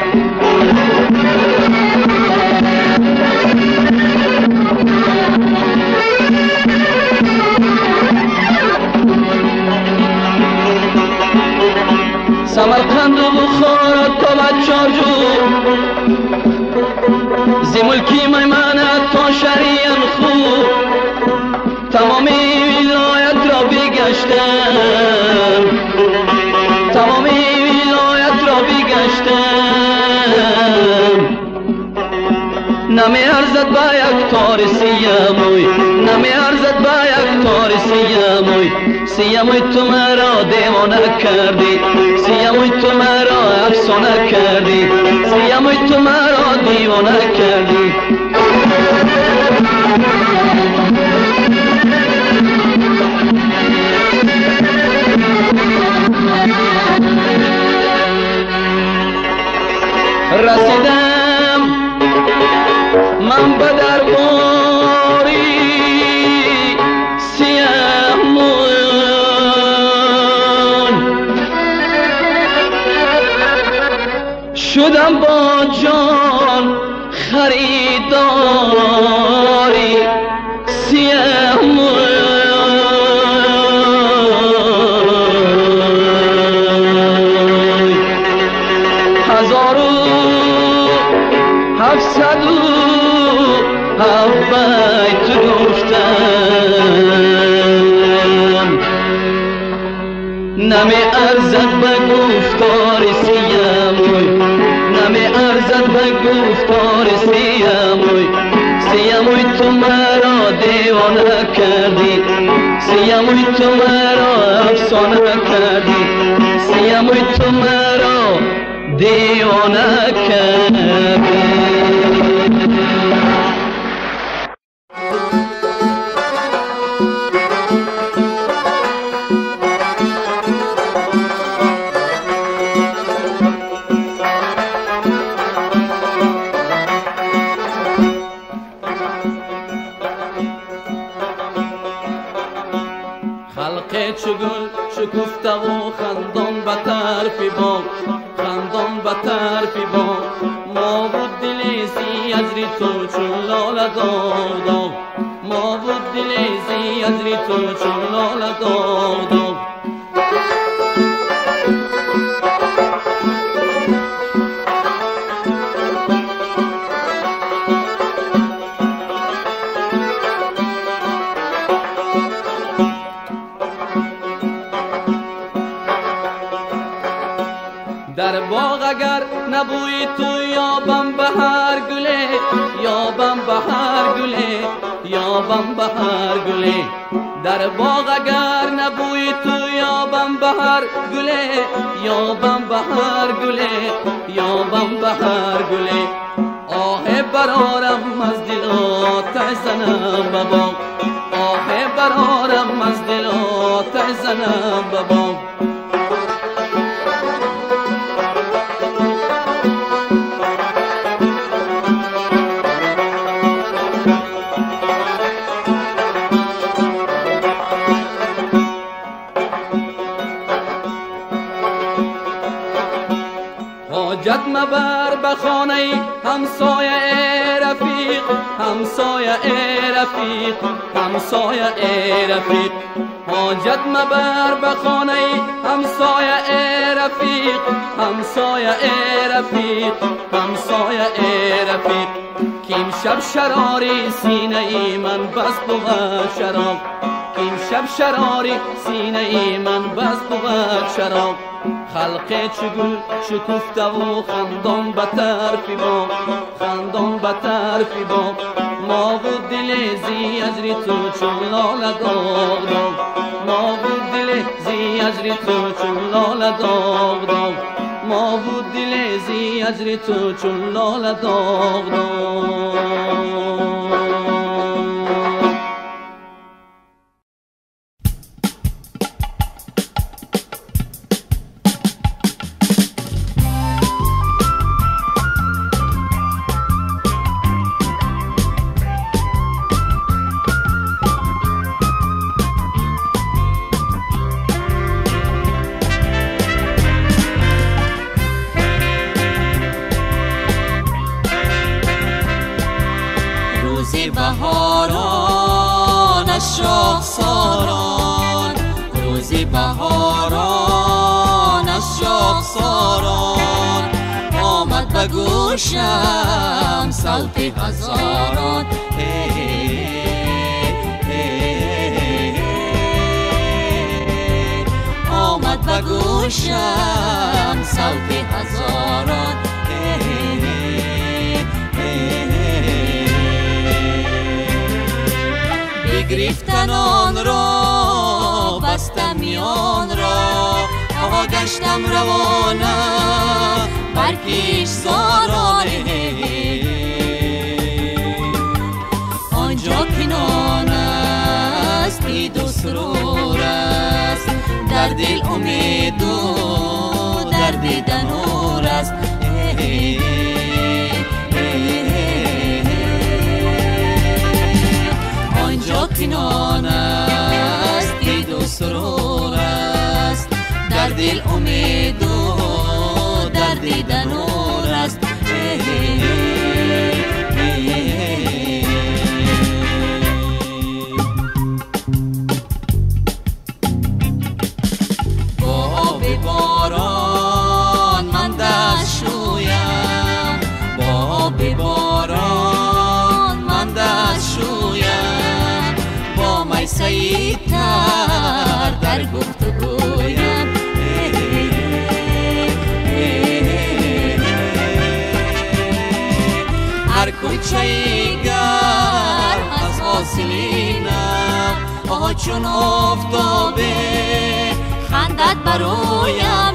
سمرقند و بخارا تا بچارجو زی ملکی میمنت تا شریم خوب تمامی ولایت را بگشتم تمامی ولایت را بگشتم نمی ارزد با یک تار سیاموی نمی ارزد با یک تار سیاموی سیاموی تو مرا دیوانه کردی سیاموی تو مرا افسانه کردی سیاموی تو مرا دیوانه کردی رسیدم من به درباری سیامون شدم با جان خریداری سیامون هفتصد و هفت بیت گفتم نمی ارزد به گفتار سیاموی نمی ارزد به گفتار سیاموی سیاموی تو مرا دیوانه کردی سیاموی تو مرا افسانه کردی سیاموی تو مرا دیوانه کردی خلق چو گل شکفته و خندان به طرف باغ، خندان به طرف باغ. ما بود دل زی از ری تو چون لاله داغ داغ، ما بود دل زی از ری تو چون لاله داغ داغ. در باغ اگر نبوی تو یابم به هر گله، یابم به هر گله، یابم به هر گله. در باغ اگر نبوی تو یابم به هر گله، یابم به هر گله، یابم به هر گله. آه برارم از دل آتش زنم به باغ، آه برارم از دل آتش زنم به باغ. حاجت مبر به خانه همسایه رفیق، همسایه رفیق، همسایه رفیق. حاجت مبر به خانه همسایه رفیق، همسایه رفیق، همسایه رفیق. که امشب شراری سینه ای من بس بود شراب، که امشب شراری سینه ای من بس بود شراب. خلق چو گل شکفته و خندان به طرف باغ، خندان به طرف باغ. ما بود دل زی از ری تو چون لاله داغ داغ، ما بود دل زی از ری تو چون لاله داغ داغ، ما بود دل زی از ری تو چون لاله داغ داغ. بهاران از شاخساران، روزی بهاران از شاخساران. آمد به گوشم صوت هزاران، آمد به گوشم صوت هزاران. بگرفتن آن را بستم میان را، گشتم روانه بر پیش زارانه. آنجا کنان است دید و سرور است، در دل امید و در دیدن نور است. آنجا کنان است دید و سرور است، در دل امید و در دیدن نور است. با باران من دست شویم، با باران من دست شویم. با می سیدتر در گفتگویم، هر کوچه گرم از حاصلینم. آها چون آفتابه خندد برایم،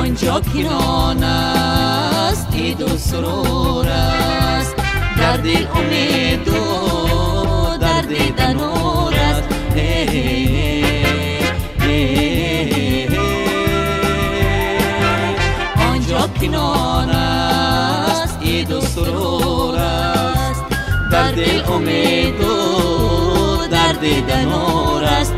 آنجا کنان است دید و سرور است، در دل امید و در دیدن نور است. آنجا کنان است دید و سرور است، در دل امید و دنور است.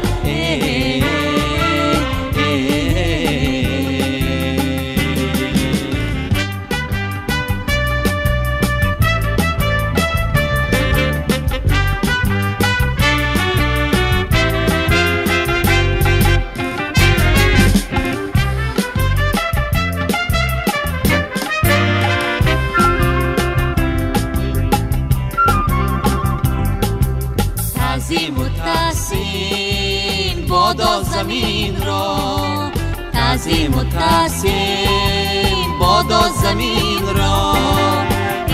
تعظیم و تحسین بادا زمین را، تعظیم و تحسین بادا زمین را،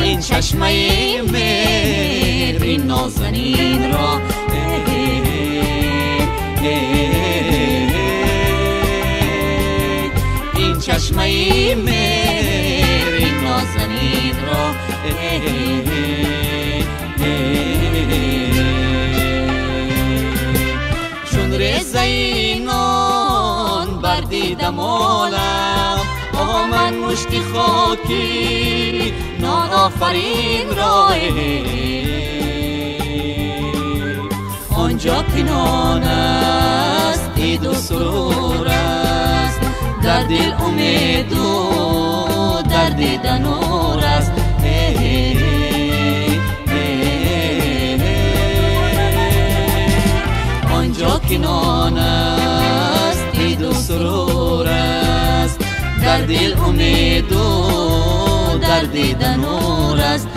این چشمه مهر این نازنین را. این چشمه مهر این نازنین را. چون رزینان بردیدم عالم، آقا من مشتی خاکی نان آفرین را. آنجا که نان است عید و سرور است، در دل امید و در دیدن نور است. آنجا که نان است عید و سرور است، در دل امید و در دیدن نور است.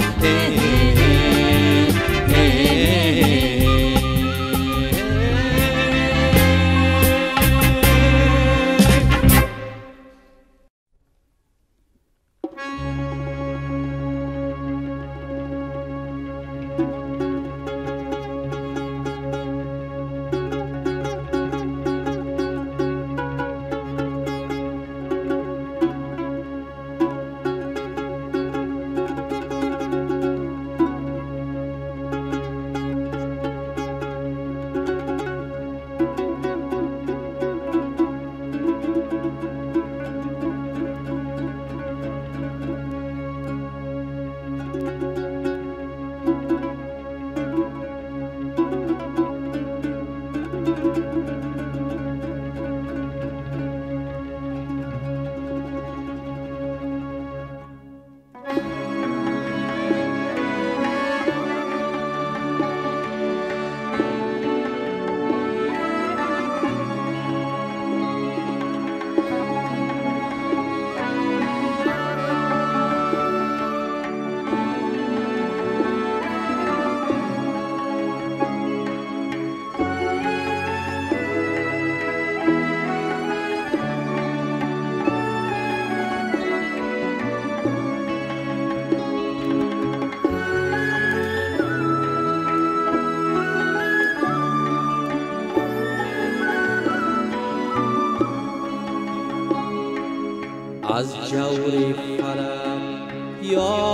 از جور فلک یارم،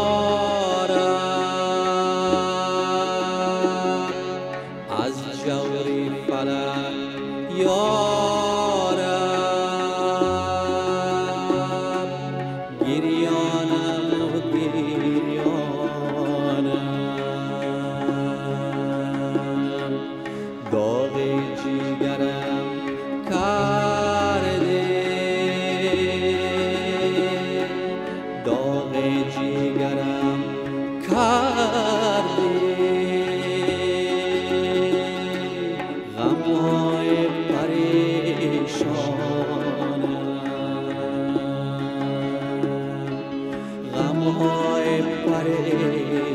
از جور فلک یارم، گریانم و گریانم، داغ جگرم کرده، داغ جگرم کرده، غمهای پریشانم، غمهای پریشانم.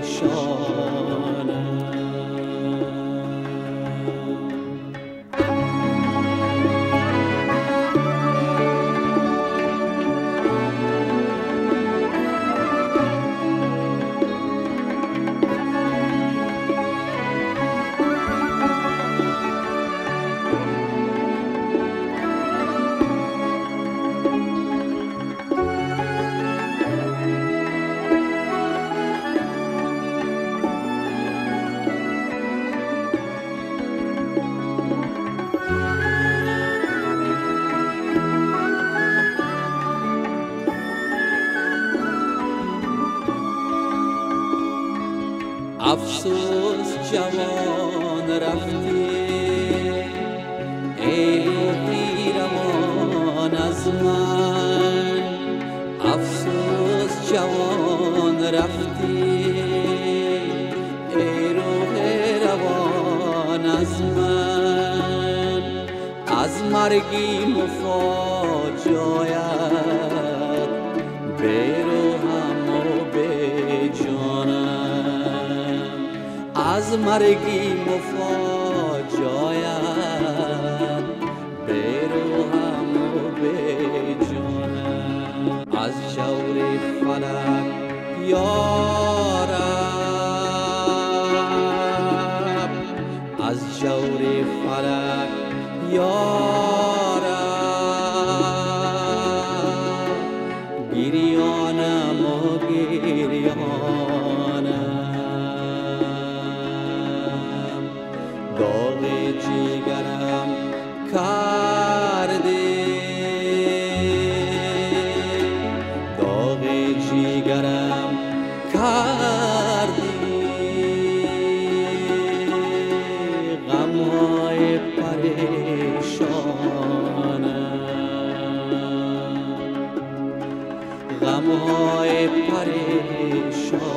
افسوس جوان رفتی، رفتی ای روح روان از من، از مرگی مفاجایت به روحم و به جانم، از مرگی مفاجایت به روحم و به جانم، از جور فلک یا رب، از جور فلک یا رب، گریانم و گریانم، داغ جگرم کرده، داغ جگرم کردی، غمهای پریشانم، غمهای پریشانم.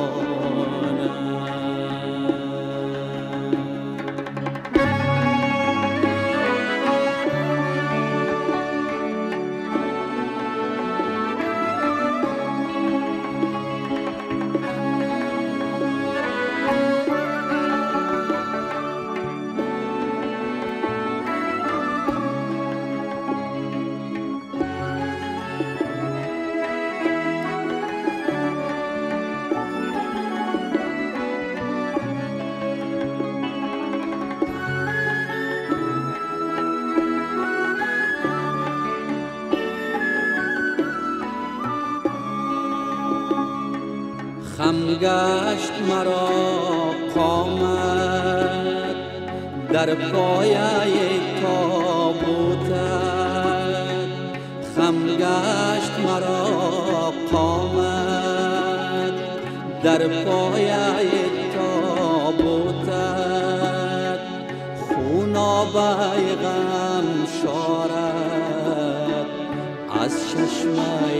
خم گشت مرا قامت در پایه تابوتت، خم گشت مرا قامت در پایه تابوتت، خونابه غم شارد از چشمه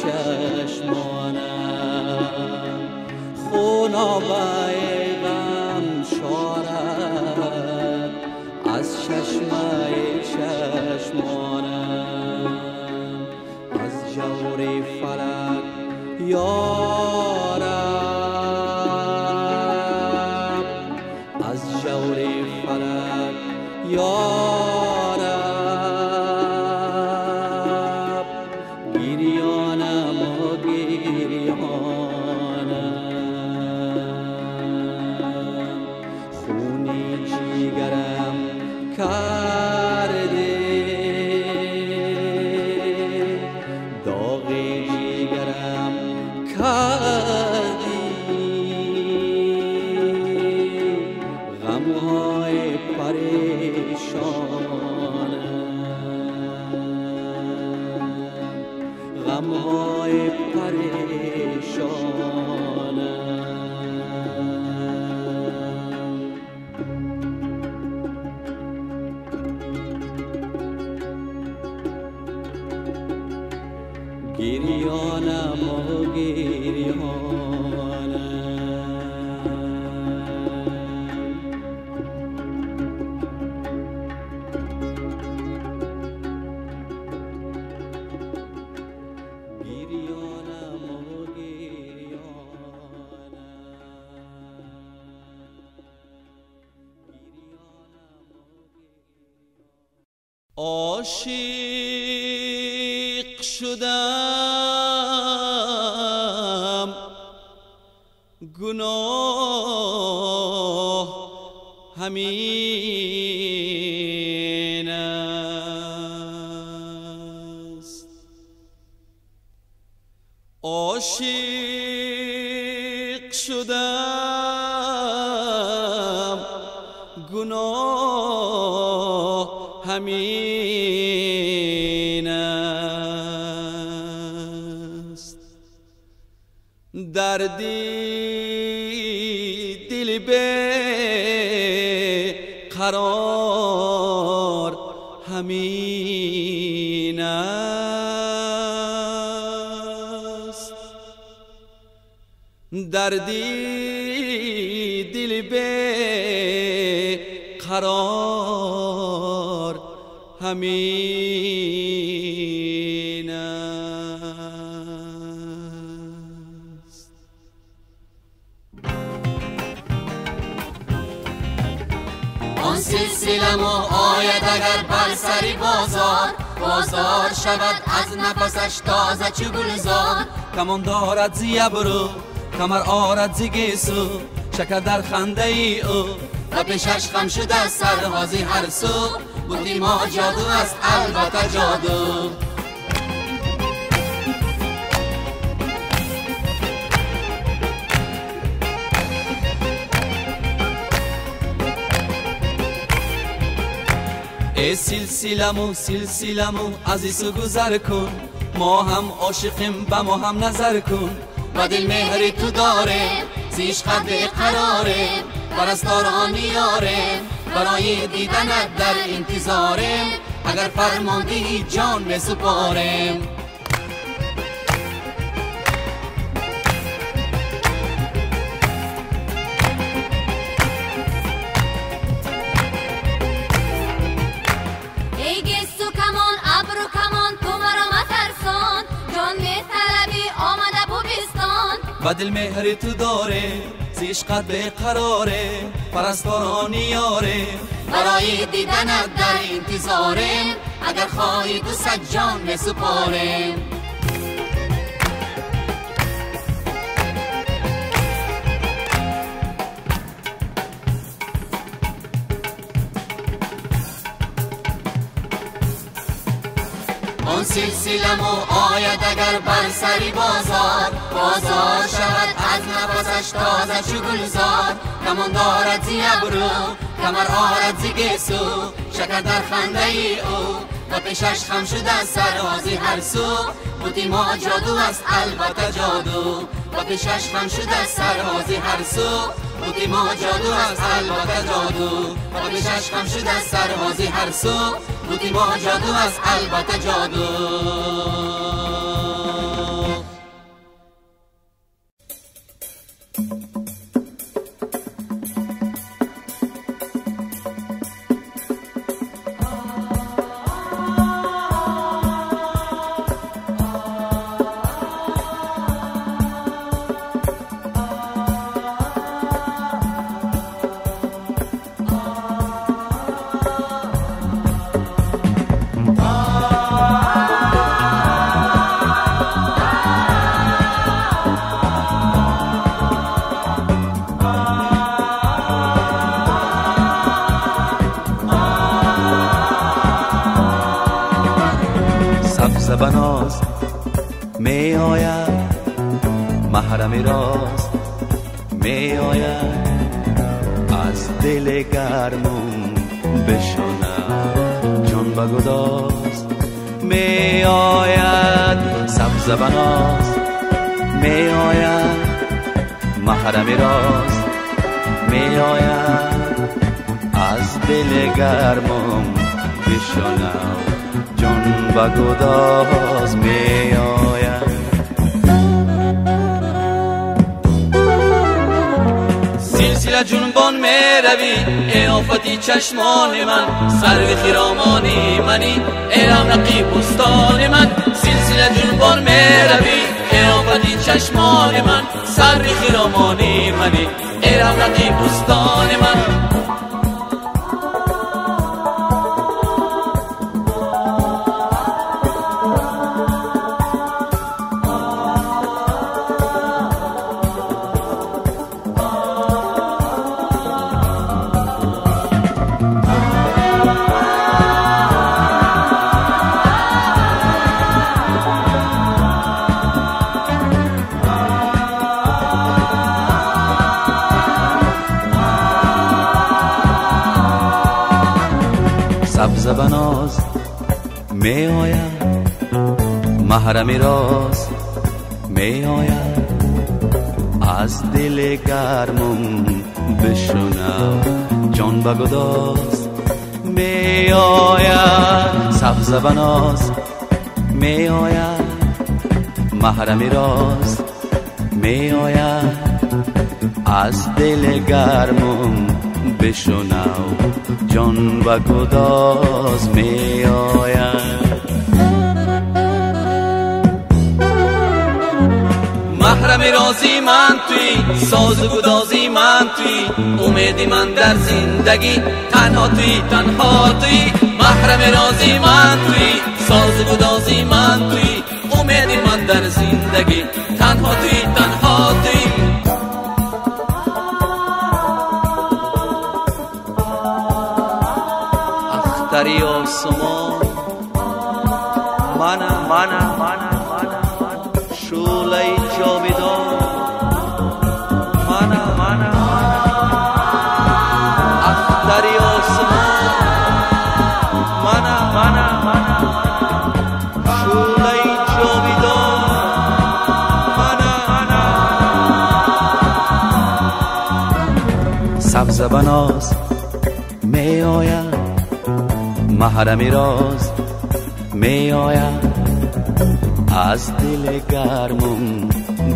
چشمانم، خونابه غم شارد از چشمه چشمانم، از جور فلک یا رب، از جور فلک یا رب، گریانم و گریانم، خونی جگرم کرده، داغ جگرم کردی، غمهای پریشانم، غمهای پریشانم. گریانم و گریانم، گریانم و گریانم. عاشق شدم گناه همین است، عاشق شدم گناه همین است، دردی دل به قرار همین است، دردی دل به قرار همین است. آن سلسلم آید اگر بر سری بازار شود از نفسش تازه چو گلزار. کمان دارد زی ابرو کمر آرد زی گیسو شکر در خنده ای او و پیشش خم شده سرهازی هر سو. بودی ما جادو است البته جادو. ای سلسلمو عزیزو گذر کن. ما هم عاشقیم به ما هم نظر کن. و دل مهری تو داریم زیش قد قراریم. پرستاران یاریم برای دیدنت در انتظاریم. اگر فرماندهی جان بسپاریم. ای گست و کمان ابر و کمان تو مرا مترسان. جان می طلبی آمده بوبستان. و دل مهری تو داره زیش قد قراره. پرستاران یاریم برای دیدنت در انتظاریم. اگر خواهی تو صد جان بسپاریم. آن سلسلم آید اگر بر سری بازار شود از نفسش تازه چو گلزار. کمان دارد زی ابرو کمر آرد زی گیسو شکر در خنده ای او و پیشش خم شده سرهازی هر سو. بودی ما جادو است البته جادو و پیشش خم شده سرهازی هر سو. بودی ما جادو است البته جادو و پیشش خم شده سرهازی هر سو. بودی ما جادو است البته جادو. بناز می آید محرم راست می آید از دل گرمون بشنم جان و گداز می آید سبز بناز می آید محرم راست می آید از دل گرمون بشنم جان و گداز می آید. سلسله جنبان می روی ای آفتی چشمان من. سرو خیرامانی منی ای رونقی بستان من. سلسله جنبان می روی ای آفتی چشمان من. سرو خیرامانی منی ای رونقی بستان من. سبز بناز می آید محرم راست می آید از دل گرمم بشنم جان و گداز می آید. سبز بناز می آید محرم راست می آید از دل گرمم بشنو جان و گداز می آید. محرم رازی من توی، ساز و گدازی من توی، امیدی من در زندگی تنها توی، تنها توی. محرم رازی من توی، ساز و گدازی من توی، امیدی من در زندگی تنها توی، تنها توی. اختری آسمان منم شعله جاویدان منم اختری آسمان منم شعله جاویدان منم. سبز بناز می آید، محرم راز می آید، از دل گرمم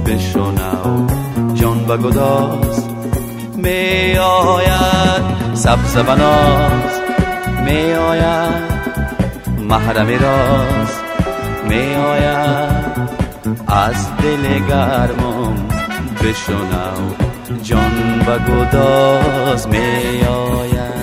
بشنو جان و گداز می آید. سبز بناز می آید، محرم راز می آید، از دل گرمم بشنو جان و گداز می آید.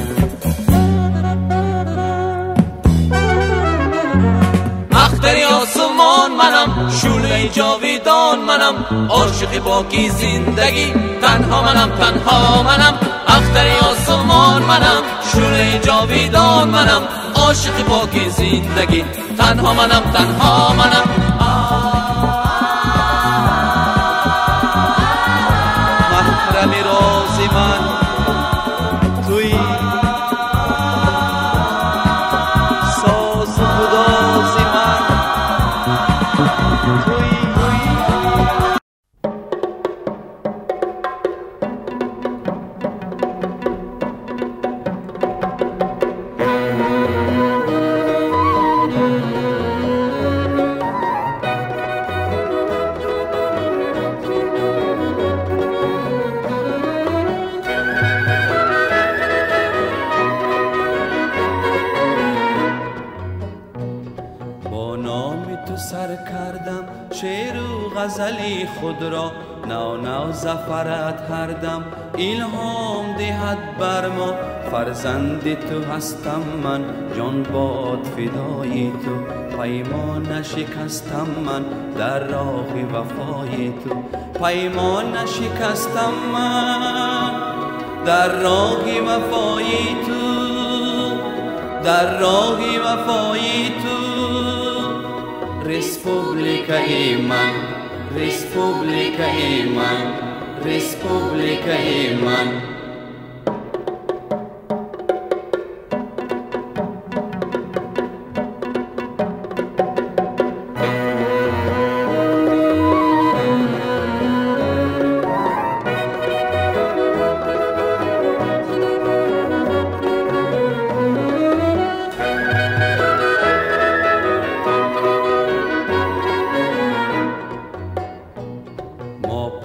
اختری آسمان منم، شعله جاویدان منم، عاشق باقی زندگی تنها منم، تنها منم. اختری آسمان منم، شعله جاویدان منم، عاشق باقی زندگی تنها منم، تنها منم. محرم رازی من توی، ساز و گدازی من توی. سر کردم شعر و غزلی خود را، نو زفرت هر دم الهام دهد بر ما. فرزند تو هستم من، جان باد فدای تو، پیمان نشکستم من در راه وفای تو، پیمان نشکستم من در راه وفای تو، در راه وفای تو. رسپوبلیکای من، رسپوبلیکای من، رسپوبلیکای من.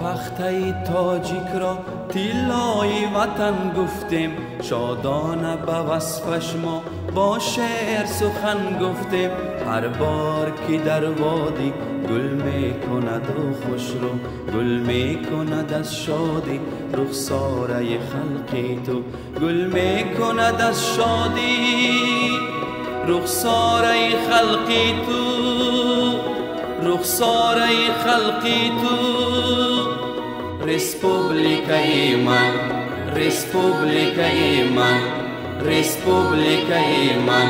پخته تاجیک را تیلای وطن گفتیم، شادانه به وصفش ما با شعر سخن گفتیم. هر بار که در وادی گل می کند و خوش رو، گل می کند از شادی رخساره خلقی تو، گل می کند از شادی رخساره خلقی تو، رخساره خلقی تو. رسپوبلیکای من، رسپوبلیکای من، رسپوبلیکای من.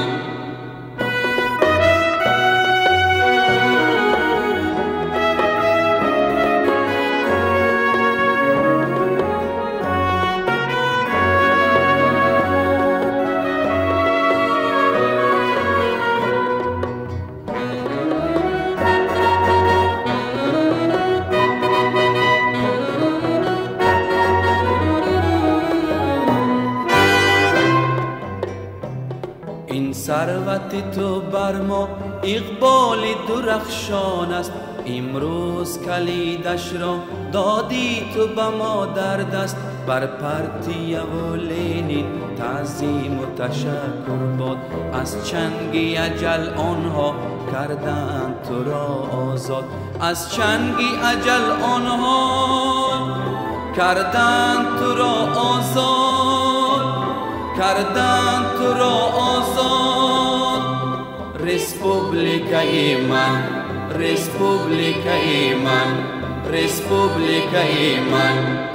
ثروت تو بر ما اقبال درخشان است، امروز کلیدش را دادی تو به ما در دست بر پرتیه و لینین تعظیم و تشکر باد از چنگی اجل آنها کردند تو را آزاد از چنگی اجل آنها کردند تو را آزاد کردند تو را آزاد رسپوبلیکای من رسپوبلیکای من رسپوبلیکای من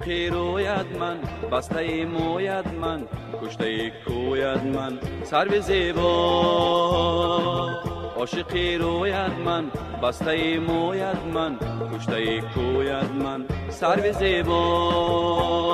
عاشقی روید من بسته موید من کشته کوید من سرو زیبا عاشقی روید من بسته موید من کشته کوید من سرو زیبا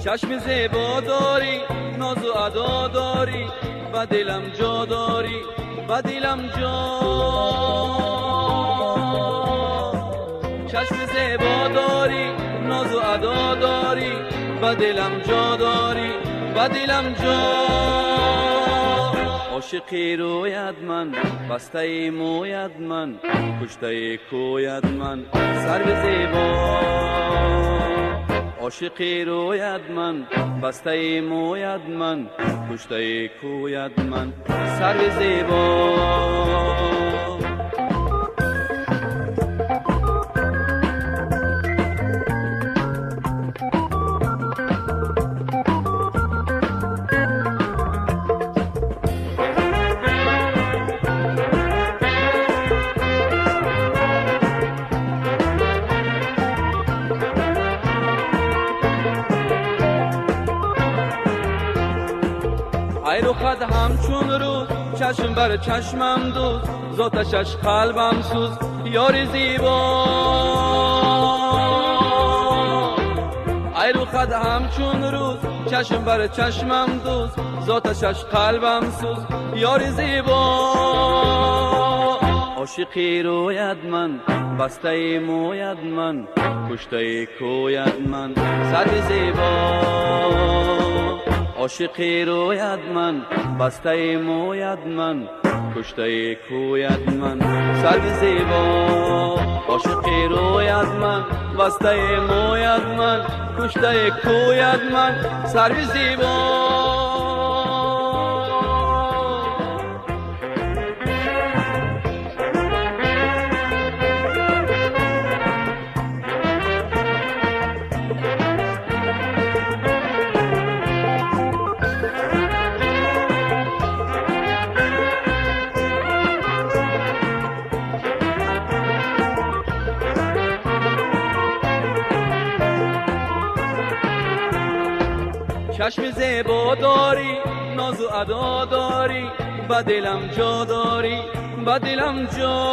چشم زیبا داری ناز و ادا داری و دلم جا داری و دلم جا چشم زیبا داری ناز و ادا داری و دلم جا داری و دلم جا عاشقی روید من بسته موید من کشته کوید من سرو زیبا عاشقی روید من بسته موید من کشته کوید من سرو زیبا ای رخت همچون روز چشم بر چشمم دوز زاتشش قلبم سوز یار زیبا ای رخت همچون روز چشم بر چشمم دوز زاتشش قلبم سوز یار زیبا عاشقی روید من بسته موید من کشته کوید من سرو زیبا عاشقی روید من بسته موید من کشته کوید من سرو زیبا عاشقی روید من بسته موید من کشته کوید من سرو زیبا چشم زیبا داری ناز و ادا داری و دلم جا داری و دلم جا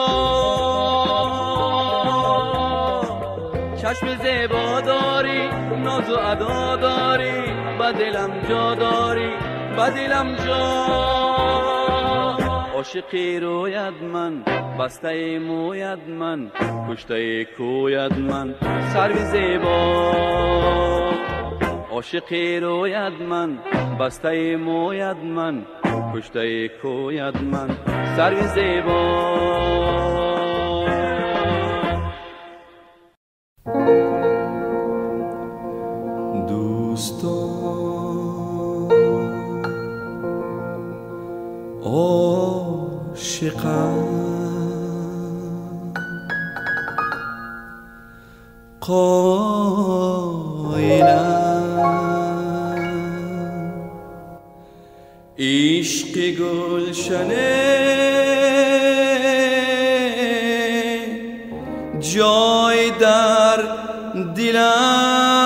چشم زیبا داری ناز و ادا داری و دلم جا داری و دلم جا عاشقی روید من بسته موید من کشته کوید من سرو زیبا عاشقی روید من بسته موید من کشته کوید من سرو زیبا دوستان عاشقم عشق گلشنه جای در دلم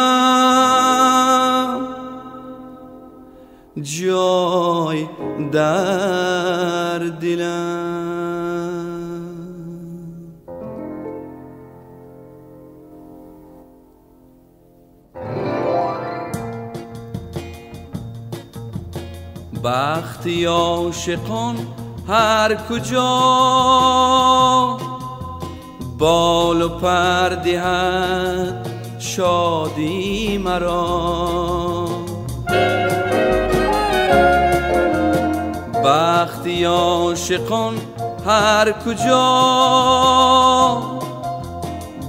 جای در دلم بختی عاشقان هر کجا بال و پر دهد شادی مرا بختی عاشقان هر کجا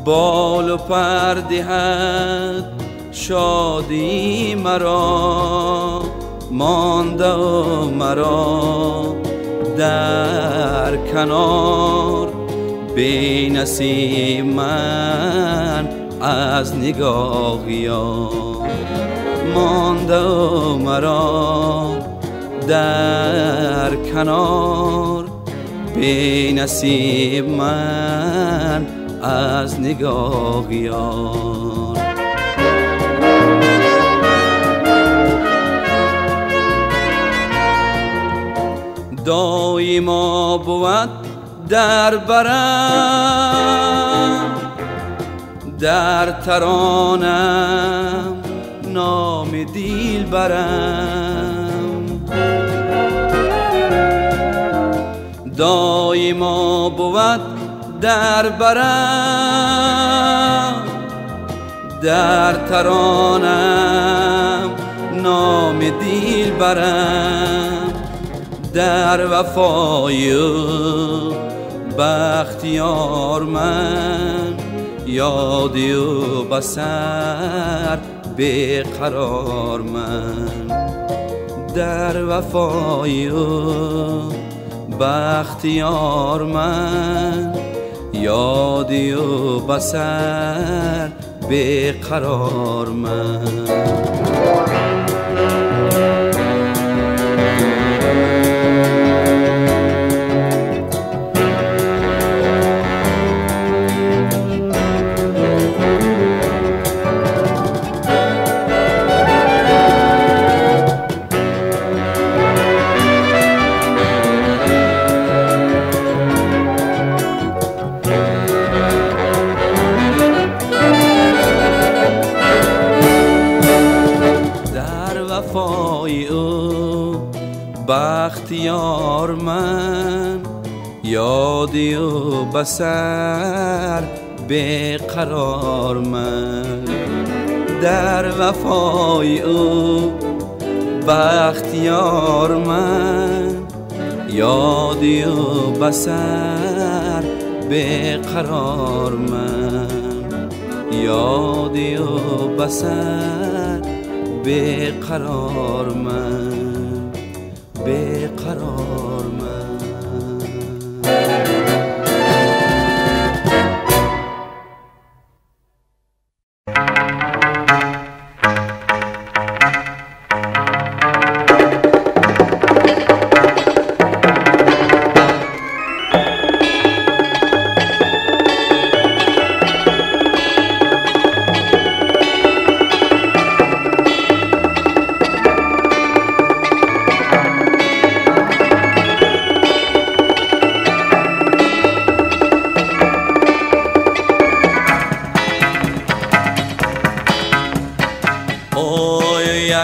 بال و پر دهد شادی مرا مانده مرا در کنار، بی نصیب من از نگاه یار. مانده مرا در کنار، بی نصیب من از نگاه یار. دایما بود در برم، در ترانم نام دیل برم. دایما بود در برم، در ترانم نام دیل برم. در وفای بختیار من، یادی و بسر بیقرار من. در وفای بختیار من، یادی و بسر بیقرار من. بختیار من، یادی و بسر بیقرار من. در وفای او بختیار من، یادی و بسر بیقرار من. یادی و بسر بیقرار من، بیقرار من.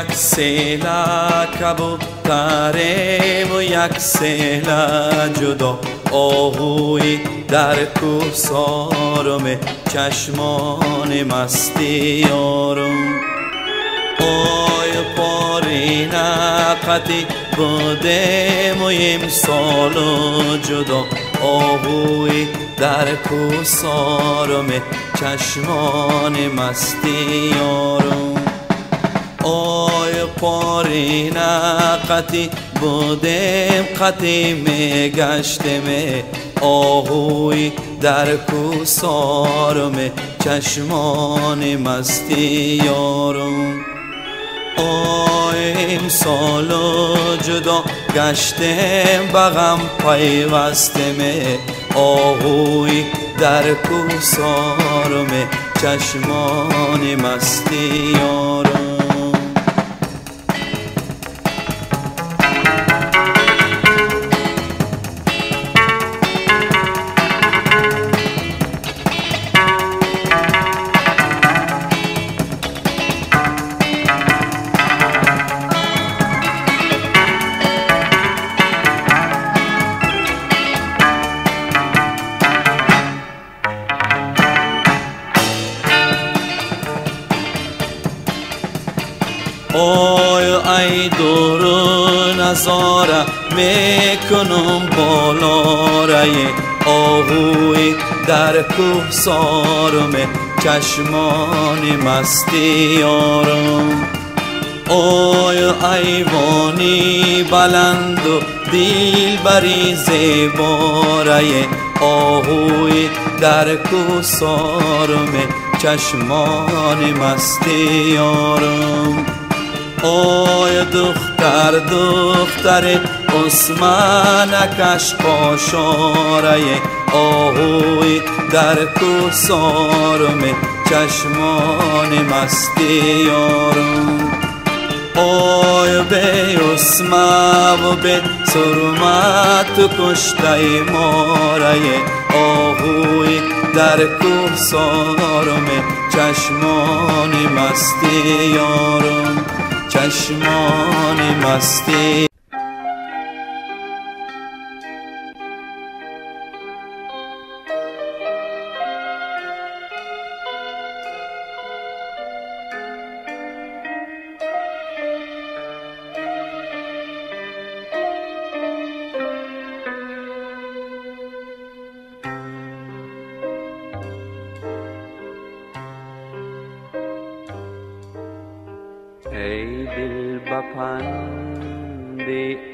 یک سیله کبوتریم و یک سیله جدا، آهوی در کوهسارم چشمان مستی یارم. آی پارینقتی بودیم و امسال جدا، آهوی در کوهسارم چشمان مستی یارم. آی پارینقتی بودیم قتی میگشتیم، آهوی در کوهسارم چشمان مستی یارم. آی امسال جدا گشتیم بغم پیوستیم، آهوی در کوهسارم چشمان مستی یارم. آی ای دور نظاره میکنم بالاره، آهوی در کوهسارم چشمان مستی یارم. اوی ایوانی بلند و دلبری زیباره آهوی در کوسارم چشمان مستی یارم اوی دختر عثمانکش قاشاره آهوی در کوسارم چشمان مستی یارم اوی به اسمه و به سرمت کشته ماره آهوی در کوسارم چشمان مستی یارم چشمان مستی ای دل بپند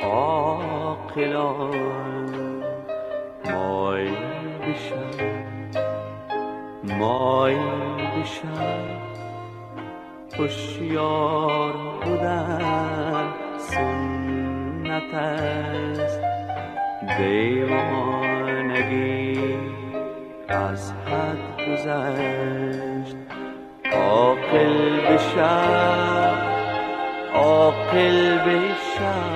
عاقلان مایل بشن هوشیار بودن سنت است دیوانگی از حد گذشت عاقل بشن عاقل بشن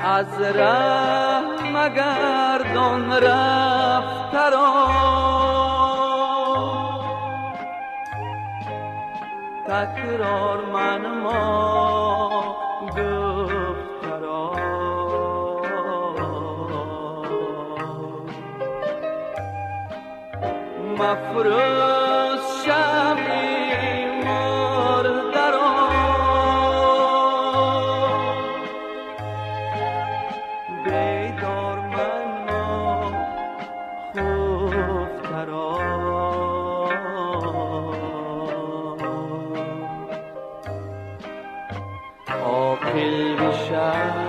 از ره مگردان رفته را تکرار منما گفته را مفروض شمعی مرده را بیدار منما خفته را عاقل بشم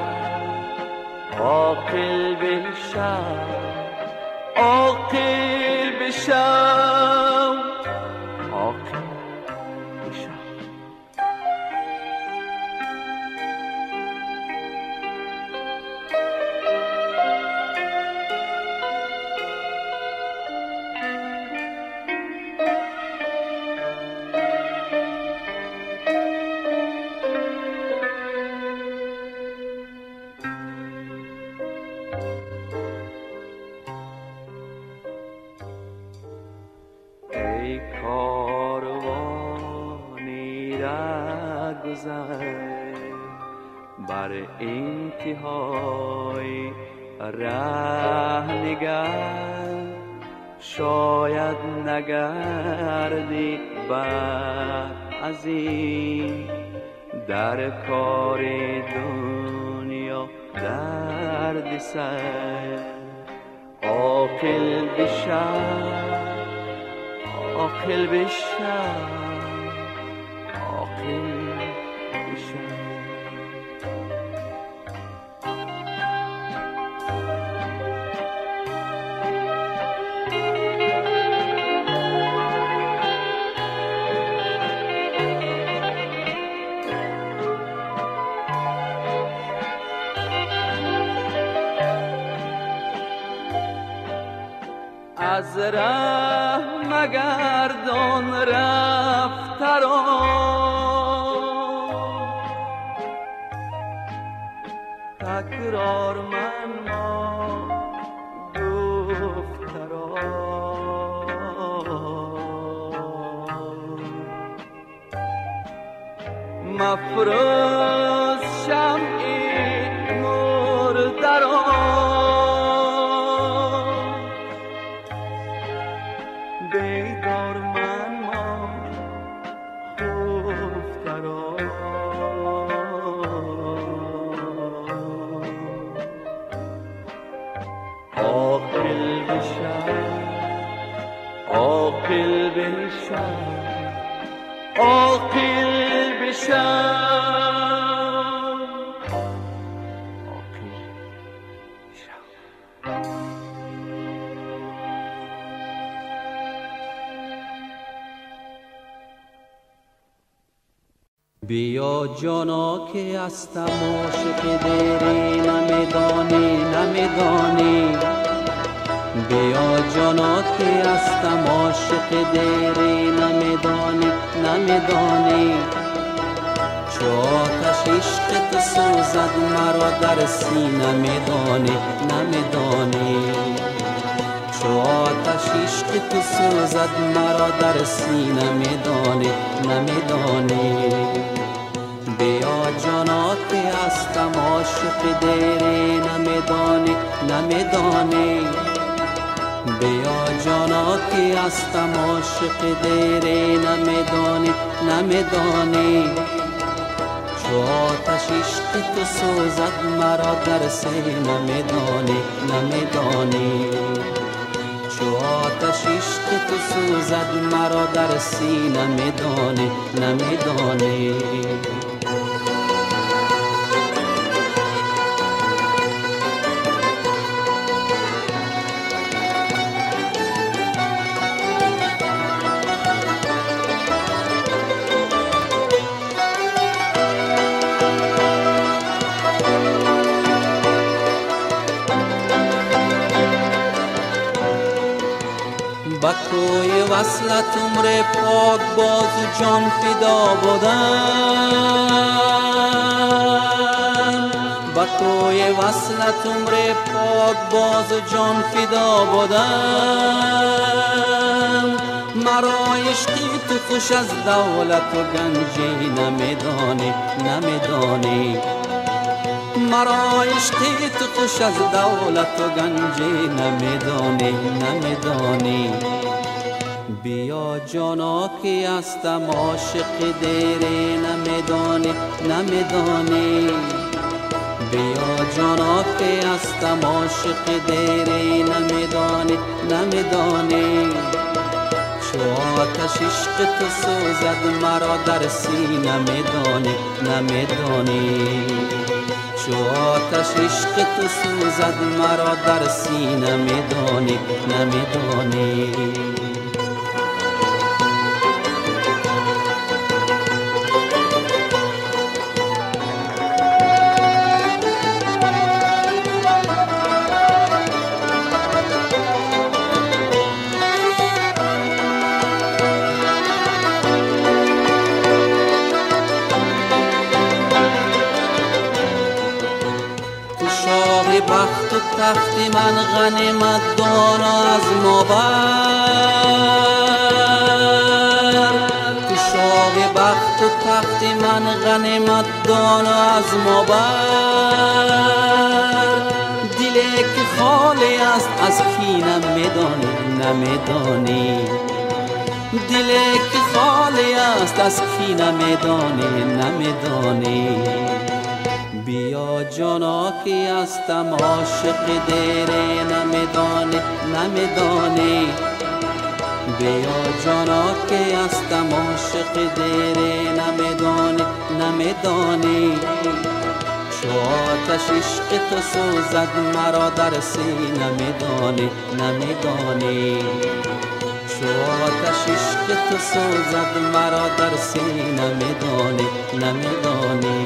عاقل بشم عاقل بشم عاقل بشم ای کاروانی را گذر بر انتهای ره نگر شاید نگردی بعد از این در کار دنیا درد سر عاقل بشم عاقل بشم عاقل بشم از ره مگردان رفته را تکرار منما گفته را مفروض شمعی مرده را عاقل بشم. بیا جانا که هستم عاشق دیری، نمیدانی نمیدانی. بیا جانا که هستم عاشق دیری، نمیدانی نمیدانی. چو آتش عشق تو سوزد مرا در سینه، میدانی نمیدانی. چو آتش عشق تو سوزد مرا در سینه، میدانی نمیدانی. بیا جانا که هستم عاشق دیری، نمیدانی نمیدانی. بیا جانا که هستم عاشق دیری، نمیدانی نمیدانی. چو آتش عشق تو سوزد مرا در سینه، میدانی نمیدانی. چو آتش عشق تو سوزد مرا در سینه، میدانی نمیدانی. با کوی وصلت عمر پاک باز جان فدا بودم. با کوی وصلت عمر پاک باز جان فدا بودم. مرا عشقی تو خوش از دولت و گنجی، نمیدانی نمیدانی. مرا عشقی تو خوش از دولت و گنجی، نمیدانی نمیدانی. بیا جانا که هستم عاشق دیری، نمیدانی نمیدانی. بیا جانا که هستم عاشق دیری، نمیدانی نمیدانی. چو آتش عشق تو سوزد مرا در سینه، میدانی نمیدانی. چو آتش عشق تو سوزد مرا در سینه، میدانی نمیدانی. بخت و تخت من غنیمت دانا از ما بر. تو شاه بخت و تخت من غنیمت دانا از ما بر. دلی که خالی است از کینه، میدانی نمیدانی. دلی که خالی است از کینه، میدانی نمیدانی. بیا جانا که هستم عاشق دیری، نمیدانی نمیدانی. بیا جانا که هستم عاشق دیری، نمیدانی نمیدانی. چو آتش عشق تو سوزد مرا در سینه، میدانی نمیدانی. چو آتش عشق تو سوزد مرا در سینه، میدانی نمیدانی.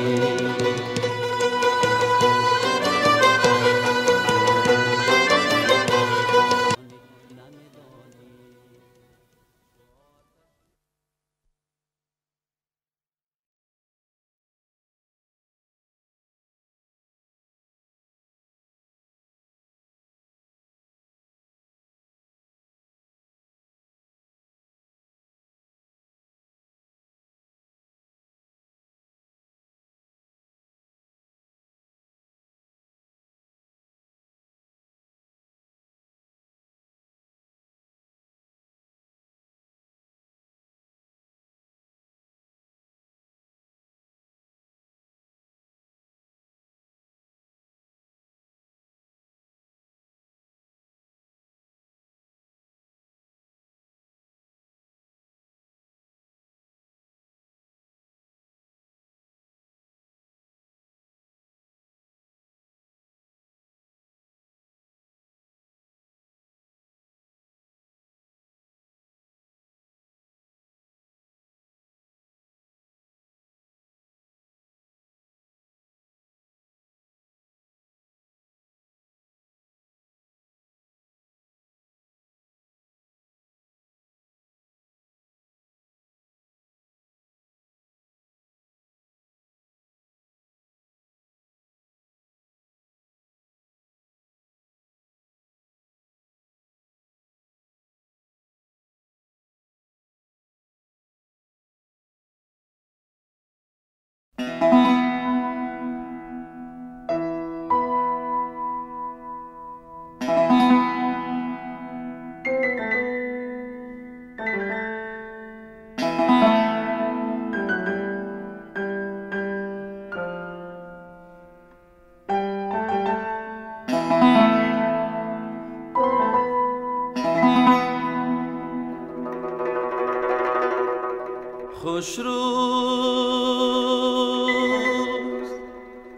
خوش روز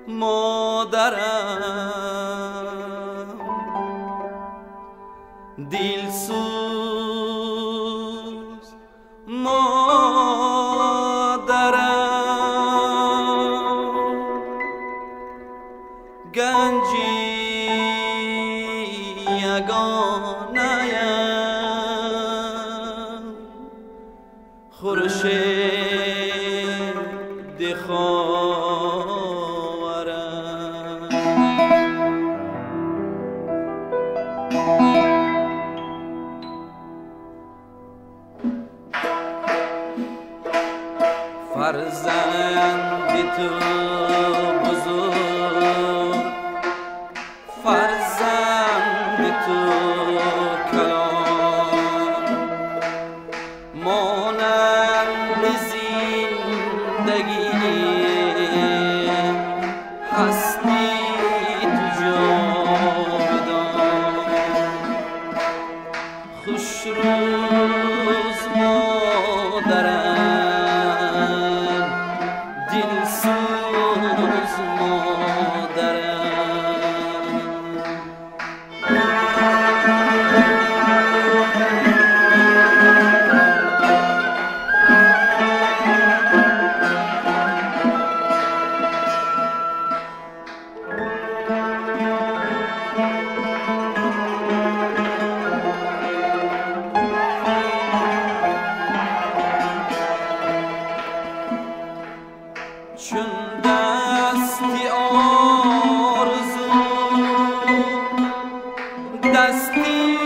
مادرم، دلسوز مادرم، گنجی یگانه‌ام، خورشید خاورم. فرزند تو بزرگ، فرزند تو کلان، مانند زندگی هستی تو جاودان. خوش روز مادرم، دلسوز مادرم. چون دستی آرزو، دستی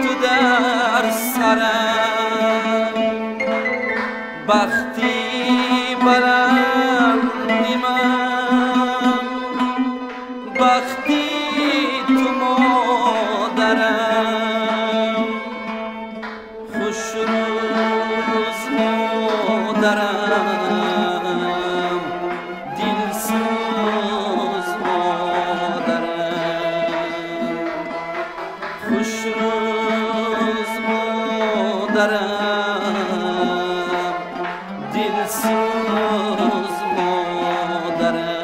تو در سرم، بختی بلندی من، بختی تو مادرم. خوش روز مادرم، دلسوز مادرم. خوش روز مادرم، دلسوز مادرم.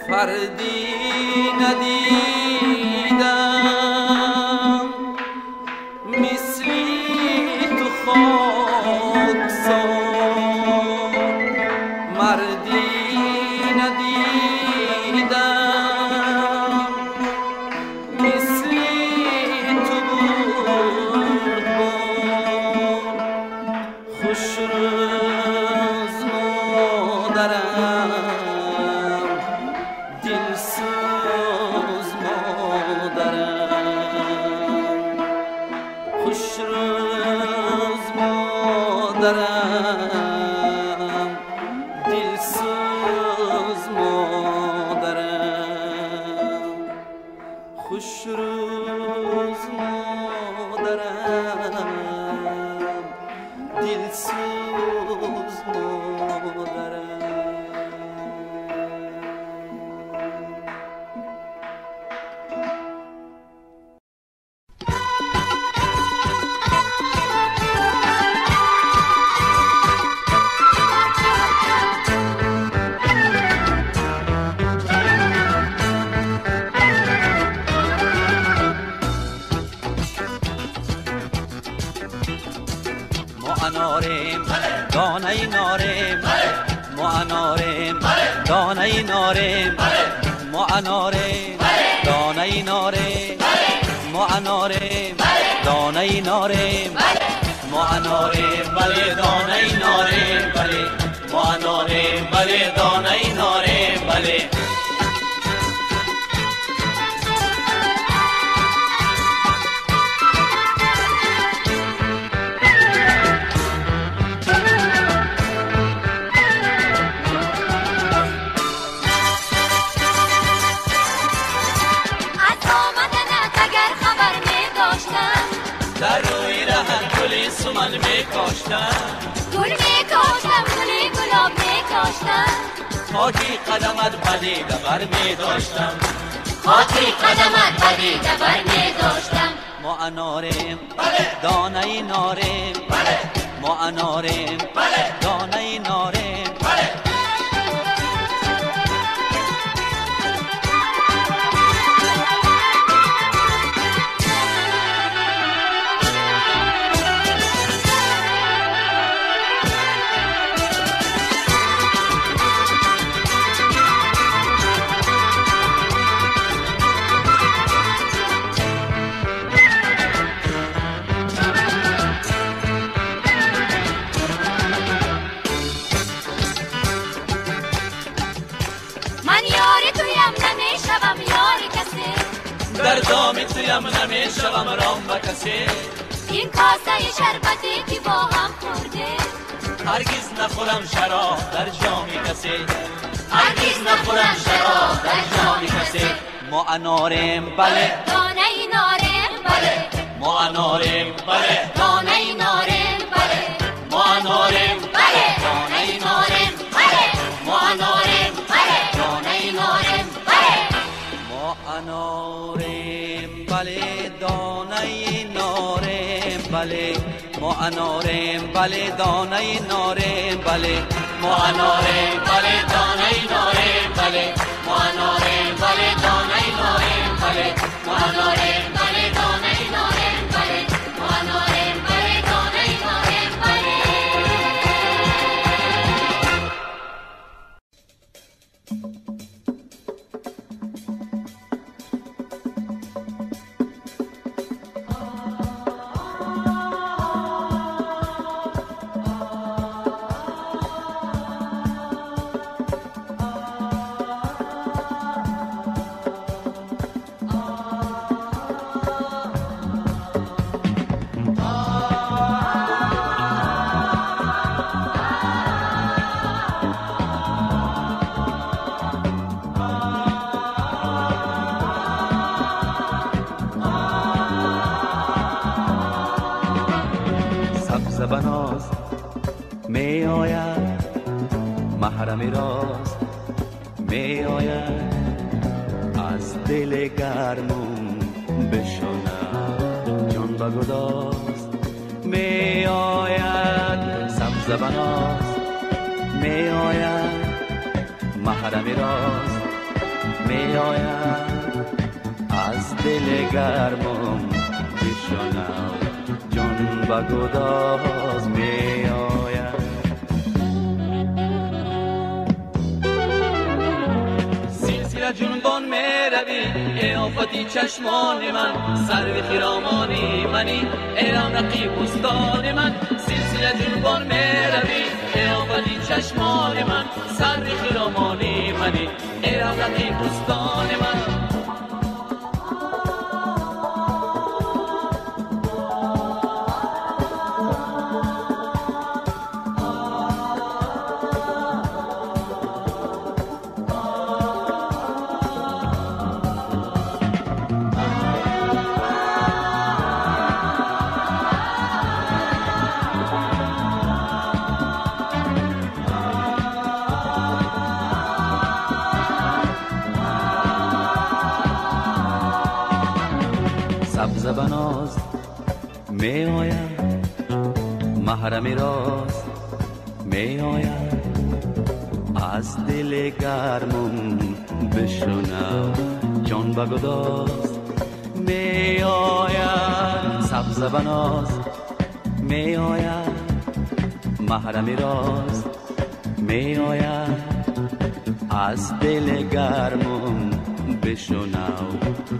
فردی ندیدم مثلی تو خاکسار، مردی ندیدم مثلی تو بردبار. خوش روز مادرم، دلسوز مادرم. خوش روز مادرم، دلسوز مادرم. خوش روز مادرم، دلسوز مادرم. ما اناریم دانه ناریم، ما اناریم دانه ناریم، ما اناریم دانه ناریم، ما اناریم دانه ناریم، ما اناریم بله دانه ناریم بله، ما اناریم بله دانه ناریم بله. سمن میکاشتم گل میکاشتم گل گلاب میکاشتم خاکی قدمت بدی دبر میداشتم خاکی قدمت بدی دبر میداشتم ما اناریم دانه ناریم ما اناریم دانه ناریم در دامی تویم نمیشوم رام و کسی این کاسه شربتی که با هم خورده هرگز نخورم شراب در جام کسی هرگز نخورم شراب در جام کسی ما اناریم بله دانه ناریم بله ما اناریم بله دانه ناریم بله ما اناریم بله دانه ناریم بله ما اناریم بله دانه ناریم بله ما اناریم بله دانه ناریم بله ما اناریم بله دانه ناریم بله ما اناریم بله دانه ناریم بله ما اناریم بله دانه ناریم بله ما اناریم بله دانه ناریم بله ما اناریم بله دانه ناریم بله بناز می آید محرم راست می آید از دل گرمون بشنم جان و گداست می آید سبز بناز می آید محرم راست می آید از دل گرمون بشنم جان و گداز می آید سلسله جنبان می روی ای آفتی چشمان من سر خیرامانی منی ای رونقی بستان من سلسله جنبان می روی ای آفتی چشمان من سر خیرامانی منی ای رونقی بستان من سبز بناز می آید محرم راست می آید از دل گرمون بشنو جان و گداز می آید سبز بناز می آید محرم راست می آید از دل گرمون بشنو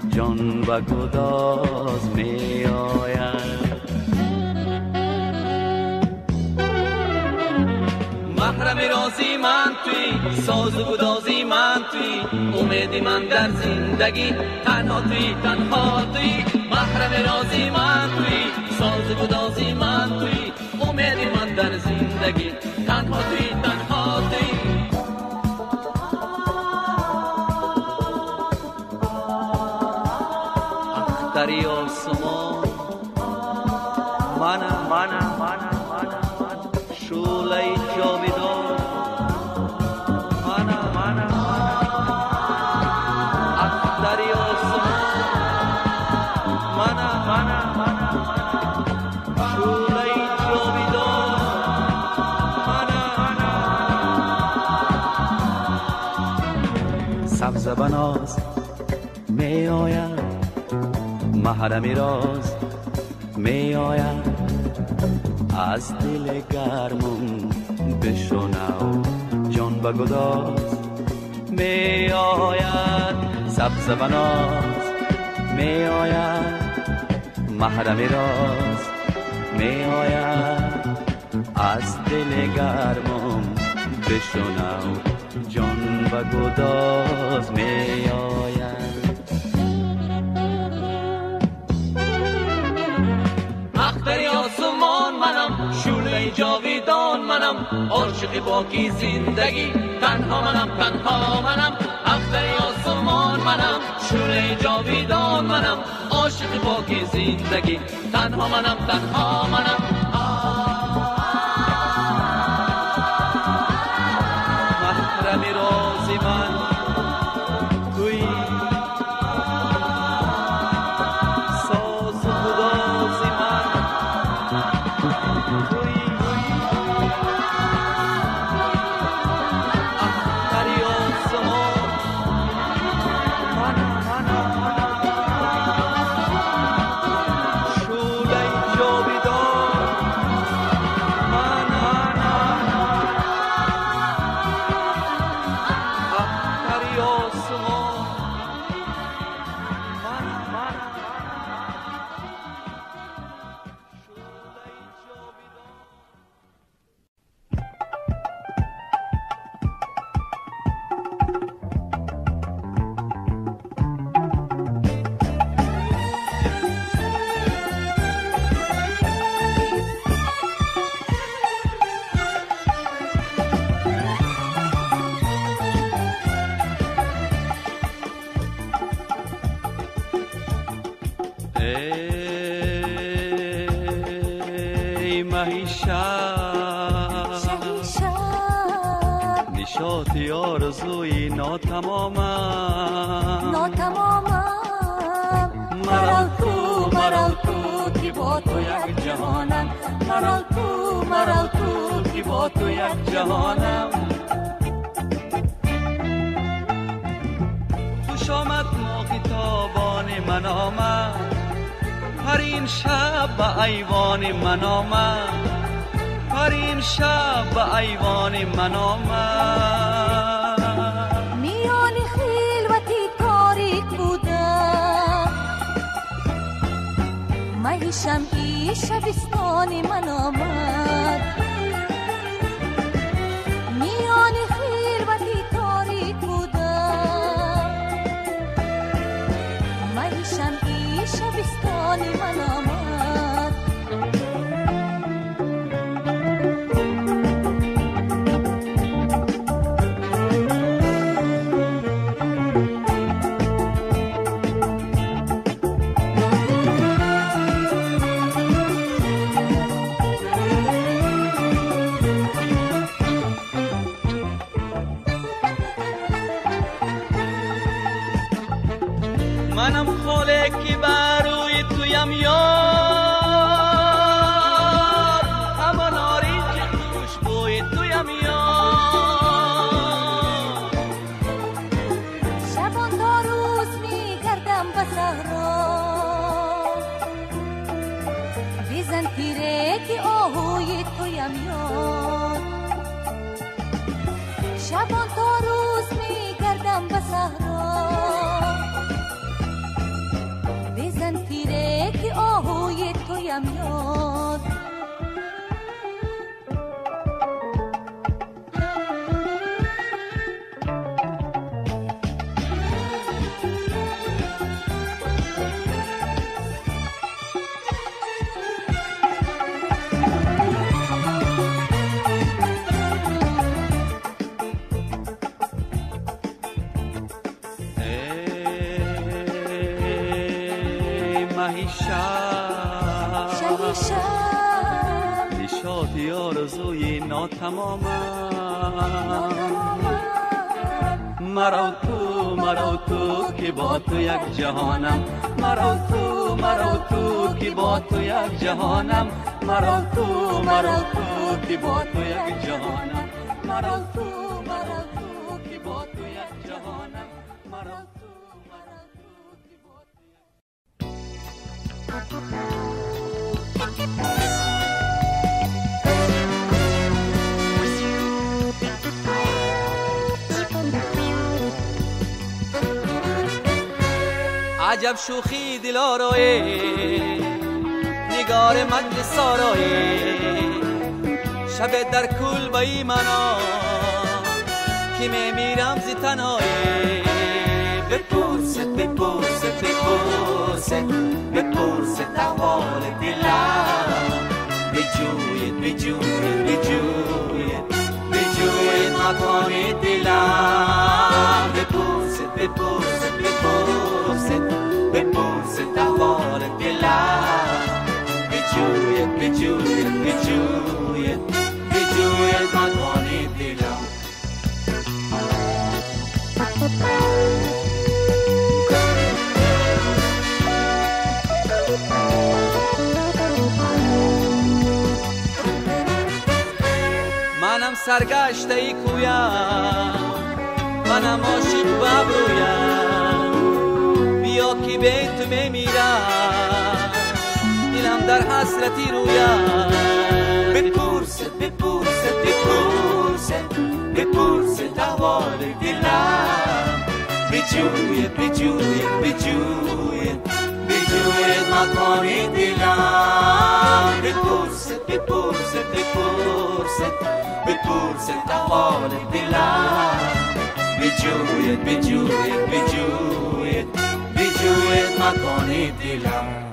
جان و گداز می آید محرم رازی من توی ساز و گدازی من توی امیدی من در زندگی تنها توی محرم رازی من توی ساز و گدازی من توی امیدی من در زندگی تنها توی دریا سمان منم سبز بناز می آید، محرم راز می آید، از دل گرمم بشنو جان و گداز می آید. سبز بناز می آید، محرم راز می آید، از دل گرمم بشنو جان و گداز می آید. اختری آسمان منم، شوله جاویدان منم، عاشق باقی زندگی تنها منم، تنها منم. اختری آسمان منم، شوله جاویدان منم، عاشق باقی زندگی تنها منم، تنها منم. محرم رازی من توی ساز و گدازی من توی اختری آسمان شوله جاویدان اختری آسمان ای مهی شب نشاطی آرزوی ناتمامم مرا تو که با تو یک جهانم، مرا تو که با تو یک جهانم. خوش آمد ماهی تابان من آمد، هر این شب به ایوان من آمد، هر این شب به ایوان من آمد. میان خلوتی تاریک بودم، مهی شمعی شبستان من آمد. میان خلوتی تاریک بودم، مهی شمعی شبستان من آمد. منم خاله که بروی تویم یار، همان نارنج خوشبوی تویم یار. شبان تا روز میگردم به صحرا، بزن تیره که آهوی تویم یار. شبان تا روز میگردم به صحرا، بزن تیره که آهوی تویم یار. نشاطی آرزوی ناتمامم، مرا تو که با تو یک جهانم، مرا تو که با تو یک جهانم، مرا تو که با تو یک جهانم، مرا تو که با تو یک جهانم. عجب شوخی دلارای نگار مجلس سارای شب در کل بایی منا که میمیرم زی تنایی بپرست بپرست بپرست بپرست احوال دلم بجوید بجوید بجوید بجوید مکان دلم بپرست بپرست بپرست بپرست احوال دلم بجوید بجوید بجوید بجوید مکان دلم منم سرگشته ای کویم منم عاشق ببرویم بیا که به تو میمیرم دلم در حسرتی رویم بپرست بپرست بپرست بپرست احوال دلم بجوید بجوید بجوید بجوید مکان دلم بپرست بپرست بپرست بپرست احوال دلم بجوید بجوید بجوید بجوید مکان دلم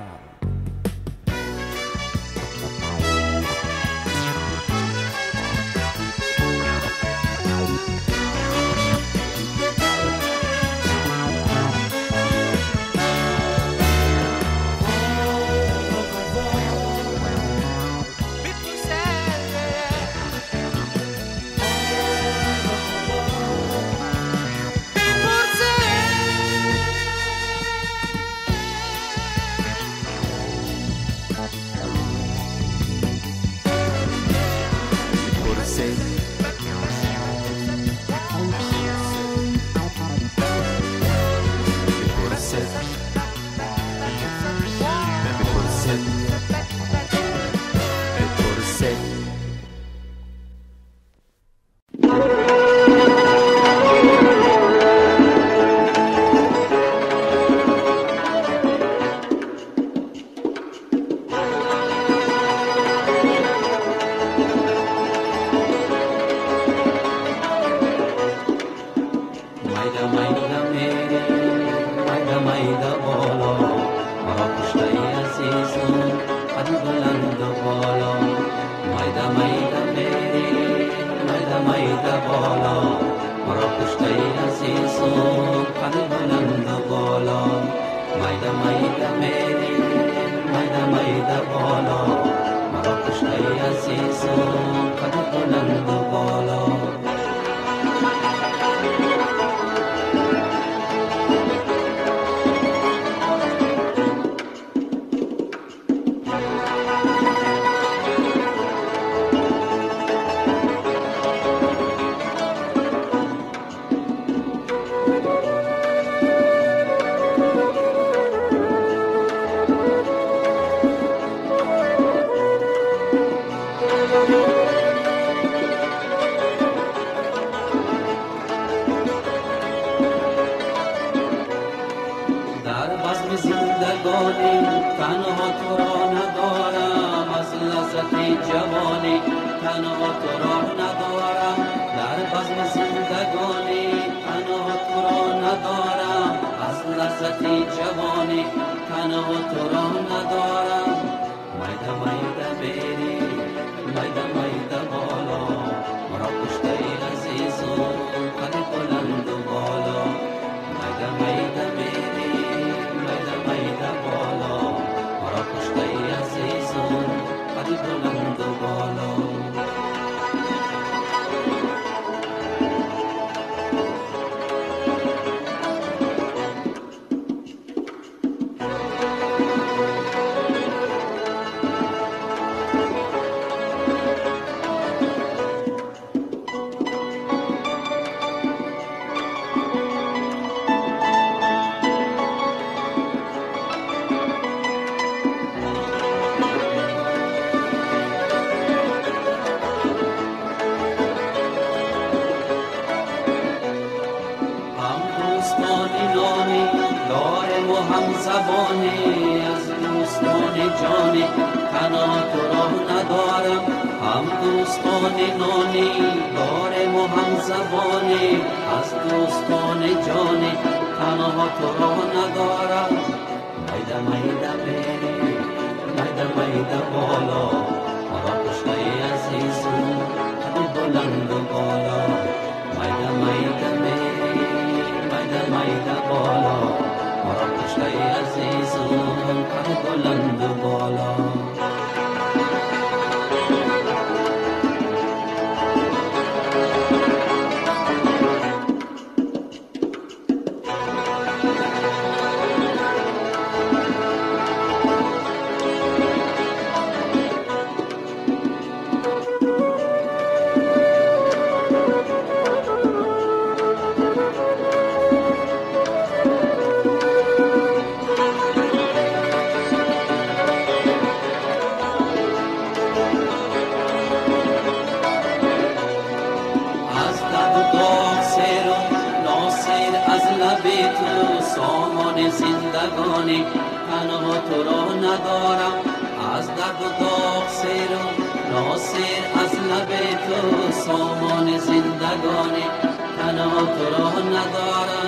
و هم زبانی از دوستان جانی تنها تو را ندارم هم دوستان نانی دارم و هم زبانی از دوستان جانی تنها تو را ندارم میده میده میری میده میده بالا مرا پشته عزیزم قد بلند و بالا میده میده میری میده میده بالا مرا پشته عزیزم قد بلند و بالا زندگانی تنها تو را ندارم از درد و داغ سیر و ناصر از لب تو سامان زندگانی تنها تو را ندارم